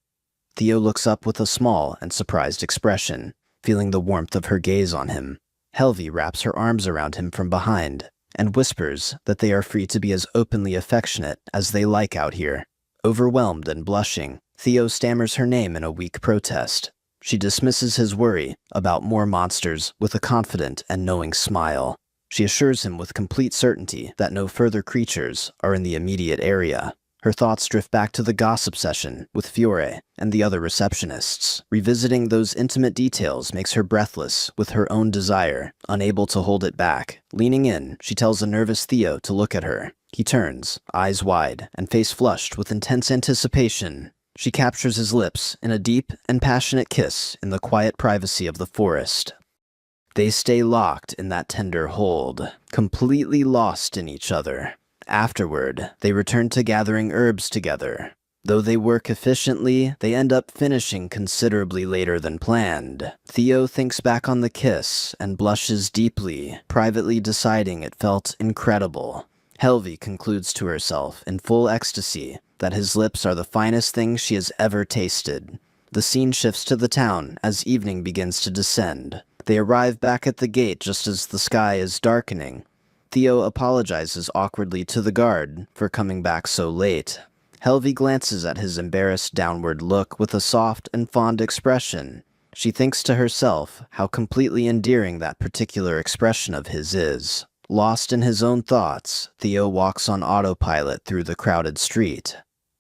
Theo looks up with a small and surprised expression, feeling the warmth of her gaze on him. Helvi wraps her arms around him from behind and whispers that they are free to be as openly affectionate as they like out here. Overwhelmed and blushing, Theo stammers her name in a weak protest. She dismisses his worry about more monsters with a confident and knowing smile. She assures him with complete certainty that no further creatures are in the immediate area. Her thoughts drift back to the gossip session with Fiore and the other receptionists. Revisiting those intimate details makes her breathless with her own desire, unable to hold it back. Leaning in, she tells a nervous Theo to look at her. He turns, eyes wide, and face flushed with intense anticipation. She captures his lips in a deep and passionate kiss in the quiet privacy of the forest. They stay locked in that tender hold, completely lost in each other. Afterward, they return to gathering herbs together. Though they work efficiently, they end up finishing considerably later than planned. Theo thinks back on the kiss and blushes deeply, privately deciding it felt incredible. Helvi concludes to herself, in full ecstasy, that his lips are the finest thing she has ever tasted. The scene shifts to the town as evening begins to descend. They arrive back at the gate just as the sky is darkening. Theo apologizes awkwardly to the guard for coming back so late. Helvi glances at his embarrassed downward look with a soft and fond expression. She thinks to herself how completely endearing that particular expression of his is. Lost in his own thoughts, Theo walks on autopilot through the crowded street.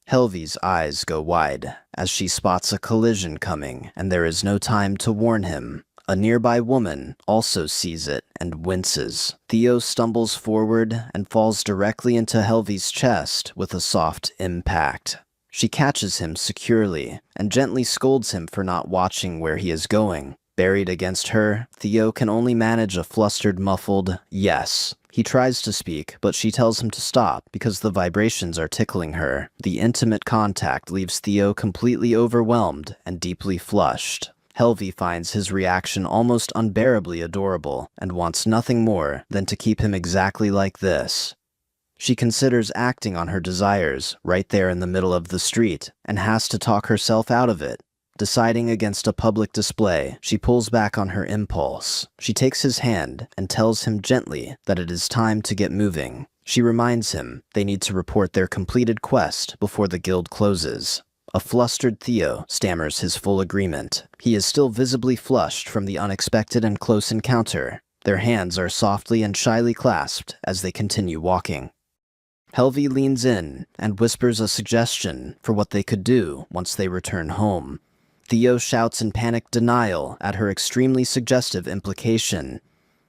Helvi's eyes go wide as she spots a collision coming, and there is no time to warn him. A nearby woman also sees it and winces. Theo stumbles forward and falls directly into Helvi's chest with a soft impact. She catches him securely and gently scolds him for not watching where he is going. Buried against her, Theo can only manage a flustered, muffled yes. He tries to speak, but she tells him to stop because the vibrations are tickling her. The intimate contact leaves Theo completely overwhelmed and deeply flushed. Helvi finds his reaction almost unbearably adorable and wants nothing more than to keep him exactly like this. She considers acting on her desires right there in the middle of the street and has to talk herself out of it. Deciding against a public display, she pulls back on her impulse. She takes his hand and tells him gently that it is time to get moving. She reminds him they need to report their completed quest before the guild closes. A flustered Theo stammers his full agreement. He is still visibly flushed from the unexpected and close encounter. Their hands are softly and shyly clasped as they continue walking. Helvi leans in and whispers a suggestion for what they could do once they return home. Theo shouts in panicked denial at her extremely suggestive implication.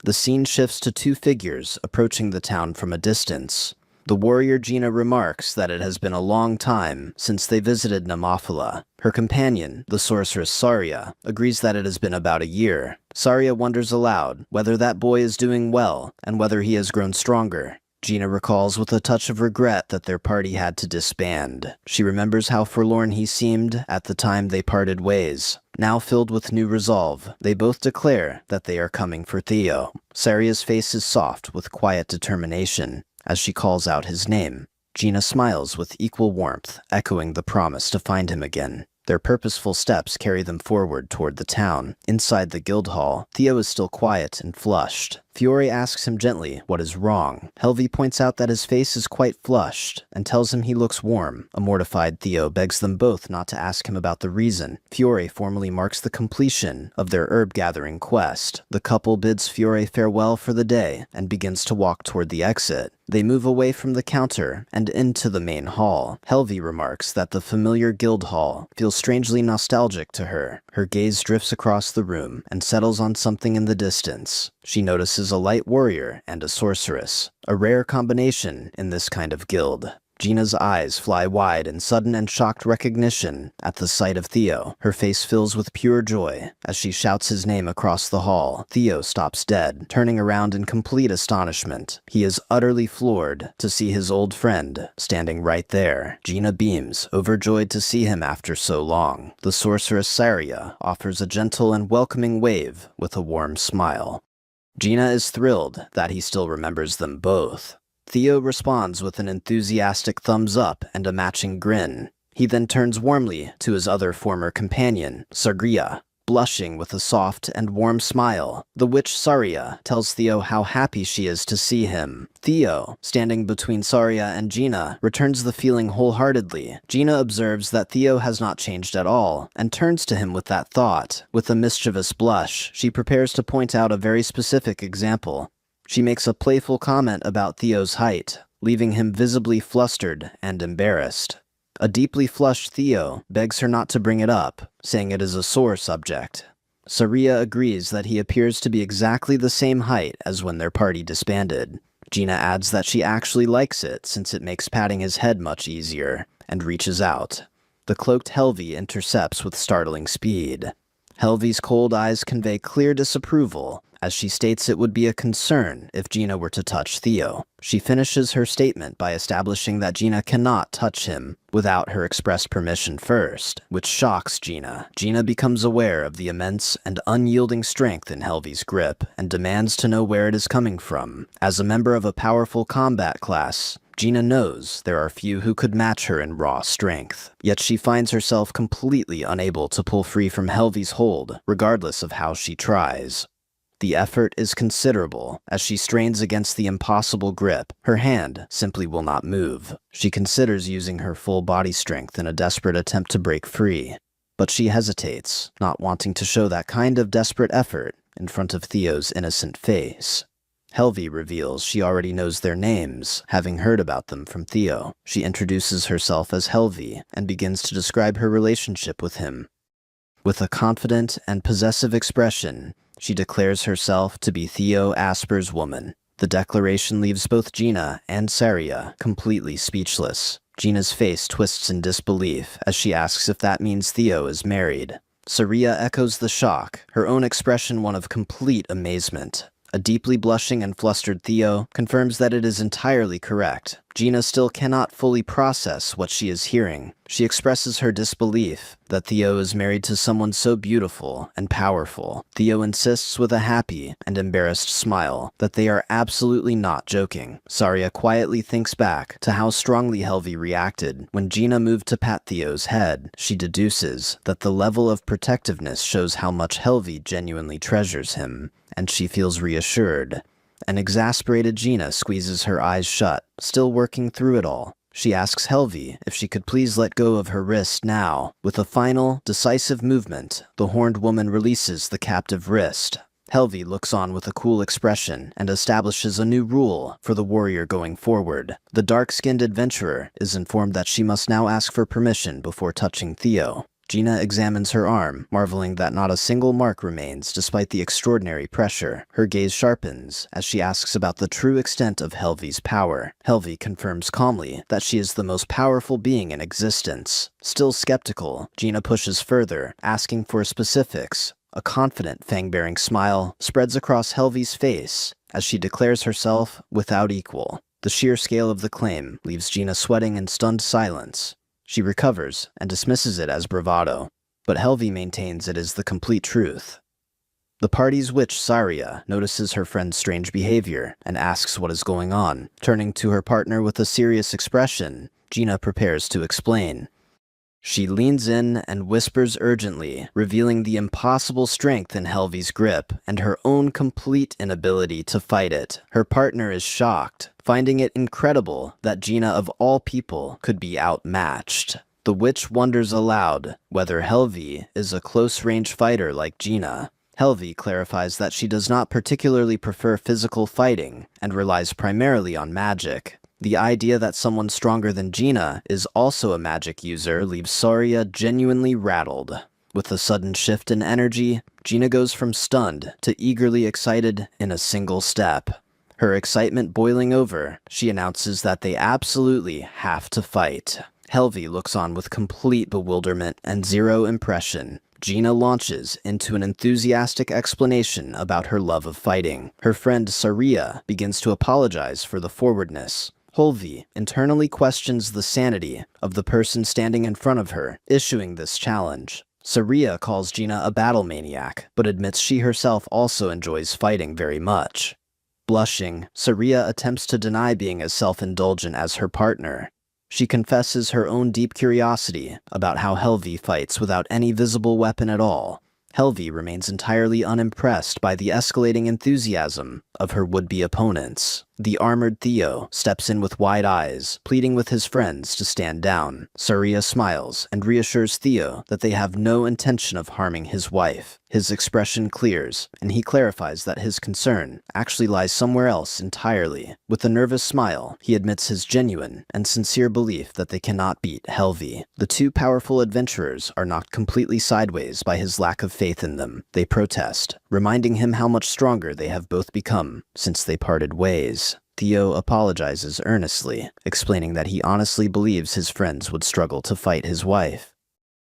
The scene shifts to two figures approaching the town from a distance. The warrior Gina remarks that it has been a long time since they visited Nemophila. Her companion, the sorceress Saria, agrees that it has been about a year. Saria wonders aloud whether that boy is doing well and whether he has grown stronger. Gina recalls with a touch of regret that their party had to disband. She remembers how forlorn he seemed at the time they parted ways. Now filled with new resolve, they both declare that they are coming for Theo. Saria's face is soft with quiet determination as she calls out his name. Gina smiles with equal warmth, echoing the promise to find him again. Their purposeful steps carry them forward toward the town. Inside the guild hall, Theo is still quiet and flushed. Fiore asks him gently what is wrong. Helvi points out that his face is quite flushed and tells him he looks warm. A mortified Theo begs them both not to ask him about the reason. Fiore formally marks the completion of their herb-gathering quest. The couple bids Fiore farewell for the day and begins to walk toward the exit. They move away from the counter and into the main hall. Helvi remarks that the familiar guild hall feels strangely nostalgic to her. Her gaze drifts across the room and settles on something in the distance. She notices a light warrior and a sorceress, a rare combination in this kind of guild. Gina's eyes fly wide in sudden and shocked recognition at the sight of Theo. Her face fills with pure joy as she shouts his name across the hall. Theo stops dead, turning around in complete astonishment. He is utterly floored to see his old friend standing right there. Gina beams, overjoyed to see him after so long. The sorceress Saria offers a gentle and welcoming wave with a warm smile. Gina is thrilled that he still remembers them both. Theo responds with an enthusiastic thumbs up and a matching grin. He then turns warmly to his other former companion, Sargia, blushing with a soft and warm smile. The witch Saria tells Theo how happy she is to see him. Theo, standing between Saria and Gina, returns the feeling wholeheartedly. Gina observes that Theo has not changed at all, and turns to him with that thought. With a mischievous blush, she prepares to point out a very specific example. She makes a playful comment about Theo's height, leaving him visibly flustered and embarrassed. A deeply flushed Theo begs her not to bring it up, saying it is a sore subject. Saria agrees that he appears to be exactly the same height as when their party disbanded. Gina adds that she actually likes it since it makes patting his head much easier, and reaches out. The cloaked Helvi intercepts with startling speed. Helvi's cold eyes convey clear disapproval as she states it would be a concern if Gina were to touch Theo. She finishes her statement by establishing that Gina cannot touch him without her express permission first, which shocks Gina. Gina becomes aware of the immense and unyielding strength in Helvi's grip and demands to know where it is coming from. As a member of a powerful combat class, Gina knows there are few who could match her in raw strength, yet she finds herself completely unable to pull free from Helvi's hold, regardless of how she tries. The effort is considerable as she strains against the impossible grip. Her hand simply will not move. She considers using her full body strength in a desperate attempt to break free, but she hesitates, not wanting to show that kind of desperate effort in front of Theo's innocent face. Helvi reveals she already knows their names, having heard about them from Theo. She introduces herself as Helvi and begins to describe her relationship with him. With a confident and possessive expression, she declares herself to be Theo Asper's woman. The declaration leaves both Gina and Saria completely speechless. Gina's face twists in disbelief as she asks if that means Theo is married. Saria echoes the shock, her own expression one of complete amazement. A deeply blushing and flustered Theo confirms that it is entirely correct. Gina still cannot fully process what she is hearing. She expresses her disbelief that Theo is married to someone so beautiful and powerful. Theo insists with a happy and embarrassed smile that they are absolutely not joking. Saria quietly thinks back to how strongly Helvi reacted when Gina moved to pat Theo's head. She deduces that the level of protectiveness shows how much Helvi genuinely treasures him, and she feels reassured. An exasperated Gina squeezes her eyes shut, still working through it all. She asks Helvi if she could please let go of her wrist now. With a final, decisive movement, the horned woman releases the captive wrist. Helvi looks on with a cool expression and establishes a new rule for the warrior going forward. The dark-skinned adventurer is informed that she must now ask for permission before touching Theo. Gina examines her arm, marveling that not a single mark remains despite the extraordinary pressure. Her gaze sharpens as she asks about the true extent of Helvi's power. Helvi confirms calmly that she is the most powerful being in existence. Still skeptical, Gina pushes further, asking for specifics. A confident, fang-bearing smile spreads across Helvi's face as she declares herself without equal. The sheer scale of the claim leaves Gina sweating in stunned silence. She recovers and dismisses it as bravado, but Helvi maintains it is the complete truth. The party's witch Saria notices her friend's strange behavior and asks what is going on. Turning to her partner with a serious expression, Gina prepares to explain. She leans in and whispers urgently, revealing the impossible strength in Helvi's grip and her own complete inability to fight it. Her partner is shocked, finding it incredible that Gina of all people could be outmatched. The witch wonders aloud whether Helvi is a close-range fighter like Gina. Helvi clarifies that she does not particularly prefer physical fighting and relies primarily on magic. The idea that someone stronger than Gina is also a magic user leaves Saria genuinely rattled. With a sudden shift in energy, Gina goes from stunned to eagerly excited in a single step. Her excitement boiling over, she announces that they absolutely have to fight. Helvi looks on with complete bewilderment and zero impression. Gina launches into an enthusiastic explanation about her love of fighting. Her friend Saria begins to apologize for the forwardness. Helvi internally questions the sanity of the person standing in front of her, issuing this challenge. Saria calls Gina a battle maniac, but admits she herself also enjoys fighting very much. Blushing, Saria attempts to deny being as self-indulgent as her partner. She confesses her own deep curiosity about how Helvi fights without any visible weapon at all. Helvi remains entirely unimpressed by the escalating enthusiasm of her would-be opponents. The armored Theo steps in with wide eyes, pleading with his friends to stand down. Saria smiles and reassures Theo that they have no intention of harming his wife. His expression clears, and he clarifies that his concern actually lies somewhere else entirely. With a nervous smile, he admits his genuine and sincere belief that they cannot beat Helvi. The two powerful adventurers are knocked completely sideways by his lack of faith in them. They protest, reminding him how much stronger they have both become since they parted ways. Theo apologizes earnestly, explaining that he honestly believes his friends would struggle to fight his wife.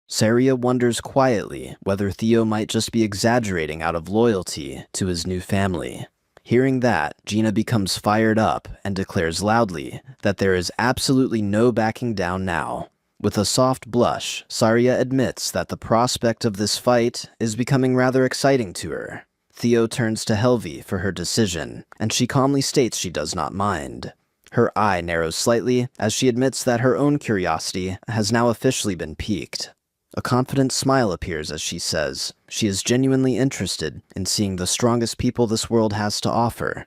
Saria wonders quietly whether Theo might just be exaggerating out of loyalty to his new family. Hearing that, Gina becomes fired up and declares loudly that there is absolutely no backing down now. With a soft blush, Saria admits that the prospect of this fight is becoming rather exciting to her. Theo turns to Helvi for her decision, and she calmly states she does not mind. Her eye narrows slightly as she admits that her own curiosity has now officially been piqued. A confident smile appears as she says she is genuinely interested in seeing the strongest people this world has to offer.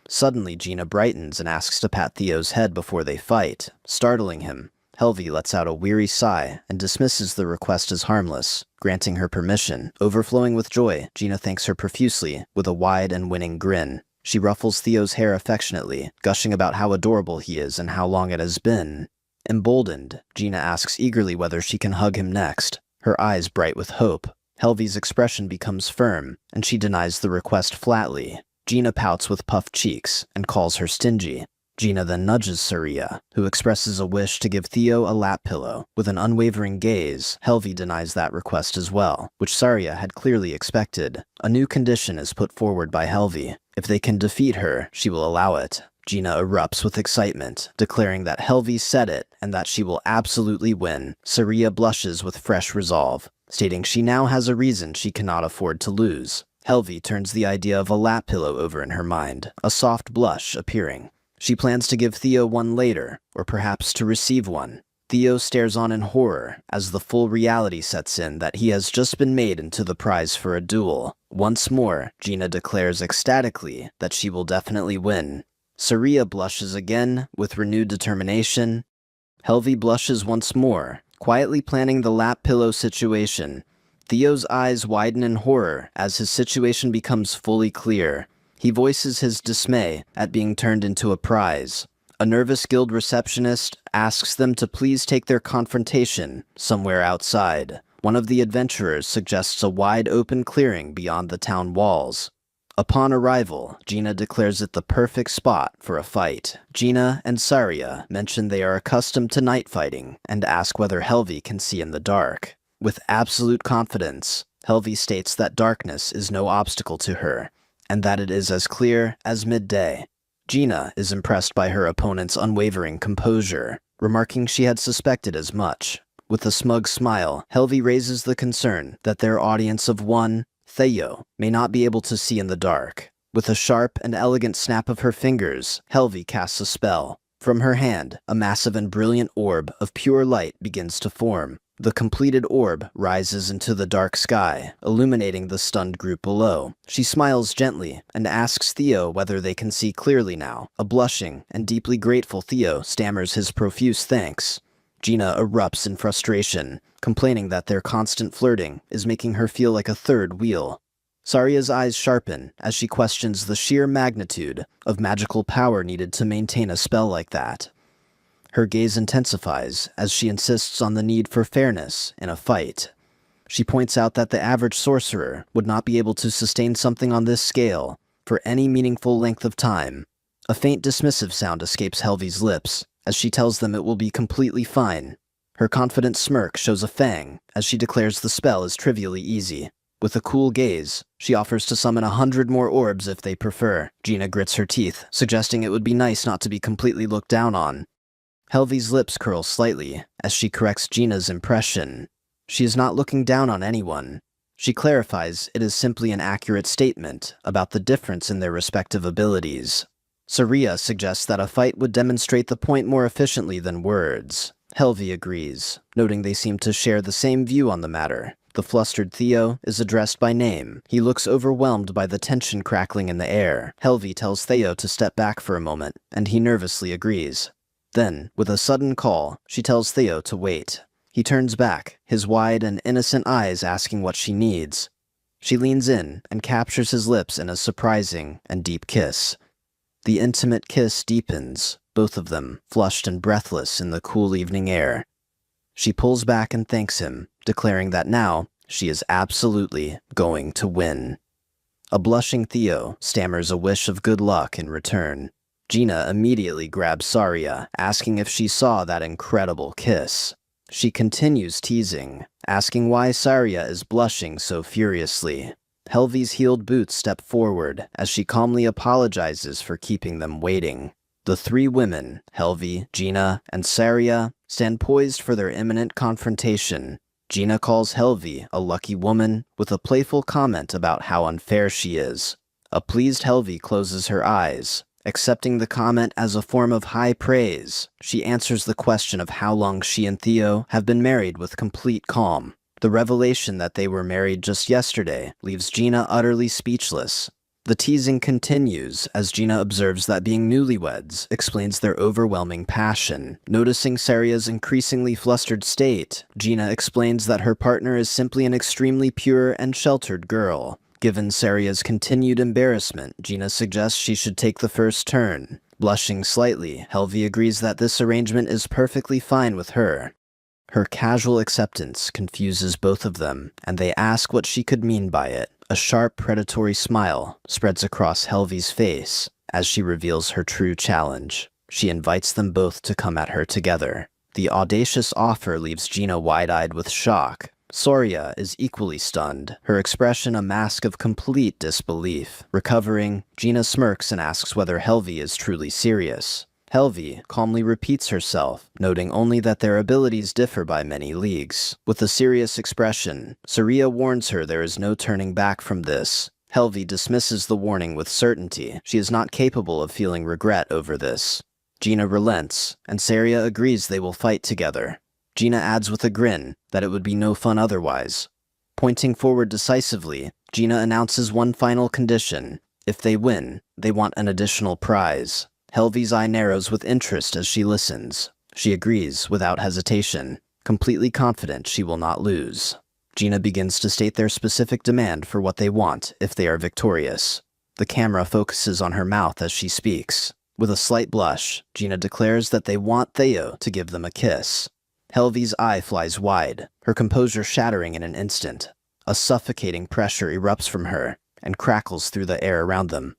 Suddenly, Gina brightens and asks to pat Theo's head before they fight, startling him. Helvi lets out a weary sigh and dismisses the request as harmless, granting her permission. Overflowing with joy, Gina thanks her profusely with a wide and winning grin. She ruffles Theo's hair affectionately, gushing about how adorable he is and how long it has been. Emboldened, Gina asks eagerly whether she can hug him next, her eyes bright with hope. Helvi's expression becomes firm, and she denies the request flatly. Gina pouts with puffed cheeks and calls her stingy. Gina then nudges Saria, who expresses a wish to give Theo a lap pillow. With an unwavering gaze, Helvi denies that request as well, which Saria had clearly expected. A new condition is put forward by Helvi. If they can defeat her, she will allow it. Gina erupts with excitement, declaring that Helvi said it and that she will absolutely win. Saria blushes with fresh resolve, stating she now has a reason she cannot afford to lose. Helvi turns the idea of a lap pillow over in her mind, a soft blush appearing. She plans to give Theo one later, or perhaps to receive one. Theo stares on in horror as the full reality sets in that he has just been made into the prize for a duel. Once more, Gina declares ecstatically that she will definitely win. Saria blushes again with renewed determination. Helvi blushes once more, quietly planning the lap pillow situation. Theo's eyes widen in horror as his situation becomes fully clear. He voices his dismay at being turned into a prize. A nervous guild receptionist asks them to please take their confrontation somewhere outside. One of the adventurers suggests a wide open clearing beyond the town walls. Upon arrival, Gina declares it the perfect spot for a fight. Gina and Saria mention they are accustomed to night fighting and ask whether Helvi can see in the dark. With absolute confidence, Helvi states that darkness is no obstacle to her, and that it is as clear as midday. Gina is impressed by her opponent's unwavering composure, remarking she had suspected as much. With a smug smile, Helvi raises the concern that their audience of one, Theo, may not be able to see in the dark. With a sharp and elegant snap of her fingers, Helvi casts a spell. From her hand, a massive and brilliant orb of pure light begins to form. The completed orb rises into the dark sky, illuminating the stunned group below. She smiles gently and asks Theo whether they can see clearly now. A blushing and deeply grateful Theo stammers his profuse thanks. Gina erupts in frustration, complaining that their constant flirting is making her feel like a third wheel. Saria's eyes sharpen as she questions the sheer magnitude of magical power needed to maintain a spell like that. Her gaze intensifies as she insists on the need for fairness in a fight. She points out that the average sorcerer would not be able to sustain something on this scale for any meaningful length of time. A faint dismissive sound escapes Helvi's lips as she tells them it will be completely fine. Her confident smirk shows a fang as she declares the spell is trivially easy. With a cool gaze, she offers to summon 100 more orbs if they prefer. Gina grits her teeth, suggesting it would be nice not to be completely looked down on. Helvi's lips curl slightly as she corrects Gina's impression. She is not looking down on anyone. She clarifies it is simply an accurate statement about the difference in their respective abilities. Saria suggests that a fight would demonstrate the point more efficiently than words. Helvi agrees, noting they seem to share the same view on the matter. The flustered Theo is addressed by name. He looks overwhelmed by the tension crackling in the air. Helvi tells Theo to step back for a moment, and he nervously agrees. Then, with a sudden call, she tells Theo to wait. He turns back, his wide and innocent eyes asking what she needs. She leans in and captures his lips in a surprising and deep kiss. The intimate kiss deepens, both of them flushed and breathless in the cool evening air. She pulls back and thanks him, declaring that now she is absolutely going to win. A blushing Theo stammers a wish of good luck in return. Gina immediately grabs Saria, asking if she saw that incredible kiss. She continues teasing, asking why Saria is blushing so furiously. Helvi's heeled boots step forward as she calmly apologizes for keeping them waiting. The three women, Helvi, Gina, and Saria, stand poised for their imminent confrontation. Gina calls Helvi a lucky woman with a playful comment about how unfair she is. A pleased Helvi closes her eyes, accepting the comment as a form of high praise. She answers the question of how long she and Theo have been married with complete calm. The revelation that they were married just yesterday leaves Gina utterly speechless. The teasing continues as Gina observes that being newlyweds explains their overwhelming passion. Noticing Saria's increasingly flustered state, Gina explains that her partner is simply an extremely pure and sheltered girl. Given Saria's continued embarrassment, Gina suggests she should take the first turn. Blushing slightly, Helvi agrees that this arrangement is perfectly fine with her. Her casual acceptance confuses both of them, and they ask what she could mean by it. A sharp, predatory smile spreads across Helvi's face as she reveals her true challenge. She invites them both to come at her together. The audacious offer leaves Gina wide-eyed with shock. Soria is equally stunned, her expression a mask of complete disbelief. Recovering, Gina smirks and asks whether Helvi is truly serious. Helvi calmly repeats herself, noting only that their abilities differ by many leagues. With a serious expression, Saria warns her there is no turning back from this. Helvi dismisses the warning with certainty. She is not capable of feeling regret over this. Gina relents, and Saria agrees they will fight together. Gina adds with a grin that it would be no fun otherwise. Pointing forward decisively, Gina announces one final condition. If they win, they want an additional prize. Helvi's eye narrows with interest as she listens. She agrees without hesitation, completely confident she will not lose. Gina begins to state their specific demand for what they want if they are victorious. The camera focuses on her mouth as she speaks. With a slight blush, Gina declares that they want Theo to give them a kiss. Helvi's eye flies wide, her composure shattering in an instant. A suffocating pressure erupts from her and crackles through the air around them.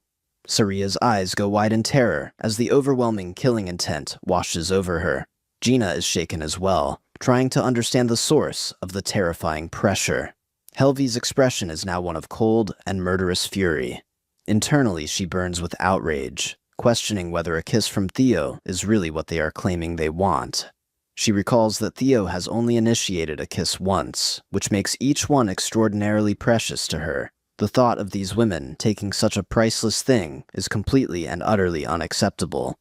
Saria's eyes go wide in terror as the overwhelming killing intent washes over her. Gina is shaken as well, trying to understand the source of the terrifying pressure. Helvi's expression is now one of cold and murderous fury. Internally, she burns with outrage, questioning whether a kiss from Theo is really what they are claiming they want. She recalls that Theo has only initiated a kiss once, which makes each one extraordinarily precious to her. The thought of these women taking such a priceless thing is completely and utterly unacceptable.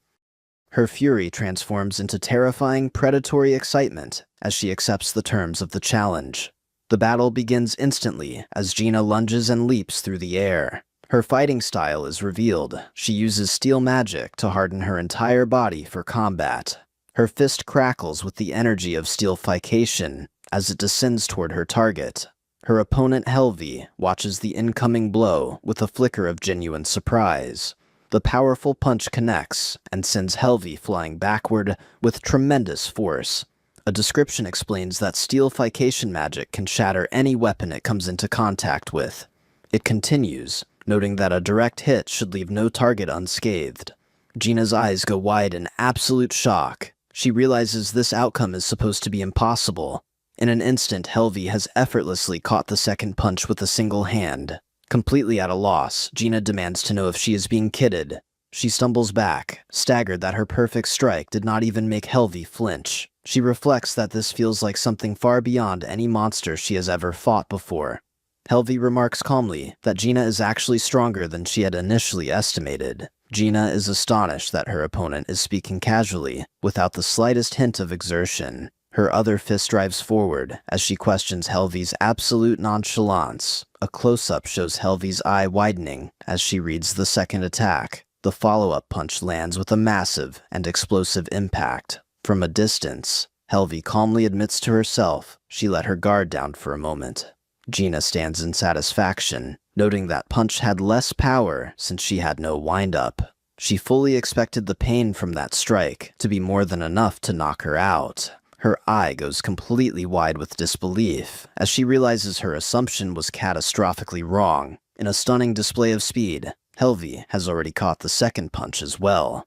Her fury transforms into terrifying, predatory excitement as she accepts the terms of the challenge. The battle begins instantly as Gina lunges and leaps through the air. Her fighting style is revealed. She uses steel magic to harden her entire body for combat. Her fist crackles with the energy of steelfication as it descends toward her target. Her opponent Helvi watches the incoming blow with a flicker of genuine surprise. The powerful punch connects and sends Helvi flying backward with tremendous force. A description explains that steelfication magic can shatter any weapon it comes into contact with. It continues, noting that a direct hit should leave no target unscathed. Gina's eyes go wide in absolute shock. She realizes this outcome is supposed to be impossible. In an instant, Helvi has effortlessly caught the second punch with a single hand. Completely at a loss, Gina demands to know if she is being kidded. She stumbles back, staggered that her perfect strike did not even make Helvi flinch. She reflects that this feels like something far beyond any monster she has ever fought before. Helvi remarks calmly that Gina is actually stronger than she had initially estimated. Gina is astonished that her opponent is speaking casually, without the slightest hint of exertion. Her other fist drives forward as she questions Helvi's absolute nonchalance. A close-up shows Helvi's eye widening as she reads the second attack. The follow-up punch lands with a massive and explosive impact. From a distance, Helvi calmly admits to herself she let her guard down for a moment. Gina stands in satisfaction, noting that punch had less power since she had no wind-up. She fully expected the pain from that strike to be more than enough to knock her out. Her eye goes completely wide with disbelief as she realizes her assumption was catastrophically wrong. In a stunning display of speed, Helvi has already caught the second punch as well.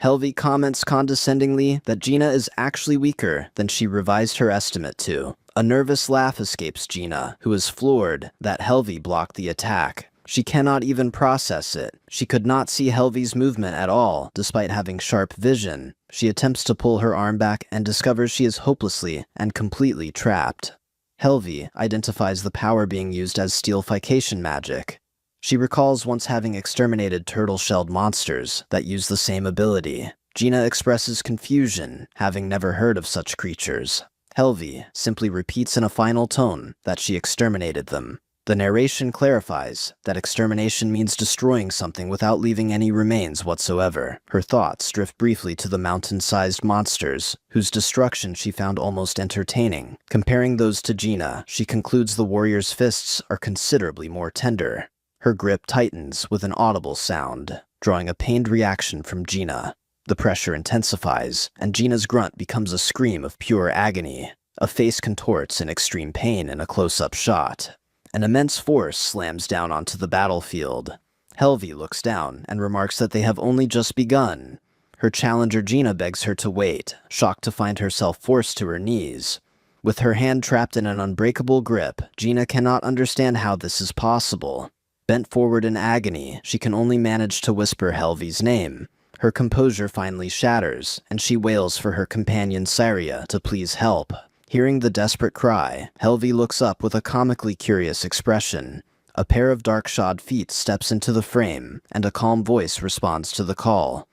Helvi comments condescendingly that Gina is actually weaker than she revised her estimate to. A nervous laugh escapes Gina, who is floored that Helvi blocked the attack. She cannot even process it. She could not see Helvi's movement at all, despite having sharp vision. She attempts to pull her arm back and discovers she is hopelessly and completely trapped. Helvi identifies the power being used as steelfication magic. She recalls once having exterminated turtle-shelled monsters that use the same ability. Gina expresses confusion, having never heard of such creatures. Helvi simply repeats in a final tone that she exterminated them. The narration clarifies that extermination means destroying something without leaving any remains whatsoever. Her thoughts drift briefly to the mountain-sized monsters, whose destruction she found almost entertaining. Comparing those to Gina, she concludes the warrior's fists are considerably more tender. Her grip tightens with an audible sound, drawing a pained reaction from Gina. The pressure intensifies, and Gina's grunt becomes a scream of pure agony. A face contorts in extreme pain in a close-up shot. An immense force slams down onto the battlefield. Helvi looks down and remarks that they have only just begun. Her challenger Gina begs her to wait, shocked to find herself forced to her knees. With her hand trapped in an unbreakable grip, Gina cannot understand how this is possible. Bent forward in agony, she can only manage to whisper Helvi's name. Her composure finally shatters, and she wails for her companion Saria to please help. Hearing the desperate cry, Helvi looks up with a comically curious expression. A pair of dark-shod feet steps into the frame, and a calm voice responds to the call.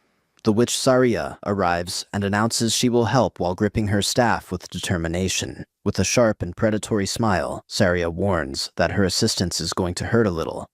The witch Saria arrives and announces she will help while gripping her staff with determination. With a sharp and predatory smile, Saria warns that her assistance is going to hurt a little.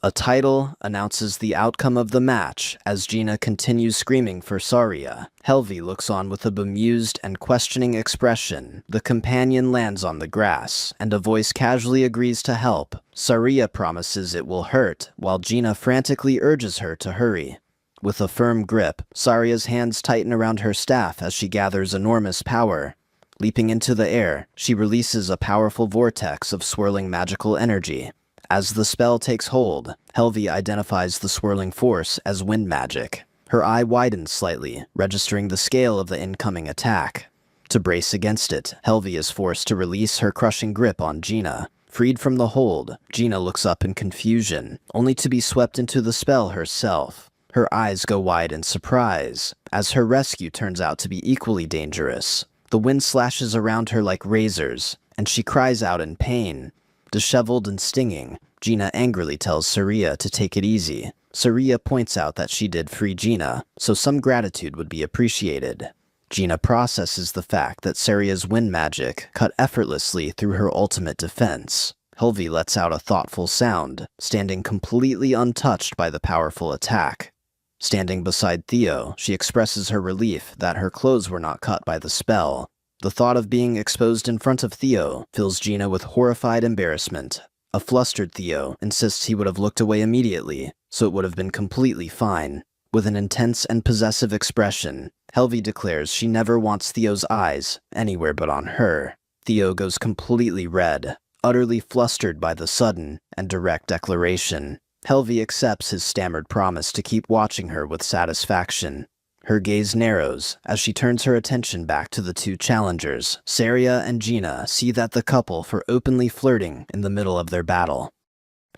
A title announces the outcome of the match as Gina continues screaming for Saria. Helvi looks on with a bemused and questioning expression. The companion lands on the grass, and a voice casually agrees to help. Saria promises it will hurt, while Gina frantically urges her to hurry. With a firm grip, Saria's hands tighten around her staff as she gathers enormous power. Leaping into the air, she releases a powerful vortex of swirling magical energy. As the spell takes hold, Helvi identifies the swirling force as wind magic. Her eye widens slightly, registering the scale of the incoming attack. To brace against it, Helvi is forced to release her crushing grip on Gina. Freed from the hold, Gina looks up in confusion, only to be swept into the spell herself. Her eyes go wide in surprise, as her rescue turns out to be equally dangerous. The wind slashes around her like razors, and she cries out in pain. Disheveled and stinging, Gina angrily tells Saria to take it easy. Saria points out that she did free Gina, so some gratitude would be appreciated. Gina processes the fact that Saria's wind magic cut effortlessly through her ultimate defense. Helvi lets out a thoughtful sound, standing completely untouched by the powerful attack. Standing beside Theo, she expresses her relief that her clothes were not cut by the spell. The thought of being exposed in front of Theo fills Gina with horrified embarrassment. A flustered Theo insists he would have looked away immediately, so it would have been completely fine. With an intense and possessive expression, Helvi declares she never wants Theo's eyes anywhere but on her. Theo goes completely red, utterly flustered by the sudden and direct declaration. Helvi accepts his stammered promise to keep watching her with satisfaction. Her gaze narrows as she turns her attention back to the two challengers. Saria and Gina see that the couple for openly flirting in the middle of their battle.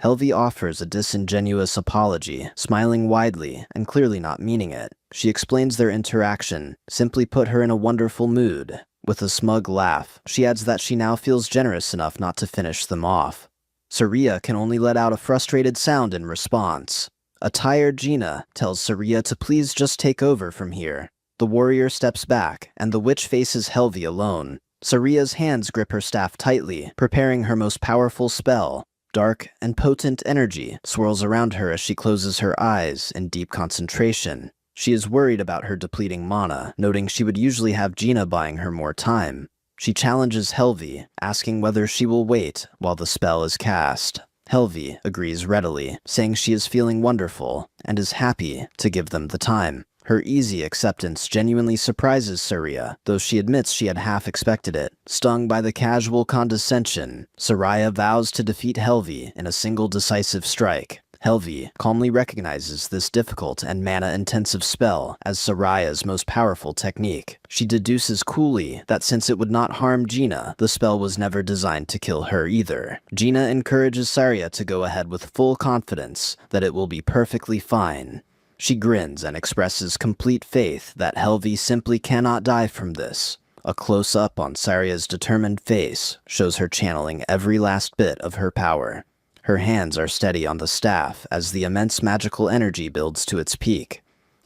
Helvi offers a disingenuous apology, smiling widely and clearly not meaning it. She explains their interaction simply put her in a wonderful mood. With a smug laugh, she adds that she now feels generous enough not to finish them off. Saria can only let out a frustrated sound in response. A tired Gina tells Saria to please just take over from here. The warrior steps back, and the witch faces Helvi alone. Saria's hands grip her staff tightly, preparing her most powerful spell. Dark and potent energy swirls around her as she closes her eyes in deep concentration. She is worried about her depleting mana, noting she would usually have Gina buying her more time. She challenges Helvi, asking whether she will wait while the spell is cast. Helvi agrees readily, saying she is feeling wonderful and is happy to give them the time. Her easy acceptance genuinely surprises Saria, though she admits she had half expected it. Stung by the casual condescension, Saria vows to defeat Helvi in a single decisive strike. Helvi calmly recognizes this difficult and mana-intensive spell as Saria's most powerful technique. She deduces coolly that since it would not harm Gina, the spell was never designed to kill her either. Gina encourages Saria to go ahead with full confidence that it will be perfectly fine. She grins and expresses complete faith that Helvi simply cannot die from this. A close-up on Saria's determined face shows her channeling every last bit of her power. Her hands are steady on the staff as the immense magical energy builds to its peak.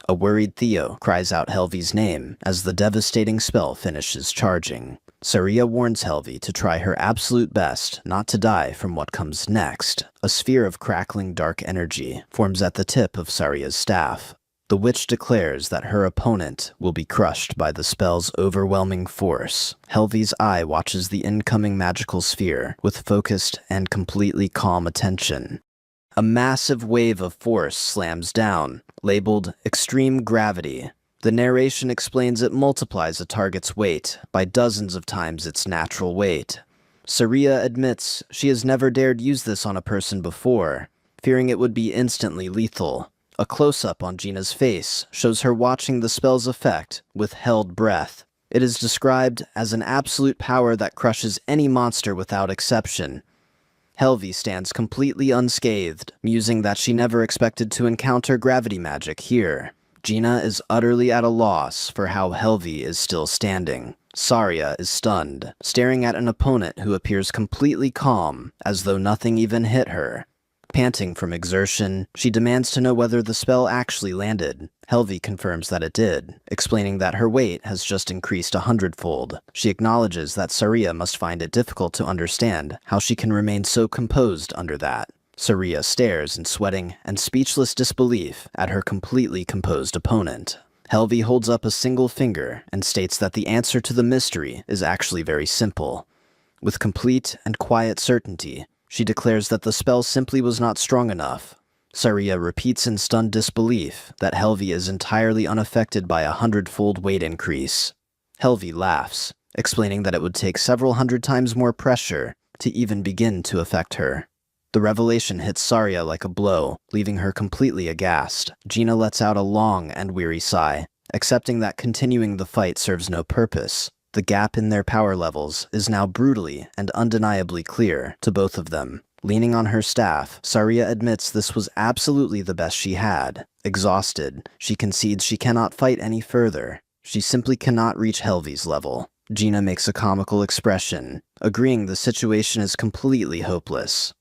A worried Theo cries out Helvi's name as the devastating spell finishes charging. Saria warns Helvi to try her absolute best not to die from what comes next. A sphere of crackling dark energy forms at the tip of Saria's staff. The witch declares that her opponent will be crushed by the spell's overwhelming force. Helvi's eye watches the incoming magical sphere with focused and completely calm attention. A massive wave of force slams down, labeled extreme gravity. The narration explains it multiplies a target's weight by dozens of times its natural weight. Saria admits she has never dared use this on a person before, fearing it would be instantly lethal. A close-up on Gina's face shows her watching the spell's effect with held breath. It is described as an absolute power that crushes any monster without exception. Helvi stands completely unscathed, musing that she never expected to encounter gravity magic here. Gina is utterly at a loss for how Helvi is still standing. Saria is stunned, staring at an opponent who appears completely calm, as though nothing even hit her. Panting from exertion, she demands to know whether the spell actually landed. Helvi confirms that it did, explaining that her weight has just increased 100-fold. She acknowledges that Saria must find it difficult to understand how she can remain so composed under that. Saria stares in sweating and speechless disbelief at her completely composed opponent. Helvi holds up a single finger and states that the answer to the mystery is actually very simple. With complete and quiet certainty, she declares that the spell simply was not strong enough. Saria repeats in stunned disbelief that Helvi is entirely unaffected by a 100-fold weight increase. Helvi laughs, explaining that it would take several hundred times more pressure to even begin to affect her. The revelation hits Saria like a blow, leaving her completely aghast. Gina lets out a long and weary sigh, accepting that continuing the fight serves no purpose. The gap in their power levels is now brutally and undeniably clear to both of them. Leaning on her staff, Saria admits this was absolutely the best she had. Exhausted, she concedes she cannot fight any further. She simply cannot reach Helvi's level. Gina makes a comical expression, agreeing the situation is completely hopeless.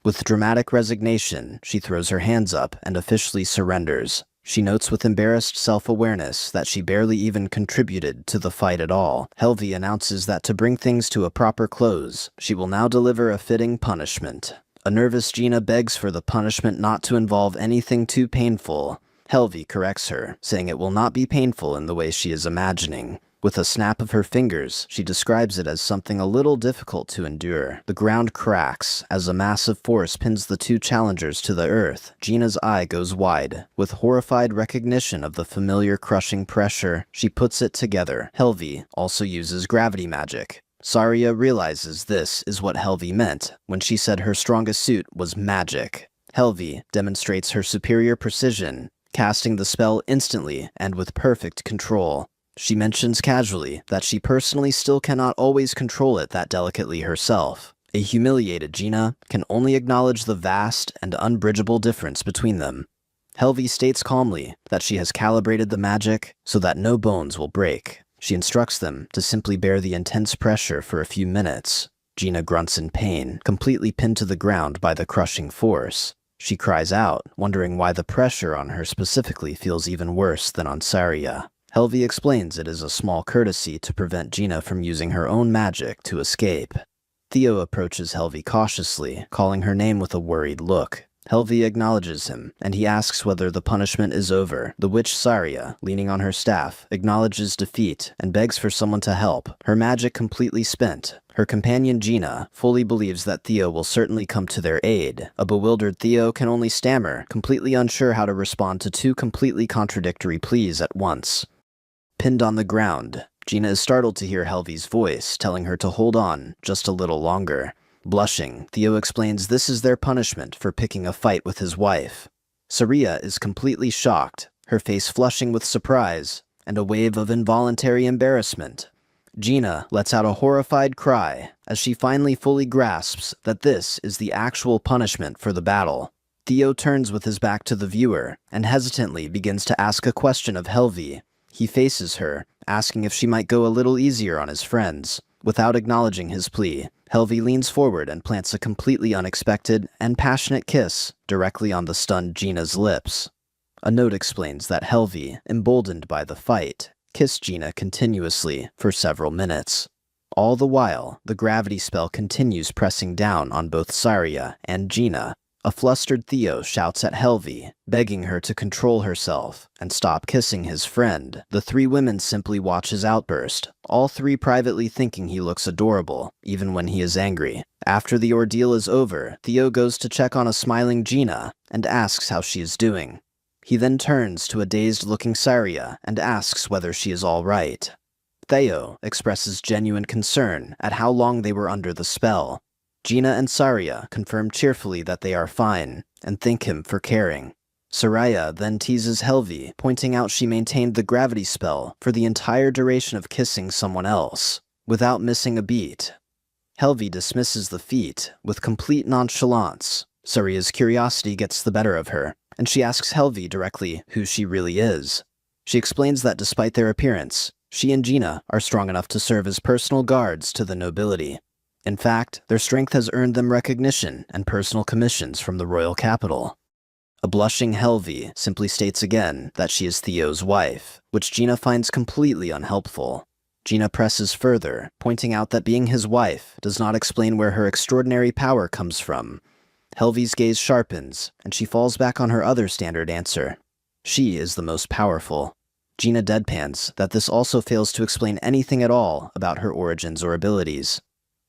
With dramatic resignation, she throws her hands up and officially surrenders. She notes with embarrassed self-awareness that she barely even contributed to the fight at all. Helvi announces that to bring things to a proper close, she will now deliver a fitting punishment. A nervous Gina begs for the punishment not to involve anything too painful. Helvi corrects her, saying it will not be painful in the way she is imagining. With a snap of her fingers, she describes it as something a little difficult to endure. The ground cracks as a massive force pins the two challengers to the earth. Gina's eye goes wide. With horrified recognition of the familiar crushing pressure, she puts it together. Helvi also uses gravity magic. Saria realizes this is what Helvi meant when she said her strongest suit was magic. Helvi demonstrates her superior precision, casting the spell instantly and with perfect control. She mentions casually that she personally still cannot always control it that delicately herself. A humiliated Gina can only acknowledge the vast and unbridgeable difference between them. Helvi states calmly that she has calibrated the magic so that no bones will break. She instructs them to simply bear the intense pressure for a few minutes. Gina grunts in pain, completely pinned to the ground by the crushing force. She cries out, wondering why the pressure on her specifically feels even worse than on Saria. Helvi explains it is a small courtesy to prevent Gina from using her own magic to escape. Theo approaches Helvi cautiously, calling her name with a worried look. Helvi acknowledges him, and he asks whether the punishment is over. The witch Saria, leaning on her staff, acknowledges defeat and begs for someone to help, her magic completely spent. Her companion Gina fully believes that Theo will certainly come to their aid. A bewildered Theo can only stammer, completely unsure how to respond to two completely contradictory pleas at once. Pinned on the ground, Gina is startled to hear Helvi's voice telling her to hold on just a little longer. Blushing, Theo explains this is their punishment for picking a fight with his wife. Saria is completely shocked, her face flushing with surprise and a wave of involuntary embarrassment. Gina lets out a horrified cry as she finally fully grasps that this is the actual punishment for the battle. Theo turns with his back to the viewer and hesitantly begins to ask a question of Helvi. He faces her, asking if she might go a little easier on his friends. Without acknowledging his plea, Helvi leans forward and plants a completely unexpected and passionate kiss directly on the stunned Gina's lips. A note explains that Helvi, emboldened by the fight, kissed Gina continuously for several minutes. All the while, the gravity spell continues pressing down on both Saria and Gina. A flustered Theo shouts at Helvi, begging her to control herself and stop kissing his friend. The three women simply watch his outburst, all three privately thinking he looks adorable, even when he is angry. After the ordeal is over, Theo goes to check on a smiling Gina and asks how she is doing. He then turns to a dazed-looking Saria and asks whether she is all right. Theo expresses genuine concern at how long they were under the spell. Gina and Saria confirm cheerfully that they are fine, and thank him for caring. Saria then teases Helvi, pointing out she maintained the gravity spell for the entire duration of kissing someone else, without missing a beat. Helvi dismisses the feat with complete nonchalance. Saria's curiosity gets the better of her, and she asks Helvi directly who she really is. She explains that despite their appearance, she and Gina are strong enough to serve as personal guards to the nobility. In fact, their strength has earned them recognition and personal commissions from the royal capital. A blushing Helvi simply states again that she is Theo's wife, which Gina finds completely unhelpful. Gina presses further, pointing out that being his wife does not explain where her extraordinary power comes from. Helvi's gaze sharpens, and she falls back on her other standard answer. She is the most powerful. Gina deadpans that this also fails to explain anything at all about her origins or abilities.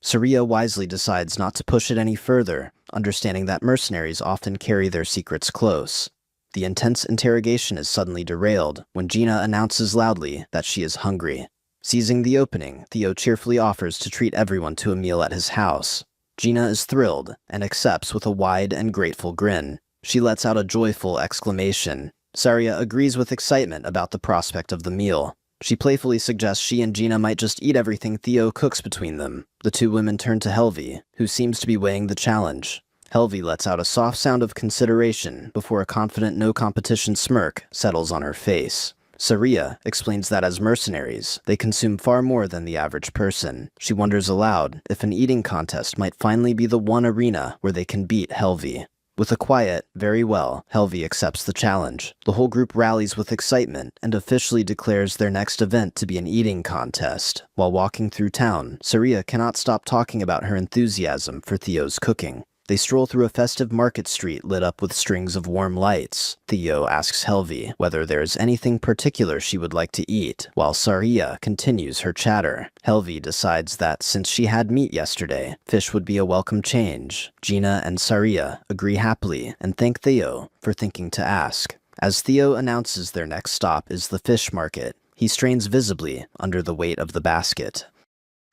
Saria wisely decides not to push it any further, understanding that mercenaries often carry their secrets close. The intense interrogation is suddenly derailed when Gina announces loudly that she is hungry. Seizing the opening, Theo cheerfully offers to treat everyone to a meal at his house. Gina is thrilled and accepts with a wide and grateful grin. She lets out a joyful exclamation. Saria agrees with excitement about the prospect of the meal. She playfully suggests she and Gina might just eat everything Theo cooks between them. The two women turn to Helvi, who seems to be weighing the challenge. Helvi lets out a soft sound of consideration before a confident no-competition smirk settles on her face. Saria explains that as mercenaries, they consume far more than the average person. She wonders aloud if an eating contest might finally be the one arena where they can beat Helvi. With a quiet, "very well," Helvi accepts the challenge. The whole group rallies with excitement and officially declares their next event to be an eating contest. While walking through town, Saria cannot stop talking about her enthusiasm for Theo's cooking. They stroll through a festive market street lit up with strings of warm lights. Theo asks Helvi whether there is anything particular she would like to eat, while Saria continues her chatter. Helvi decides that since she had meat yesterday, fish would be a welcome change. Gina and Saria agree happily and thank Theo for thinking to ask. As Theo announces their next stop is the fish market, he strains visibly under the weight of the basket.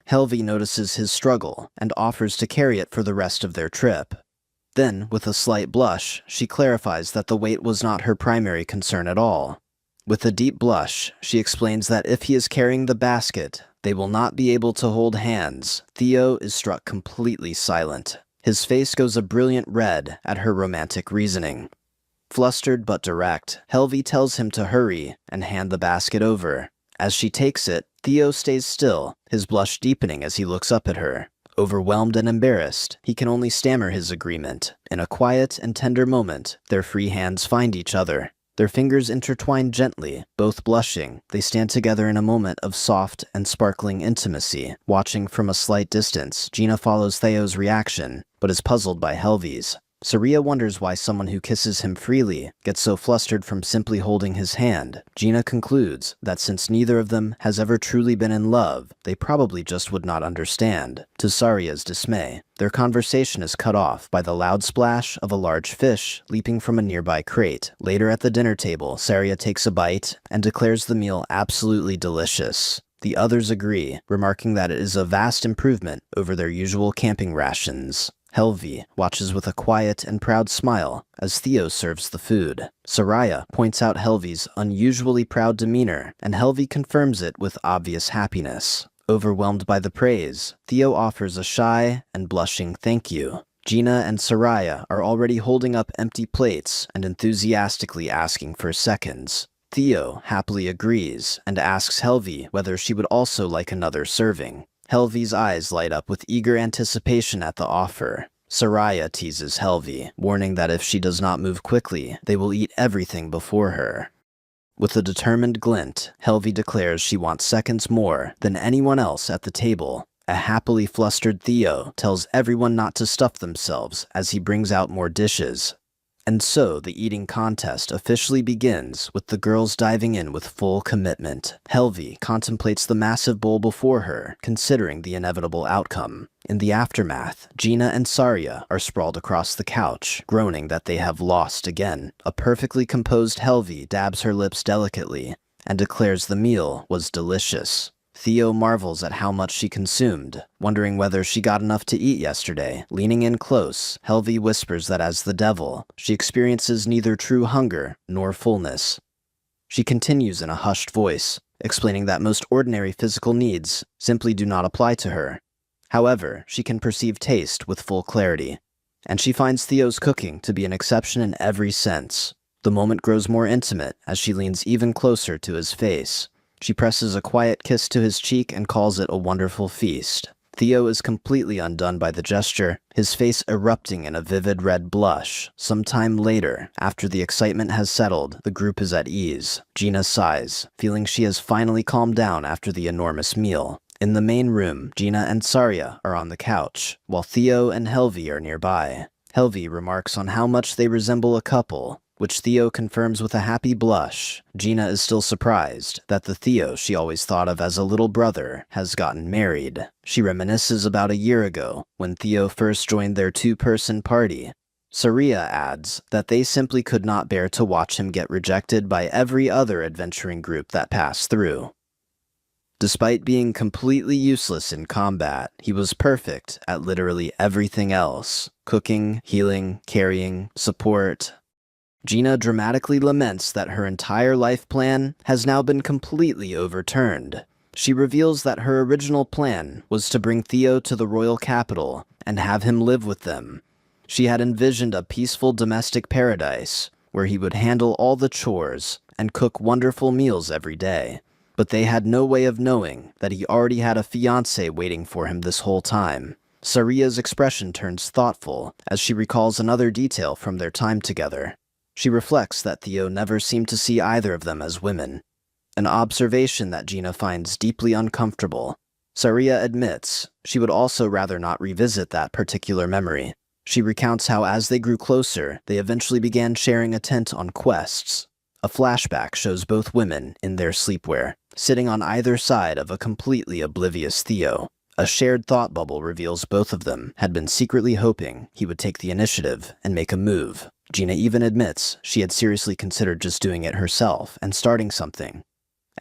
Helvi notices his struggle and offers to carry it for the rest of their trip. Then, with a slight blush, she clarifies that the weight was not her primary concern at all. With a deep blush, she explains that if he is carrying the basket, they will not be able to hold hands. Theo is struck completely silent. His face goes a brilliant red at her romantic reasoning. Flustered but direct, Helvi tells him to hurry and hand the basket over. As she takes it, Theo stays still, his blush deepening as he looks up at her. Overwhelmed and embarrassed, he can only stammer his agreement. In a quiet and tender moment, their free hands find each other. Their fingers intertwine gently, both blushing. They stand together in a moment of soft and sparkling intimacy. Watching from a slight distance, Gina follows Theo's reaction, but is puzzled by Helvi's. Saria wonders why someone who kisses him freely gets so flustered from simply holding his hand. Gina concludes that since neither of them has ever truly been in love, they probably just would not understand. To Saria's dismay, their conversation is cut off by the loud splash of a large fish leaping from a nearby crate. Later at the dinner table, Saria takes a bite and declares the meal absolutely delicious. The others agree, remarking that it is a vast improvement over their usual camping rations. Helvi watches with a quiet and proud smile as Theo serves the food. Soraya points out Helvi's unusually proud demeanor, and Helvi confirms it with obvious happiness. Overwhelmed by the praise, Theo offers a shy and blushing thank you. Gina and Soraya are already holding up empty plates and enthusiastically asking for seconds. Theo happily agrees and asks Helvi whether she would also like another serving. Helvi's eyes light up with eager anticipation at the offer. Soraya teases Helvi, warning that if she does not move quickly, they will eat everything before her. With a determined glint, Helvi declares she wants seconds more than anyone else at the table. A happily flustered Theo tells everyone not to stuff themselves as he brings out more dishes. And so the eating contest officially begins, with the girls diving in with full commitment. Helvi contemplates the massive bowl before her, considering the inevitable outcome. In the aftermath, Gina and Saria are sprawled across the couch, groaning that they have lost again. A perfectly composed Helvi dabs her lips delicately and declares the meal was delicious. Theo marvels at how much she consumed, wondering whether she got enough to eat yesterday. Leaning in close, Helvi whispers that as the devil, she experiences neither true hunger nor fullness. She continues in a hushed voice, explaining that most ordinary physical needs simply do not apply to her. However, she can perceive taste with full clarity, and she finds Theo's cooking to be an exception in every sense. The moment grows more intimate as she leans even closer to his face. She presses a quiet kiss to his cheek and calls it a wonderful feast. Theo is completely undone by the gesture, his face erupting in a vivid red blush. Some time later, after the excitement has settled, the group is at ease. Gina sighs, feeling she has finally calmed down after the enormous meal. In the main room, Gina and Saria are on the couch, while Theo and Helvi are nearby. Helvi remarks on how much they resemble a couple, which Theo confirms with a happy blush. Gina is still surprised that the Theo she always thought of as a little brother has gotten married. She reminisces about a year ago, when Theo first joined their two-person party. Saria adds that they simply could not bear to watch him get rejected by every other adventuring group that passed through. Despite being completely useless in combat, he was perfect at literally everything else: cooking, healing, carrying, support. Gina dramatically laments that her entire life plan has now been completely overturned. She reveals that her original plan was to bring Theo to the royal capital and have him live with them. She had envisioned a peaceful domestic paradise where he would handle all the chores and cook wonderful meals every day. But they had no way of knowing that he already had a fiancée waiting for him this whole time. Saria's expression turns thoughtful as she recalls another detail from their time together. She reflects that Theo never seemed to see either of them as women, an observation that Gina finds deeply uncomfortable. Saria admits she would also rather not revisit that particular memory. She recounts how as they grew closer, they eventually began sharing a tent on quests. A flashback shows both women in their sleepwear, sitting on either side of a completely oblivious Theo. A shared thought bubble reveals both of them had been secretly hoping he would take the initiative and make a move. Gina even admits she had seriously considered just doing it herself and starting something.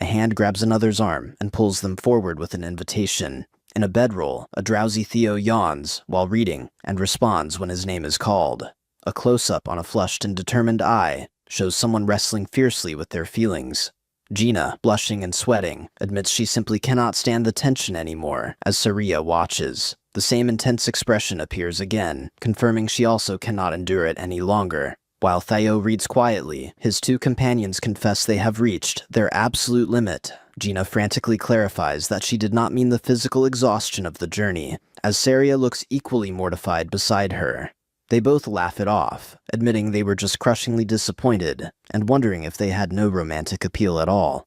A hand grabs another's arm and pulls them forward with an invitation. In a bedroll, a drowsy Theo yawns while reading and responds when his name is called. A close-up on a flushed and determined eye shows someone wrestling fiercely with their feelings. Gina, blushing and sweating, admits she simply cannot stand the tension anymore as Saria watches. The same intense expression appears again, confirming she also cannot endure it any longer. While Theo reads quietly, his two companions confess they have reached their absolute limit. Gina frantically clarifies that she did not mean the physical exhaustion of the journey, as Saria looks equally mortified beside her. They both laugh it off, admitting they were just crushingly disappointed and wondering if they had no romantic appeal at all.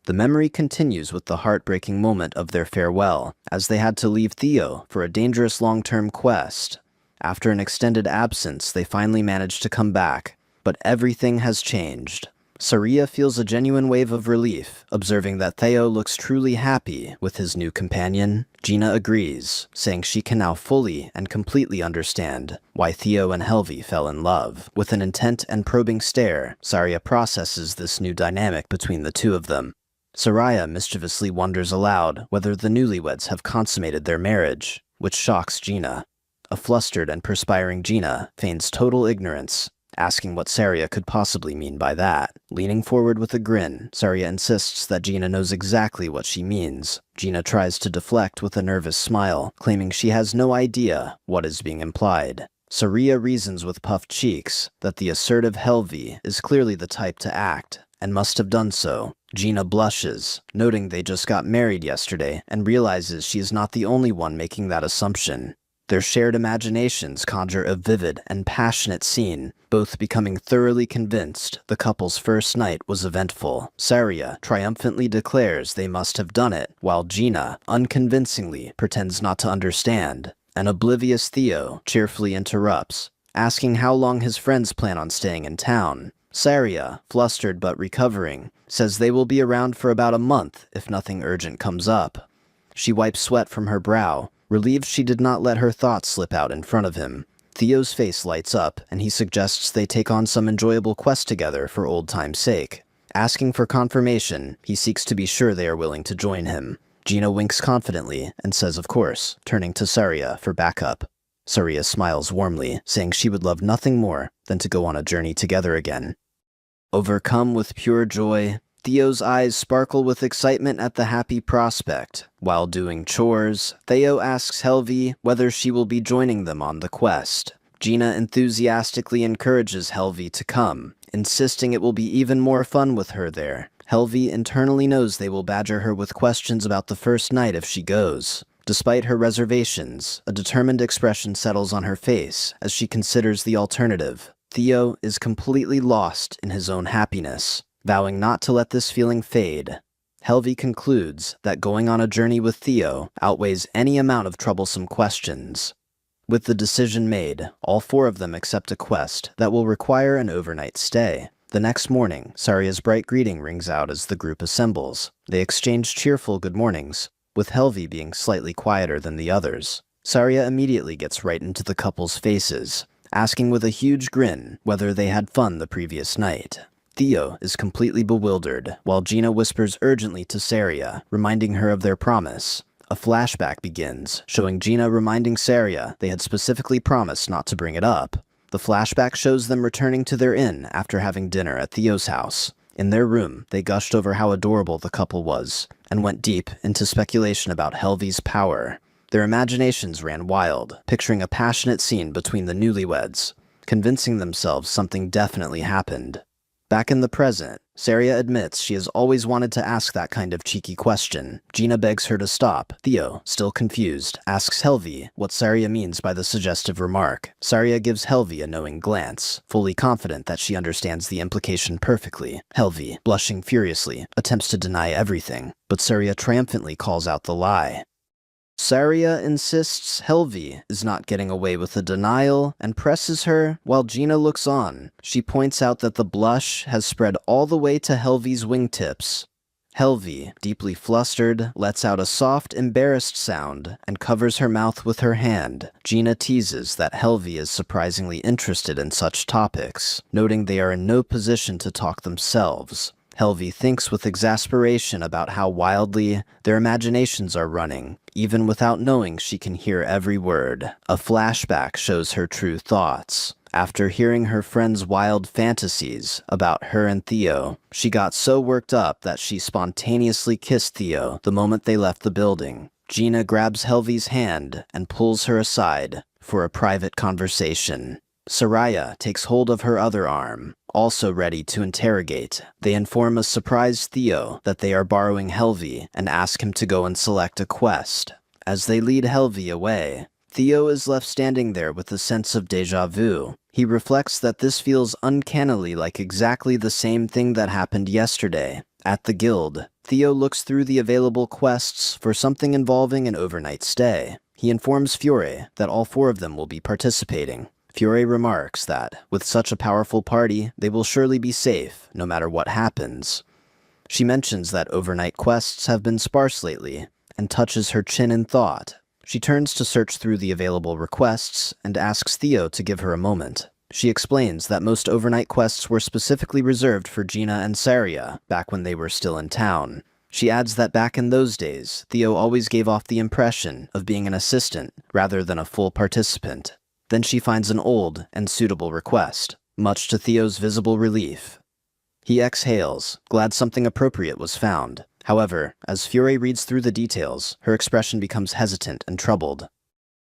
The memory continues with the heartbreaking moment of their farewell, as they had to leave Theo for a dangerous long-term quest. After an extended absence, they finally managed to come back, but everything has changed. Saria feels a genuine wave of relief, observing that Theo looks truly happy with his new companion. Gina agrees, saying she can now fully and completely understand why Theo and Helvi fell in love. With an intent and probing stare, Saria processes this new dynamic between the two of them. Soraya mischievously wonders aloud whether the newlyweds have consummated their marriage, which shocks Gina. A flustered and perspiring Gina feigns total ignorance, asking what Saria could possibly mean by that. Leaning forward with a grin, Saria insists that Gina knows exactly what she means. Gina tries to deflect with a nervous smile, claiming she has no idea what is being implied. Saria reasons with puffed cheeks that the assertive Helvi is clearly the type to act, and must have done so. Gina blushes, noting they just got married yesterday, and realizes she is not the only one making that assumption. Their shared imaginations conjure a vivid and passionate scene, both becoming thoroughly convinced the couple's first night was eventful. Saria triumphantly declares they must have done it, while Gina unconvincingly pretends not to understand. An oblivious Theo cheerfully interrupts, asking how long his friends plan on staying in town. Saria, flustered but recovering, says they will be around for about a month if nothing urgent comes up. She wipes sweat from her brow, relieved she did not let her thoughts slip out in front of him. Theo's face lights up, and he suggests they take on some enjoyable quest together for old time's sake. Asking for confirmation, he seeks to be sure they are willing to join him. Gina winks confidently and says of course, turning to Saria for backup. Saria smiles warmly, saying she would love nothing more than to go on a journey together again. Overcome with pure joy, Theo's eyes sparkle with excitement at the happy prospect. While doing chores, Theo asks Helvi whether she will be joining them on the quest. Gina enthusiastically encourages Helvi to come, insisting it will be even more fun with her there. Helvi internally knows they will badger her with questions about the first night if she goes. Despite her reservations, a determined expression settles on her face as she considers the alternative. Theo is completely lost in his own happiness, vowing not to let this feeling fade. Helvi concludes that going on a journey with Theo outweighs any amount of troublesome questions. With the decision made, all four of them accept a quest that will require an overnight stay. The next morning, Saria's bright greeting rings out as the group assembles. They exchange cheerful good mornings, with Helvi being slightly quieter than the others. Saria immediately gets right into the couple's faces, asking with a huge grin whether they had fun the previous night. Theo is completely bewildered, while Gina whispers urgently to Saria, reminding her of their promise. A flashback begins, showing Gina reminding Saria they had specifically promised not to bring it up. The flashback shows them returning to their inn after having dinner at Theo's house. In their room, they gushed over how adorable the couple was, and went deep into speculation about Helvi's power. Their imaginations ran wild, picturing a passionate scene between the newlyweds, convincing themselves something definitely happened. Back in the present, Saria admits she has always wanted to ask that kind of cheeky question. Gina begs her to stop. Theo, still confused, asks Helvi what Saria means by the suggestive remark. Saria gives Helvi a knowing glance, fully confident that she understands the implication perfectly. Helvi, blushing furiously, attempts to deny everything, but Saria triumphantly calls out the lie. Saria insists Helvi is not getting away with the denial and presses her while Gina looks on. She points out that the blush has spread all the way to Helvi's wingtips. Helvi, deeply flustered, lets out a soft, embarrassed sound and covers her mouth with her hand. Gina teases that Helvi is surprisingly interested in such topics, noting they are in no position to talk themselves. Helvi thinks with exasperation about how wildly their imaginations are running. Even without knowing she can hear every word. A flashback shows her true thoughts. After hearing her friend's wild fantasies about her and Theo, she got so worked up that she spontaneously kissed Theo the moment they left the building. Gina grabs Helvi's hand and pulls her aside for a private conversation. Saria takes hold of her other arm, also ready to interrogate. They inform a surprised Theo that they are borrowing Helvi and ask him to go and select a quest. As they lead Helvi away, Theo is left standing there with a sense of déjà vu. He reflects that this feels uncannily like exactly the same thing that happened yesterday. At the guild, Theo looks through the available quests for something involving an overnight stay. He informs Fiore that all four of them will be participating. Fiore remarks that, with such a powerful party, they will surely be safe, no matter what happens. She mentions that overnight quests have been sparse lately, and touches her chin in thought. She turns to search through the available requests, and asks Theo to give her a moment. She explains that most overnight quests were specifically reserved for Gina and Saria, back when they were still in town. She adds that back in those days, Theo always gave off the impression of being an assistant rather than a full participant. Then she finds an old and suitable request, much to Theo's visible relief. He exhales, glad something appropriate was found. However, as Fiore reads through the details, her expression becomes hesitant and troubled.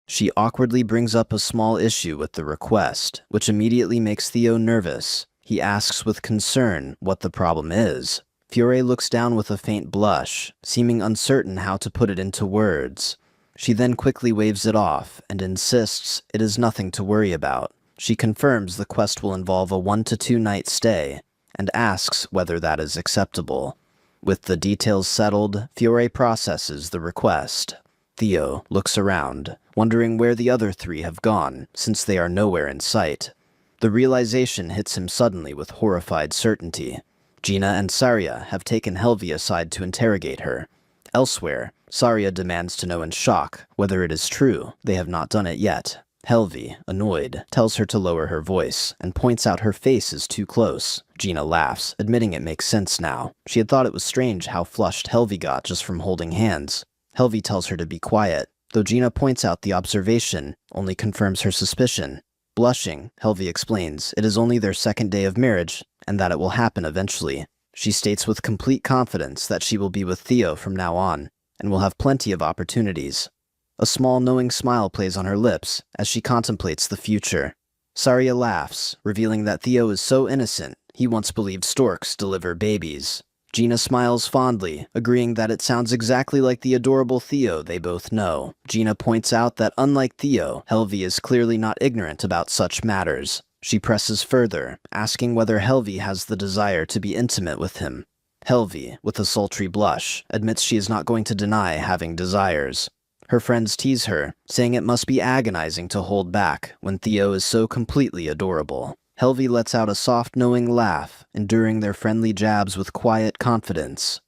She awkwardly brings up a small issue with the request, which immediately makes Theo nervous. He asks with concern what the problem is. Fiore looks down with a faint blush, seeming uncertain how to put it into words. She then quickly waves it off and insists it is nothing to worry about. She confirms the quest will involve a 1 to 2 night stay, and asks whether that is acceptable. With the details settled, Fiore processes the request. Theo looks around, wondering where the other 3 have gone, since they are nowhere in sight. The realization hits him suddenly with horrified certainty. Gina and Saria have taken Helvi aside to interrogate her. Elsewhere, Saria demands to know in shock whether it is true they have not done it yet. Helvi, annoyed, tells her to lower her voice and points out her face is too close. Gina laughs, admitting it makes sense now. She had thought it was strange how flushed Helvi got just from holding hands. Helvi tells her to be quiet, though Gina points out the observation only confirms her suspicion. Blushing, Helvi explains it is only their 2nd day of marriage and that it will happen eventually. She states with complete confidence that she will be with Theo from now on and will have plenty of opportunities. A small knowing smile plays on her lips as she contemplates the future. Saria laughs, revealing that Theo is so innocent, he once believed storks deliver babies. Gina smiles fondly, agreeing that it sounds exactly like the adorable Theo they both know. Gina points out that unlike Theo, Helvi is clearly not ignorant about such matters. She presses further, asking whether Helvi has the desire to be intimate with him. Helvi, with a sultry blush, admits she is not going to deny having desires. Her friends tease her, saying it must be agonizing to hold back when Theo is so completely adorable. Helvi lets out a soft, knowing laugh, enduring their friendly jabs with quiet confidence.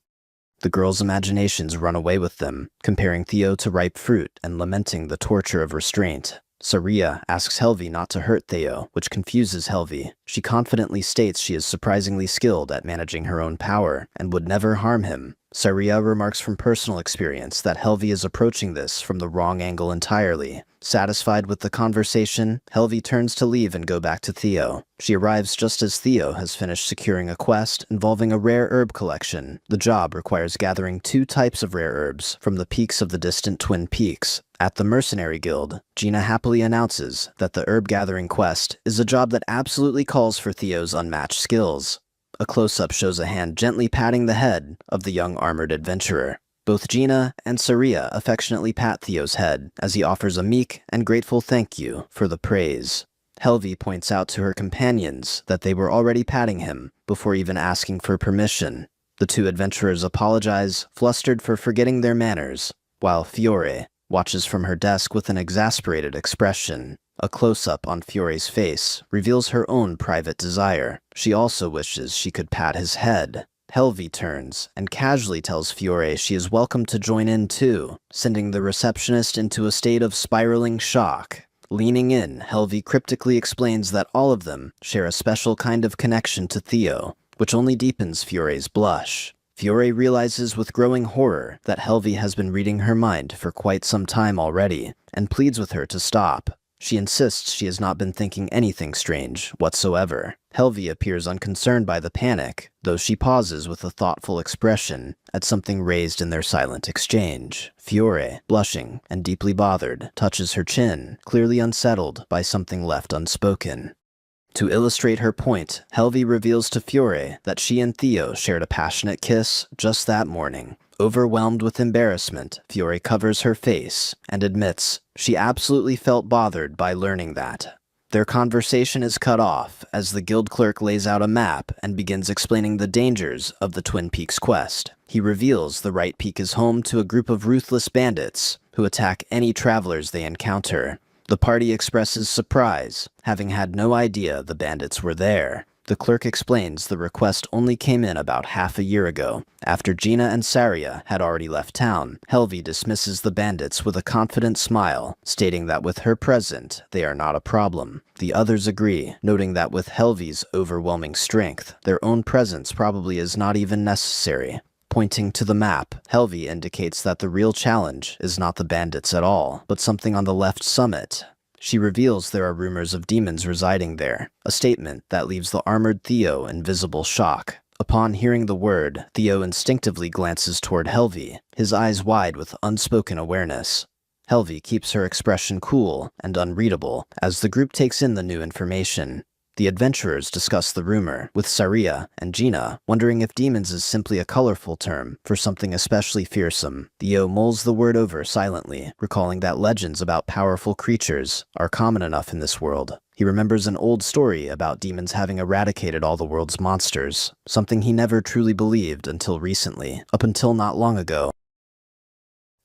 The girls' imaginations run away with them, comparing Theo to ripe fruit and lamenting the torture of restraint. Saria asks Helvi not to hurt Theo, which confuses Helvi. She confidently states she is surprisingly skilled at managing her own power and would never harm him. Saria remarks from personal experience that Helvi is approaching this from the wrong angle entirely. Satisfied with the conversation, Helvi turns to leave and go back to Theo. She arrives just as Theo has finished securing a quest involving a rare herb collection. The job requires gathering 2 types of rare herbs from the peaks of the distant Twin Peaks. At the Mercenary Guild, Gina happily announces that the herb gathering quest is a job that absolutely calls for Theo's unmatched skills. A close-up shows a hand gently patting the head of the young armored adventurer. Both Gina and Saria affectionately pat Theo's head as he offers a meek and grateful thank you for the praise. Helvi points out to her companions that they were already patting him before even asking for permission. The 2 adventurers apologize, flustered for forgetting their manners, while Fiore watches from her desk with an exasperated expression. A close-up on Fiore's face reveals her own private desire. She also wishes she could pat his head. Helvi turns and casually tells Fiore she is welcome to join in too, sending the receptionist into a state of spiraling shock. Leaning in, Helvi cryptically explains that all of them share a special kind of connection to Theo, which only deepens Fiore's blush. Fiore realizes with growing horror that Helvi has been reading her mind for quite some time already, and pleads with her to stop. She insists she has not been thinking anything strange whatsoever. Helvi appears unconcerned by the panic, though she pauses with a thoughtful expression at something raised in their silent exchange. Fiore, blushing and deeply bothered, touches her chin, clearly unsettled by something left unspoken. To illustrate her point, Helvi reveals to Fiore that she and Theo shared a passionate kiss just that morning. Overwhelmed with embarrassment, Fiore covers her face and admits she absolutely felt bothered by learning that. Their conversation is cut off as the guild clerk lays out a map and begins explaining the dangers of the Twin Peaks quest. He reveals the right peak is home to a group of ruthless bandits who attack any travelers they encounter. The party expresses surprise, having had no idea the bandits were there. The clerk explains the request only came in about half a year ago. After Gina and Saria had already left town, Helvi dismisses the bandits with a confident smile, stating that with her present, they are not a problem. The others agree, noting that with Helvi's overwhelming strength, their own presence probably is not even necessary. Pointing to the map, Helvi indicates that the real challenge is not the bandits at all, but something on the left summit. She reveals there are rumors of demons residing there, a statement that leaves the armored Theo in visible shock. Upon hearing the word, Theo instinctively glances toward Helvi, his eyes wide with unspoken awareness. Helvi keeps her expression cool and unreadable as the group takes in the new information. The adventurers discuss the rumor, with Saria and Gina wondering if demons is simply a colorful term for something especially fearsome. Theo mulls the word over silently, recalling that legends about powerful creatures are common enough in this world. He remembers an old story about demons having eradicated all the world's monsters, something he never truly believed until recently, up until not long ago.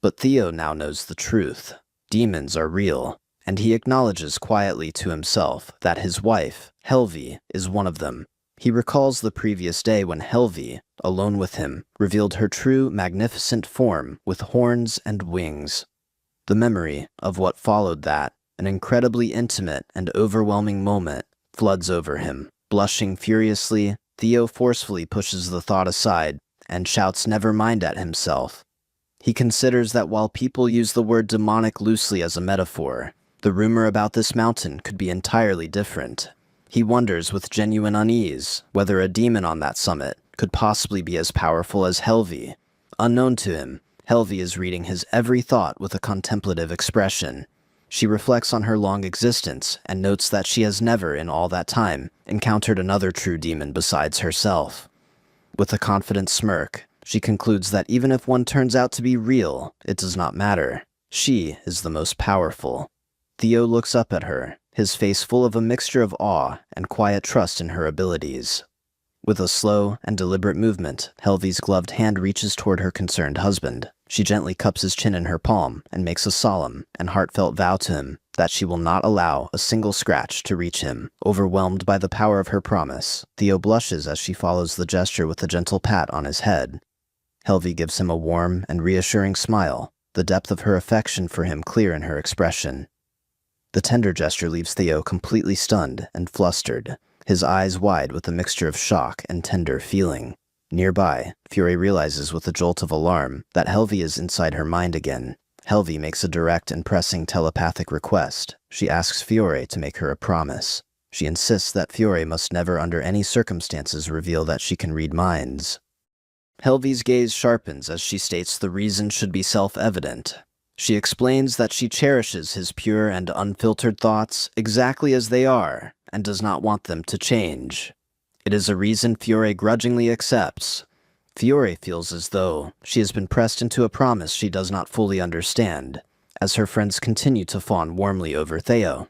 But Theo now knows the truth. Demons are real, and he acknowledges quietly to himself that his wife, Helvi, is one of them. He recalls the previous day when Helvi, alone with him, revealed her true, magnificent form with horns and wings. The memory of what followed that, an incredibly intimate and overwhelming moment, floods over him. Blushing furiously, Theo forcefully pushes the thought aside and shouts "never mind" at himself. He considers that while people use the word demonic loosely as a metaphor, the rumor about this mountain could be entirely different. He wonders with genuine unease whether a demon on that summit could possibly be as powerful as Helvi. Unknown to him, Helvi is reading his every thought with a contemplative expression. She reflects on her long existence and notes that she has never, in all that time, encountered another true demon besides herself. With a confident smirk, she concludes that even if one turns out to be real, it does not matter. She is the most powerful. Theo looks up at her, his face full of a mixture of awe and quiet trust in her abilities. With a slow and deliberate movement, Helvi's gloved hand reaches toward her concerned husband. She gently cups his chin in her palm and makes a solemn and heartfelt vow to him that she will not allow a single scratch to reach him. Overwhelmed by the power of her promise, Theo blushes as she follows the gesture with a gentle pat on his head. Helvi gives him a warm and reassuring smile, the depth of her affection for him clear in her expression. The tender gesture leaves Theo completely stunned and flustered, his eyes wide with a mixture of shock and tender feeling. Nearby, Fiore realizes with a jolt of alarm that Helvi is inside her mind again. Helvi makes a direct and pressing telepathic request. She asks Fiore to make her a promise. She insists that Fiore must never under any circumstances reveal that she can read minds. Helvi's gaze sharpens as she states the reason should be self-evident. She explains that she cherishes his pure and unfiltered thoughts exactly as they are, and does not want them to change. It is a reason Fiore grudgingly accepts. Fiore feels as though she has been pressed into a promise she does not fully understand, as her friends continue to fawn warmly over Theo.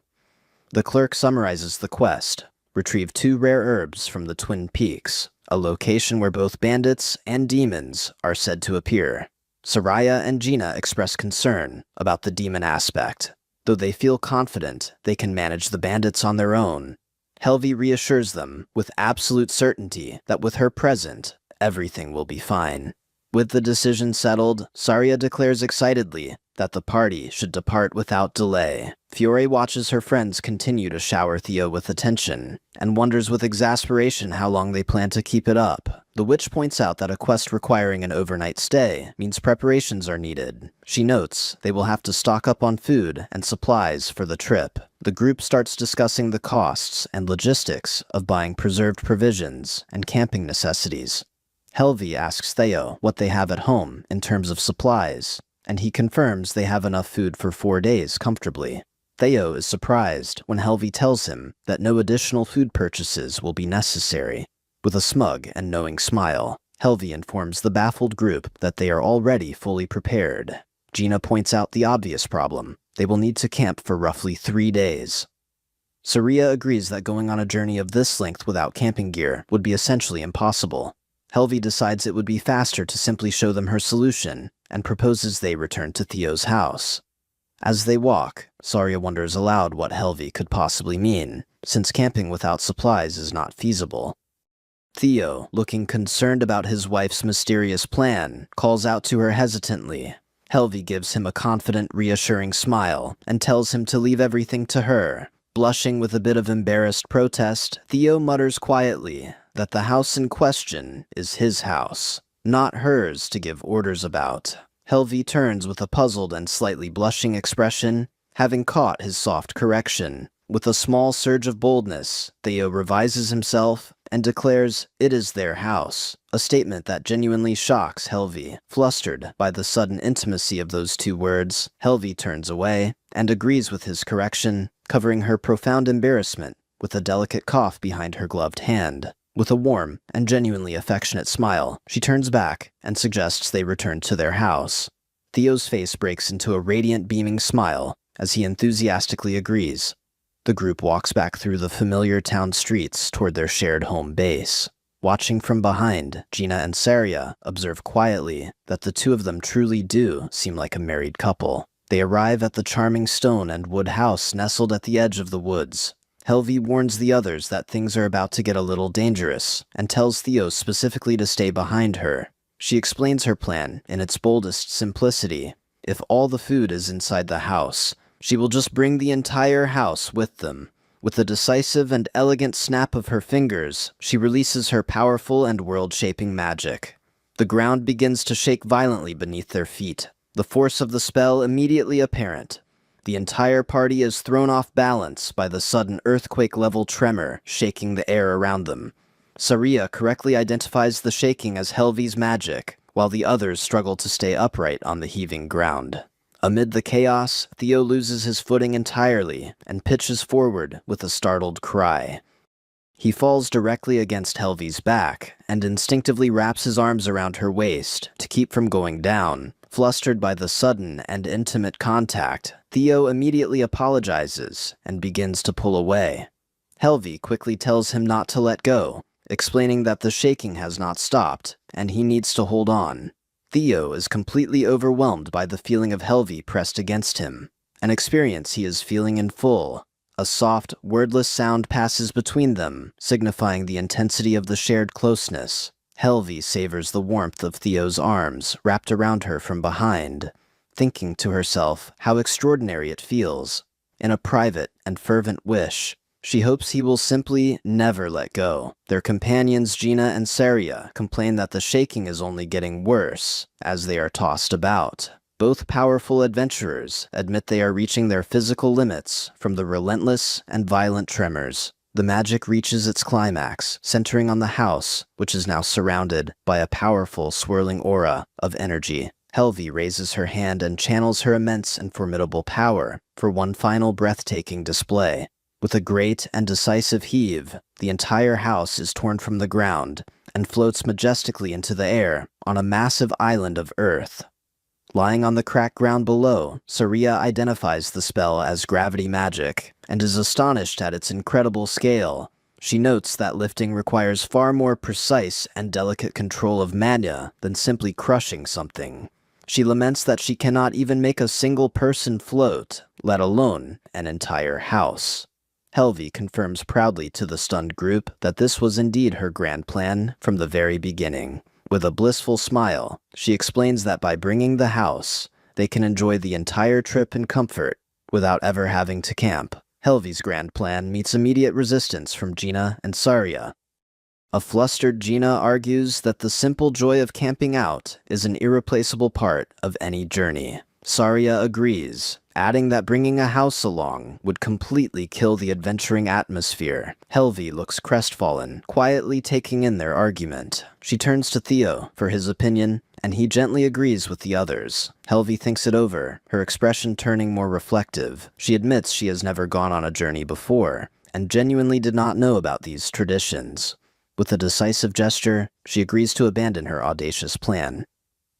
The clerk summarizes the quest: retrieve 2 rare herbs from the Twin Peaks, a location where both bandits and demons are said to appear. Saria and Gina express concern about the demon aspect, though they feel confident they can manage the bandits on their own. Helvi reassures them with absolute certainty that with her present, everything will be fine. With the decision settled, Saria declares excitedly that the party should depart without delay. Fiore watches her friends continue to shower Theo with attention, and wonders with exasperation how long they plan to keep it up. The witch points out that a quest requiring an overnight stay means preparations are needed. She notes they will have to stock up on food and supplies for the trip. The group starts discussing the costs and logistics of buying preserved provisions and camping necessities. Helvi asks Theo what they have at home in terms of supplies, and he confirms they have enough food for 4 days comfortably. Theo is surprised when Helvi tells him that no additional food purchases will be necessary. With a smug and knowing smile, Helvi informs the baffled group that they are already fully prepared. Gina points out the obvious problem: they will need to camp for roughly 3 days. Saria agrees that going on a journey of this length without camping gear would be essentially impossible. Helvi decides it would be faster to simply show them her solution, and proposes they return to Theo's house. As they walk, Saria wonders aloud what Helvi could possibly mean, since camping without supplies is not feasible. Theo, looking concerned about his wife's mysterious plan, calls out to her hesitantly. Helvi gives him a confident, reassuring smile, and tells him to leave everything to her. Blushing with a bit of embarrassed protest, Theo mutters quietly that the house in question is his house. not hers to give orders about. Helvi turns with a puzzled and slightly blushing expression, having caught his soft correction. With a small surge of boldness, Theo revises himself and declares it is their house, a statement that genuinely shocks Helvi. Flustered by the sudden intimacy of those two words, Helvi turns away and agrees with his correction, covering her profound embarrassment with a delicate cough behind her gloved hand. With a warm and genuinely affectionate smile, she turns back and suggests they return to their house. Theo's face breaks into a radiant, beaming smile as he enthusiastically agrees. The group walks back through the familiar town streets toward their shared home base. Watching from behind, Gina and Saria observe quietly that the two of them truly do seem like a married couple. They arrive at the charming stone and wood house nestled at the edge of the woods. Helvi warns the others that things are about to get a little dangerous and tells Theo specifically to stay behind her. She explains her plan in its boldest simplicity. If all the food is inside the house, she will just bring the entire house with them. With a decisive and elegant snap of her fingers, she releases her powerful and world-shaping magic. The ground begins to shake violently beneath their feet, the force of the spell immediately apparent. The entire party is thrown off balance by the sudden earthquake-level tremor shaking the air around them. Saria correctly identifies the shaking as Helvi's magic, while the others struggle to stay upright on the heaving ground. Amid the chaos, Theo loses his footing entirely and pitches forward with a startled cry. He falls directly against Helvi's back and instinctively wraps his arms around her waist to keep from going down. Flustered by the sudden and intimate contact, Theo immediately apologizes and begins to pull away. Helvi quickly tells him not to let go, explaining that the shaking has not stopped and he needs to hold on. Theo is completely overwhelmed by the feeling of Helvi pressed against him, an experience he is feeling in full. A soft, wordless sound passes between them, signifying the intensity of the shared closeness. Helvi savors the warmth of Theo's arms wrapped around her from behind, thinking to herself how extraordinary it feels. In a private and fervent wish, she hopes he will simply never let go. Their companions Gina and Saria complain that the shaking is only getting worse as they are tossed about. Both powerful adventurers admit they are reaching their physical limits from the relentless and violent tremors. The magic reaches its climax, centering on the house, which is now surrounded by a powerful swirling aura of energy. Helvi raises her hand and channels her immense and formidable power for one final breathtaking display. With a great and decisive heave, the entire house is torn from the ground and floats majestically into the air on a massive island of earth. Lying on the cracked ground below, Saria identifies the spell as gravity magic and is astonished at its incredible scale. She notes that lifting requires far more precise and delicate control of mana than simply crushing something. She laments that she cannot even make a single person float, let alone an entire house. Helvi confirms proudly to the stunned group that this was indeed her grand plan from the very beginning. With a blissful smile, she explains that by bringing the house, they can enjoy the entire trip in comfort without ever having to camp. Helvi's grand plan meets immediate resistance from Gina and Saria. A flustered Gina argues that the simple joy of camping out is an irreplaceable part of any journey. Saria agrees, adding that bringing a house along would completely kill the adventuring atmosphere. Helvi looks crestfallen, quietly taking in their argument. She turns to Theo for his opinion, and he gently agrees with the others. Helvi thinks it over, her expression turning more reflective. She admits she has never gone on a journey before, and genuinely did not know about these traditions. With a decisive gesture, she agrees to abandon her audacious plan.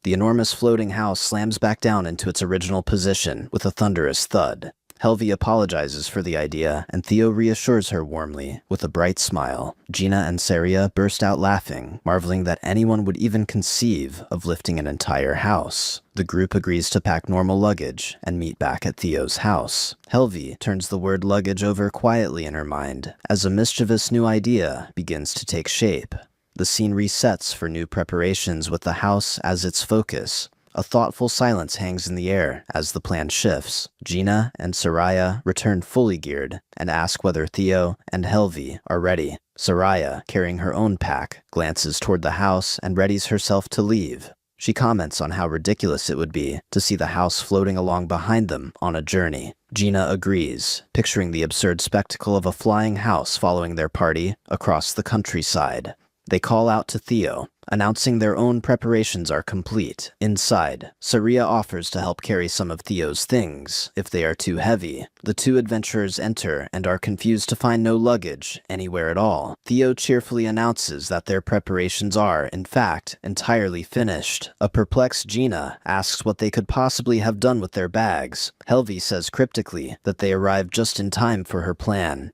The enormous floating house slams back down into its original position with a thunderous thud. Helvi apologizes for the idea, and Theo reassures her warmly with a bright smile. Gina and Saria burst out laughing, marveling that anyone would even conceive of lifting an entire house. The group agrees to pack normal luggage and meet back at Theo's house. Helvi turns the word luggage over quietly in her mind as a mischievous new idea begins to take shape. The scene resets for new preparations with the house as its focus. A thoughtful silence hangs in the air as the plan shifts. Gina and Soraya return fully geared and ask whether Theo and Helvi are ready. Soraya, carrying her own pack, glances toward the house and readies herself to leave. She comments on how ridiculous it would be to see the house floating along behind them on a journey. Gina agrees, picturing the absurd spectacle of a flying house following their party across the countryside. They call out to Theo, announcing their own preparations are complete. Inside, Saria offers to help carry some of Theo's things if they are too heavy. The two adventurers enter and are confused to find no luggage anywhere at all. Theo cheerfully announces that their preparations are, in fact, entirely finished. A perplexed Gina asks what they could possibly have done with their bags. Helvi says cryptically that they arrived just in time for her plan.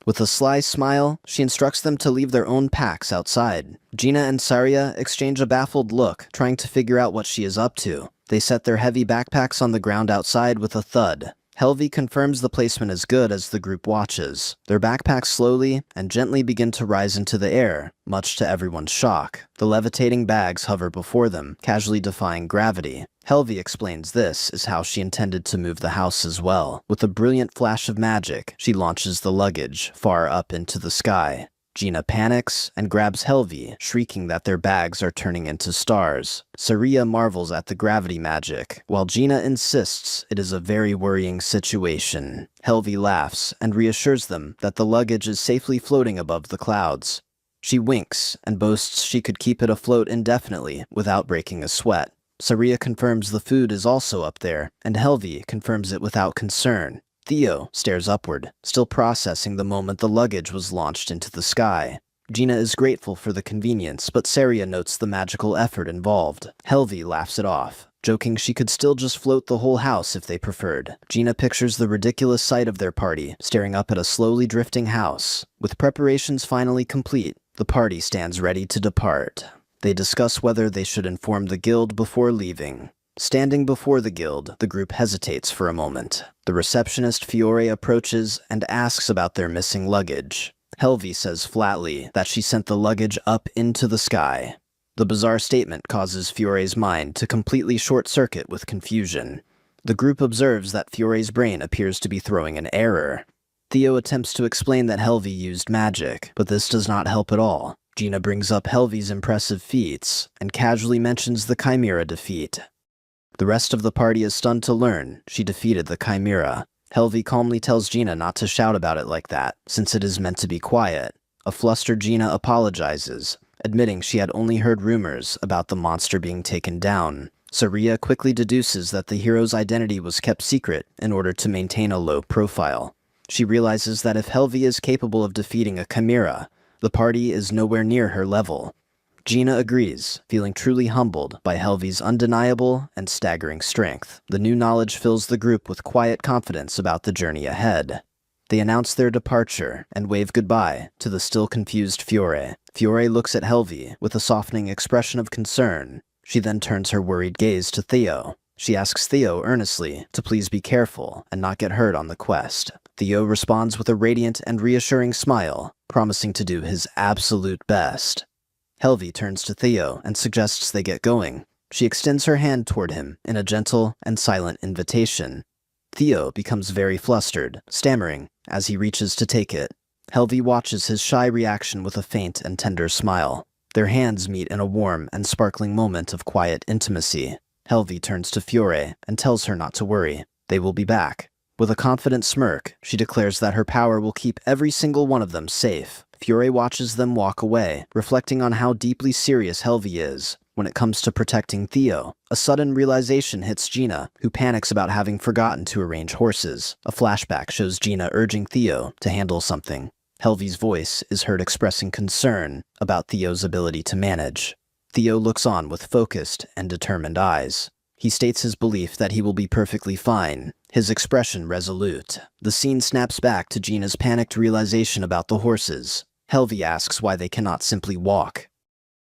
With a sly smile, she instructs them to leave their own packs outside. Gina and Saria exchange a baffled look, trying to figure out what she is up to. They set their heavy backpacks on the ground outside with a thud. Helvi confirms the placement is good as the group watches. Their backpacks slowly and gently begin to rise into the air, much to everyone's shock. The levitating bags hover before them, casually defying gravity. Helvi explains this is how she intended to move the house as well. With a brilliant flash of magic, she launches the luggage far up into the sky. Gina panics and grabs Helvi, shrieking that their bags are turning into stars. Saria marvels at the gravity magic, while Gina insists it is a very worrying situation. Helvi laughs and reassures them that the luggage is safely floating above the clouds. She winks and boasts she could keep it afloat indefinitely without breaking a sweat. Saria confirms the food is also up there, and Helvi confirms it without concern. Theo stares upward, still processing the moment the luggage was launched into the sky. Gina is grateful for the convenience, but Saria notes the magical effort involved. Helvi laughs it off, joking she could still just float the whole house if they preferred. Gina pictures the ridiculous sight of their party, staring up at a slowly drifting house. With preparations finally complete, the party stands ready to depart. They discuss whether they should inform the guild before leaving. Standing before the guild, the group hesitates for a moment. The receptionist Fiore approaches and asks about their missing luggage. Helvi says flatly that she sent the luggage up into the sky. The bizarre statement causes Fiore's mind to completely short-circuit with confusion. The group observes that Fiore's brain appears to be throwing an error. Theo attempts to explain that Helvi used magic, but this does not help at all. Gina brings up Helvi's impressive feats and casually mentions the Chimera defeat. The rest of the party is stunned to learn she defeated the Chimera. Helvi calmly tells Gina not to shout about it like that, since it is meant to be quiet. A flustered Gina apologizes, admitting she had only heard rumors about the monster being taken down. Saria quickly deduces that the hero's identity was kept secret in order to maintain a low profile. She realizes that if Helvi is capable of defeating a Chimera, the party is nowhere near her level. Gina agrees, feeling truly humbled by Helvi's undeniable and staggering strength. The new knowledge fills the group with quiet confidence about the journey ahead. They announce their departure and wave goodbye to the still confused Fiore. Fiore looks at Helvi with a softening expression of concern. She then turns her worried gaze to Theo. She asks Theo earnestly to please be careful and not get hurt on the quest. Theo responds with a radiant and reassuring smile, promising to do his absolute best. Helvi turns to Theo and suggests they get going. She extends her hand toward him in a gentle and silent invitation. Theo becomes very flustered, stammering as he reaches to take it. Helvi watches his shy reaction with a faint and tender smile. Their hands meet in a warm and sparkling moment of quiet intimacy. Helvi turns to Fiore and tells her not to worry. They will be back. With a confident smirk, she declares that her power will keep every single one of them safe. Fiore watches them walk away, reflecting on how deeply serious Helvi is when it comes to protecting Theo. A sudden realization hits Gina, who panics about having forgotten to arrange horses. A flashback shows Gina urging Theo to handle something. Helvi's voice is heard expressing concern about Theo's ability to manage. Theo looks on with focused and determined eyes. He states his belief that he will be perfectly fine, his expression resolute. The scene snaps back to Gina's panicked realization about the horses. Helvi asks why they cannot simply walk.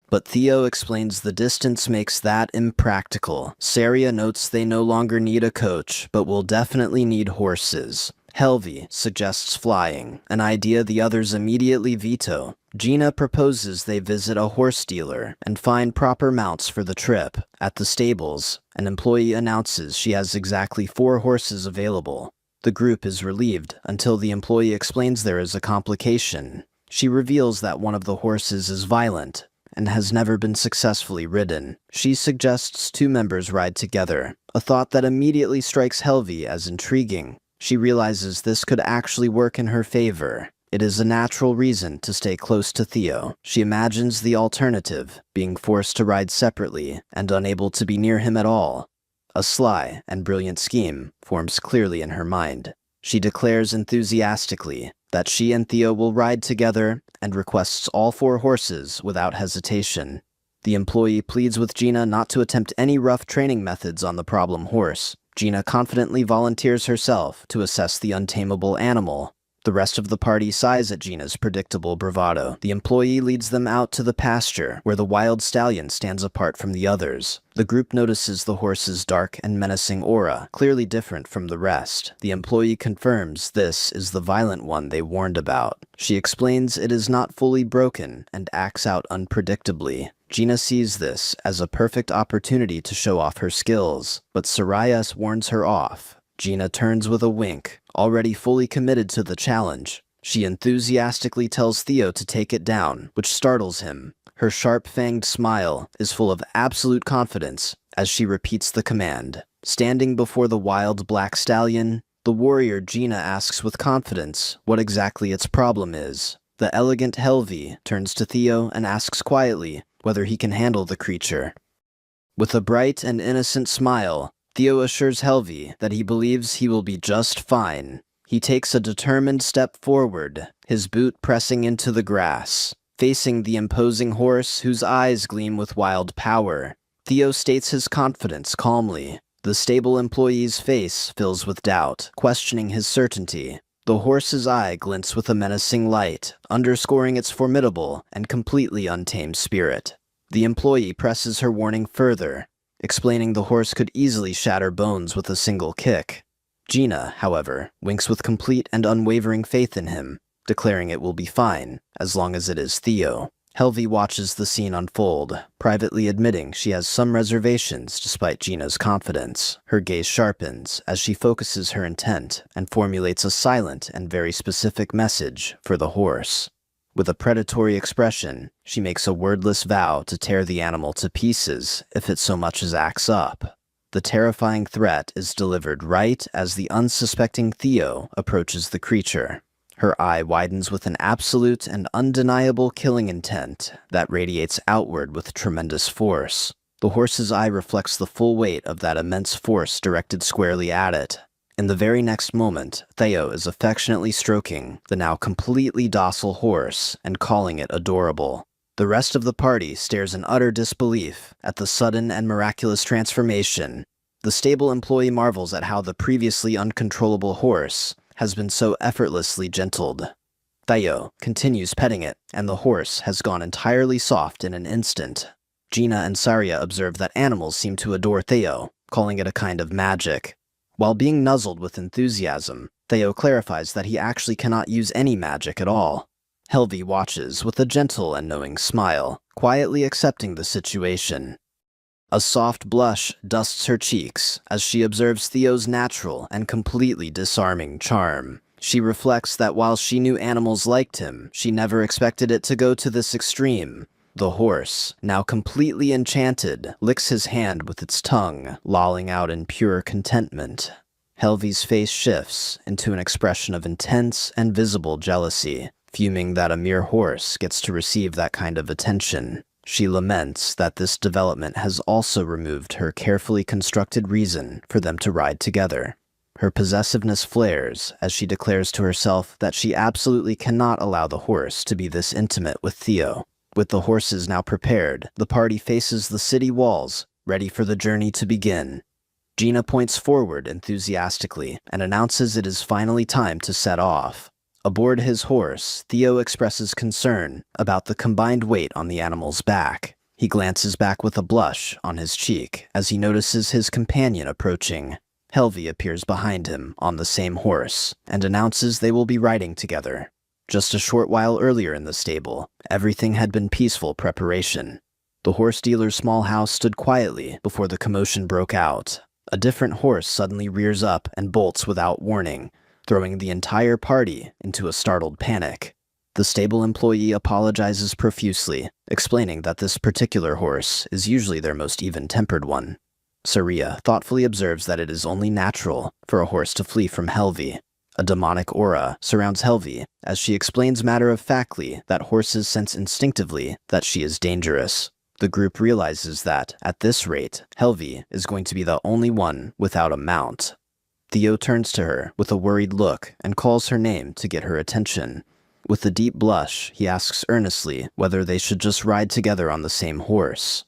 But Theo explains the distance makes that impractical. Saria notes they no longer need a coach, but will definitely need horses. Helvi suggests flying, an idea the others immediately veto. Gina proposes they visit a horse dealer and find proper mounts for the trip. At the stables, an employee announces she has exactly 4 horses available. The group is relieved until the employee explains there is a complication. She reveals that one of the horses is violent and has never been successfully ridden. She suggests 2 members ride together, a thought that immediately strikes Helvi as intriguing. She realizes this could actually work in her favor. It is a natural reason to stay close to Theo. She imagines the alternative, being forced to ride separately and unable to be near him at all. A sly and brilliant scheme forms clearly in her mind. She declares enthusiastically that she and Theo will ride together and requests all 4 horses without hesitation. The employee pleads with Gina not to attempt any rough training methods on the problem horse. Gina confidently volunteers herself to assess the untamable animal. The rest of the party sighs at Gina's predictable bravado. The employee leads them out to the pasture, where the wild stallion stands apart from the others. The group notices the horse's dark and menacing aura, clearly different from the rest. The employee confirms this is the violent one they warned about. She explains it is not fully broken and acts out unpredictably. Gina sees this as a perfect opportunity to show off her skills, but Soraya warns her off. Gina turns with a wink, already fully committed to the challenge. She enthusiastically tells Theo to take it down, which startles him. Her sharp-fanged smile is full of absolute confidence as she repeats the command. Standing before the wild black stallion, the warrior Gina asks with confidence what exactly its problem is. The elegant Helvi turns to Theo and asks quietly whether he can handle the creature. With a bright and innocent smile, Theo assures Helvi that he believes he will be just fine. He takes a determined step forward, his boot pressing into the grass, facing the imposing horse whose eyes gleam with wild power. Theo states his confidence calmly. The stable employee's face fills with doubt, questioning his certainty. The horse's eye glints with a menacing light, underscoring its formidable and completely untamed spirit. The employee presses her warning further, explaining the horse could easily shatter bones with a single kick. Gina, however, winks with complete and unwavering faith in him, declaring it will be fine, as long as it is Theo. Helvi watches the scene unfold, privately admitting she has some reservations despite Gina's confidence. Her gaze sharpens as she focuses her intent and formulates a silent and very specific message for the horse. With a predatory expression, she makes a wordless vow to tear the animal to pieces if it so much as acts up. The terrifying threat is delivered right as the unsuspecting Theo approaches the creature. Her eye widens with an absolute and undeniable killing intent that radiates outward with tremendous force. The horse's eye reflects the full weight of that immense force directed squarely at it. In the very next moment, Theo is affectionately stroking the now completely docile horse and calling it adorable. The rest of the party stares in utter disbelief at the sudden and miraculous transformation. The stable employee marvels at how the previously uncontrollable horse has been so effortlessly gentled. Theo continues petting it, and the horse has gone entirely soft in an instant. Gina and Saria observe that animals seem to adore Theo, calling it a kind of magic. While being nuzzled with enthusiasm, Theo clarifies that he actually cannot use any magic at all. Helvi watches with a gentle and knowing smile, quietly accepting the situation. A soft blush dusts her cheeks as she observes Theo's natural and completely disarming charm. She reflects that while she knew animals liked him, she never expected it to go to this extreme. The horse, now completely enchanted, licks his hand with its tongue, lolling out in pure contentment. Helvi's face shifts into an expression of intense and visible jealousy, fuming that a mere horse gets to receive that kind of attention. She laments that this development has also removed her carefully constructed reason for them to ride together. Her possessiveness flares as she declares to herself that she absolutely cannot allow the horse to be this intimate with Theo. With the horses now prepared, the party faces the city walls, ready for the journey to begin. Gina points forward enthusiastically and announces it is finally time to set off. Aboard his horse, Theo expresses concern about the combined weight on the animal's back. He glances back with a blush on his cheek as he notices his companion approaching. Helvi appears behind him on the same horse and announces they will be riding together. Just a short while earlier in the stable, everything had been peaceful preparation. The horse dealer's small house stood quietly before the commotion broke out. A different horse suddenly rears up and bolts without warning, throwing the entire party into a startled panic. The stable employee apologizes profusely, explaining that this particular horse is usually their most even-tempered one. Saria thoughtfully observes that it is only natural for a horse to flee from Helvi. A demonic aura surrounds Helvi as she explains matter-of-factly that horses sense instinctively that she is dangerous. The group realizes that, at this rate, Helvi is going to be the only one without a mount. Theo turns to her with a worried look and calls her name to get her attention. With a deep blush, he asks earnestly whether they should just ride together on the same horse.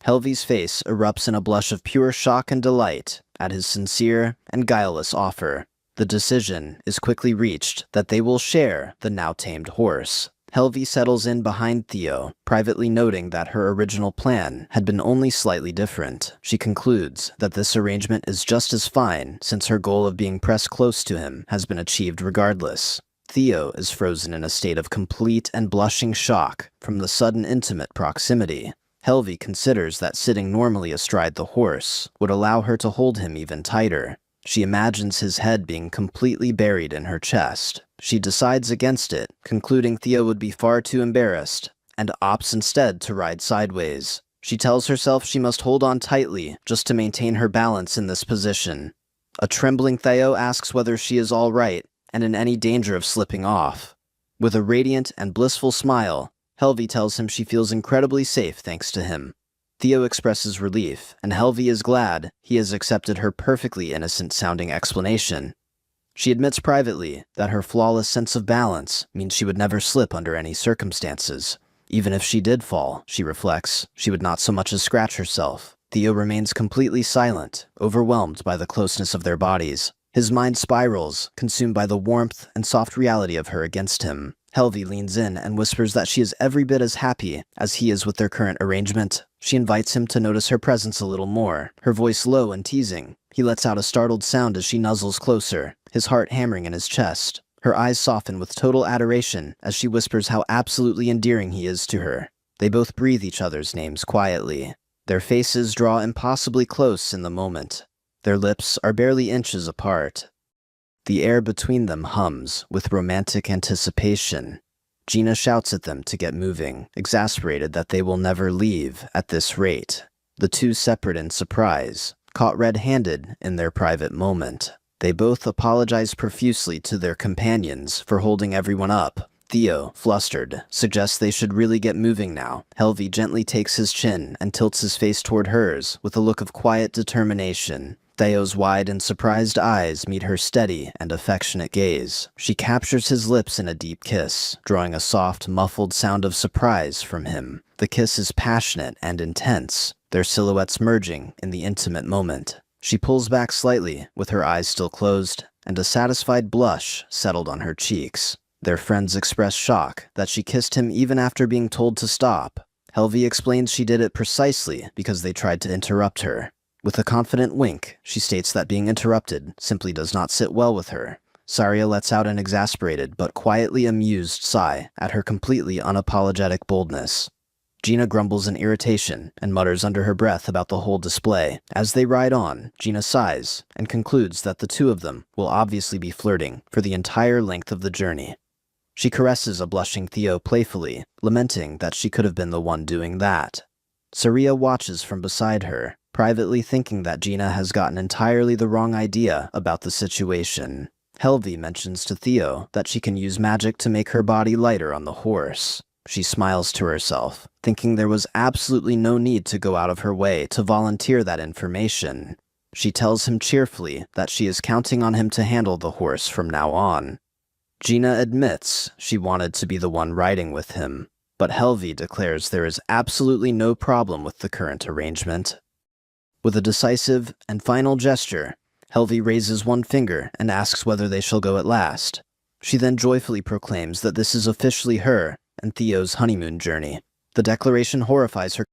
Helvi's face erupts in a blush of pure shock and delight at his sincere and guileless offer. The decision is quickly reached that they will share the now-tamed horse. Helvi settles in behind Theo, privately noting that her original plan had been only slightly different. She concludes that this arrangement is just as fine since her goal of being pressed close to him has been achieved regardless. Theo is frozen in a state of complete and blushing shock from the sudden intimate proximity. Helvi considers that sitting normally astride the horse would allow her to hold him even tighter. She imagines his head being completely buried in her chest. She decides against it, concluding Theo would be far too embarrassed, and opts instead to ride sideways. She tells herself she must hold on tightly just to maintain her balance in this position. A trembling Theo asks whether she is all right and in any danger of slipping off. With a radiant and blissful smile, Helvi tells him she feels incredibly safe thanks to him. Theo expresses relief, and Helvi is glad he has accepted her perfectly innocent-sounding explanation. She admits privately that her flawless sense of balance means she would never slip under any circumstances. Even if she did fall, she reflects, she would not so much as scratch herself. Theo remains completely silent, overwhelmed by the closeness of their bodies. His mind spirals, consumed by the warmth and soft reality of her against him. Helvi leans in and whispers that she is every bit as happy as he is with their current arrangement. She invites him to notice her presence a little more, her voice low and teasing. He lets out a startled sound as she nuzzles closer, his heart hammering in his chest. Her eyes soften with total adoration as she whispers how absolutely endearing he is to her. They both breathe each other's names quietly. Their faces draw impossibly close in the moment. Their lips are barely inches apart. The air between them hums with romantic anticipation. Gina shouts at them to get moving, exasperated that they will never leave at this rate. The two separate in surprise, caught red-handed in their private moment. They both apologize profusely to their companions for holding everyone up. Theo, flustered, suggests they should really get moving now. Helvi gently takes his chin and tilts his face toward hers with a look of quiet determination. Theo's wide and surprised eyes meet her steady and affectionate gaze. She captures his lips in a deep kiss, drawing a soft, muffled sound of surprise from him. The kiss is passionate and intense, their silhouettes merging in the intimate moment. She pulls back slightly, with her eyes still closed, and a satisfied blush settled on her cheeks. Their friends express shock that she kissed him even after being told to stop. Helvi explains she did it precisely because they tried to interrupt her. With a confident wink, she states that being interrupted simply does not sit well with her. Saria lets out an exasperated but quietly amused sigh at her completely unapologetic boldness. Gina grumbles in irritation and mutters under her breath about the whole display. As they ride on, Gina sighs and concludes that the two of them will obviously be flirting for the entire length of the journey. She caresses a blushing Theo playfully, lamenting that she could have been the one doing that. Saria watches from beside her, privately thinking that Gina has gotten entirely the wrong idea about the situation. Helvi mentions to Theo that she can use magic to make her body lighter on the horse. She smiles to herself, thinking there was absolutely no need to go out of her way to volunteer that information. She tells him cheerfully that she is counting on him to handle the horse from now on. Gina admits she wanted to be the one riding with him, but Helvi declares there is absolutely no problem with the current arrangement. With a decisive and final gesture, Helvi raises one finger and asks whether they shall go at last. She then joyfully proclaims that this is officially her and Theo's honeymoon journey. The declaration horrifies her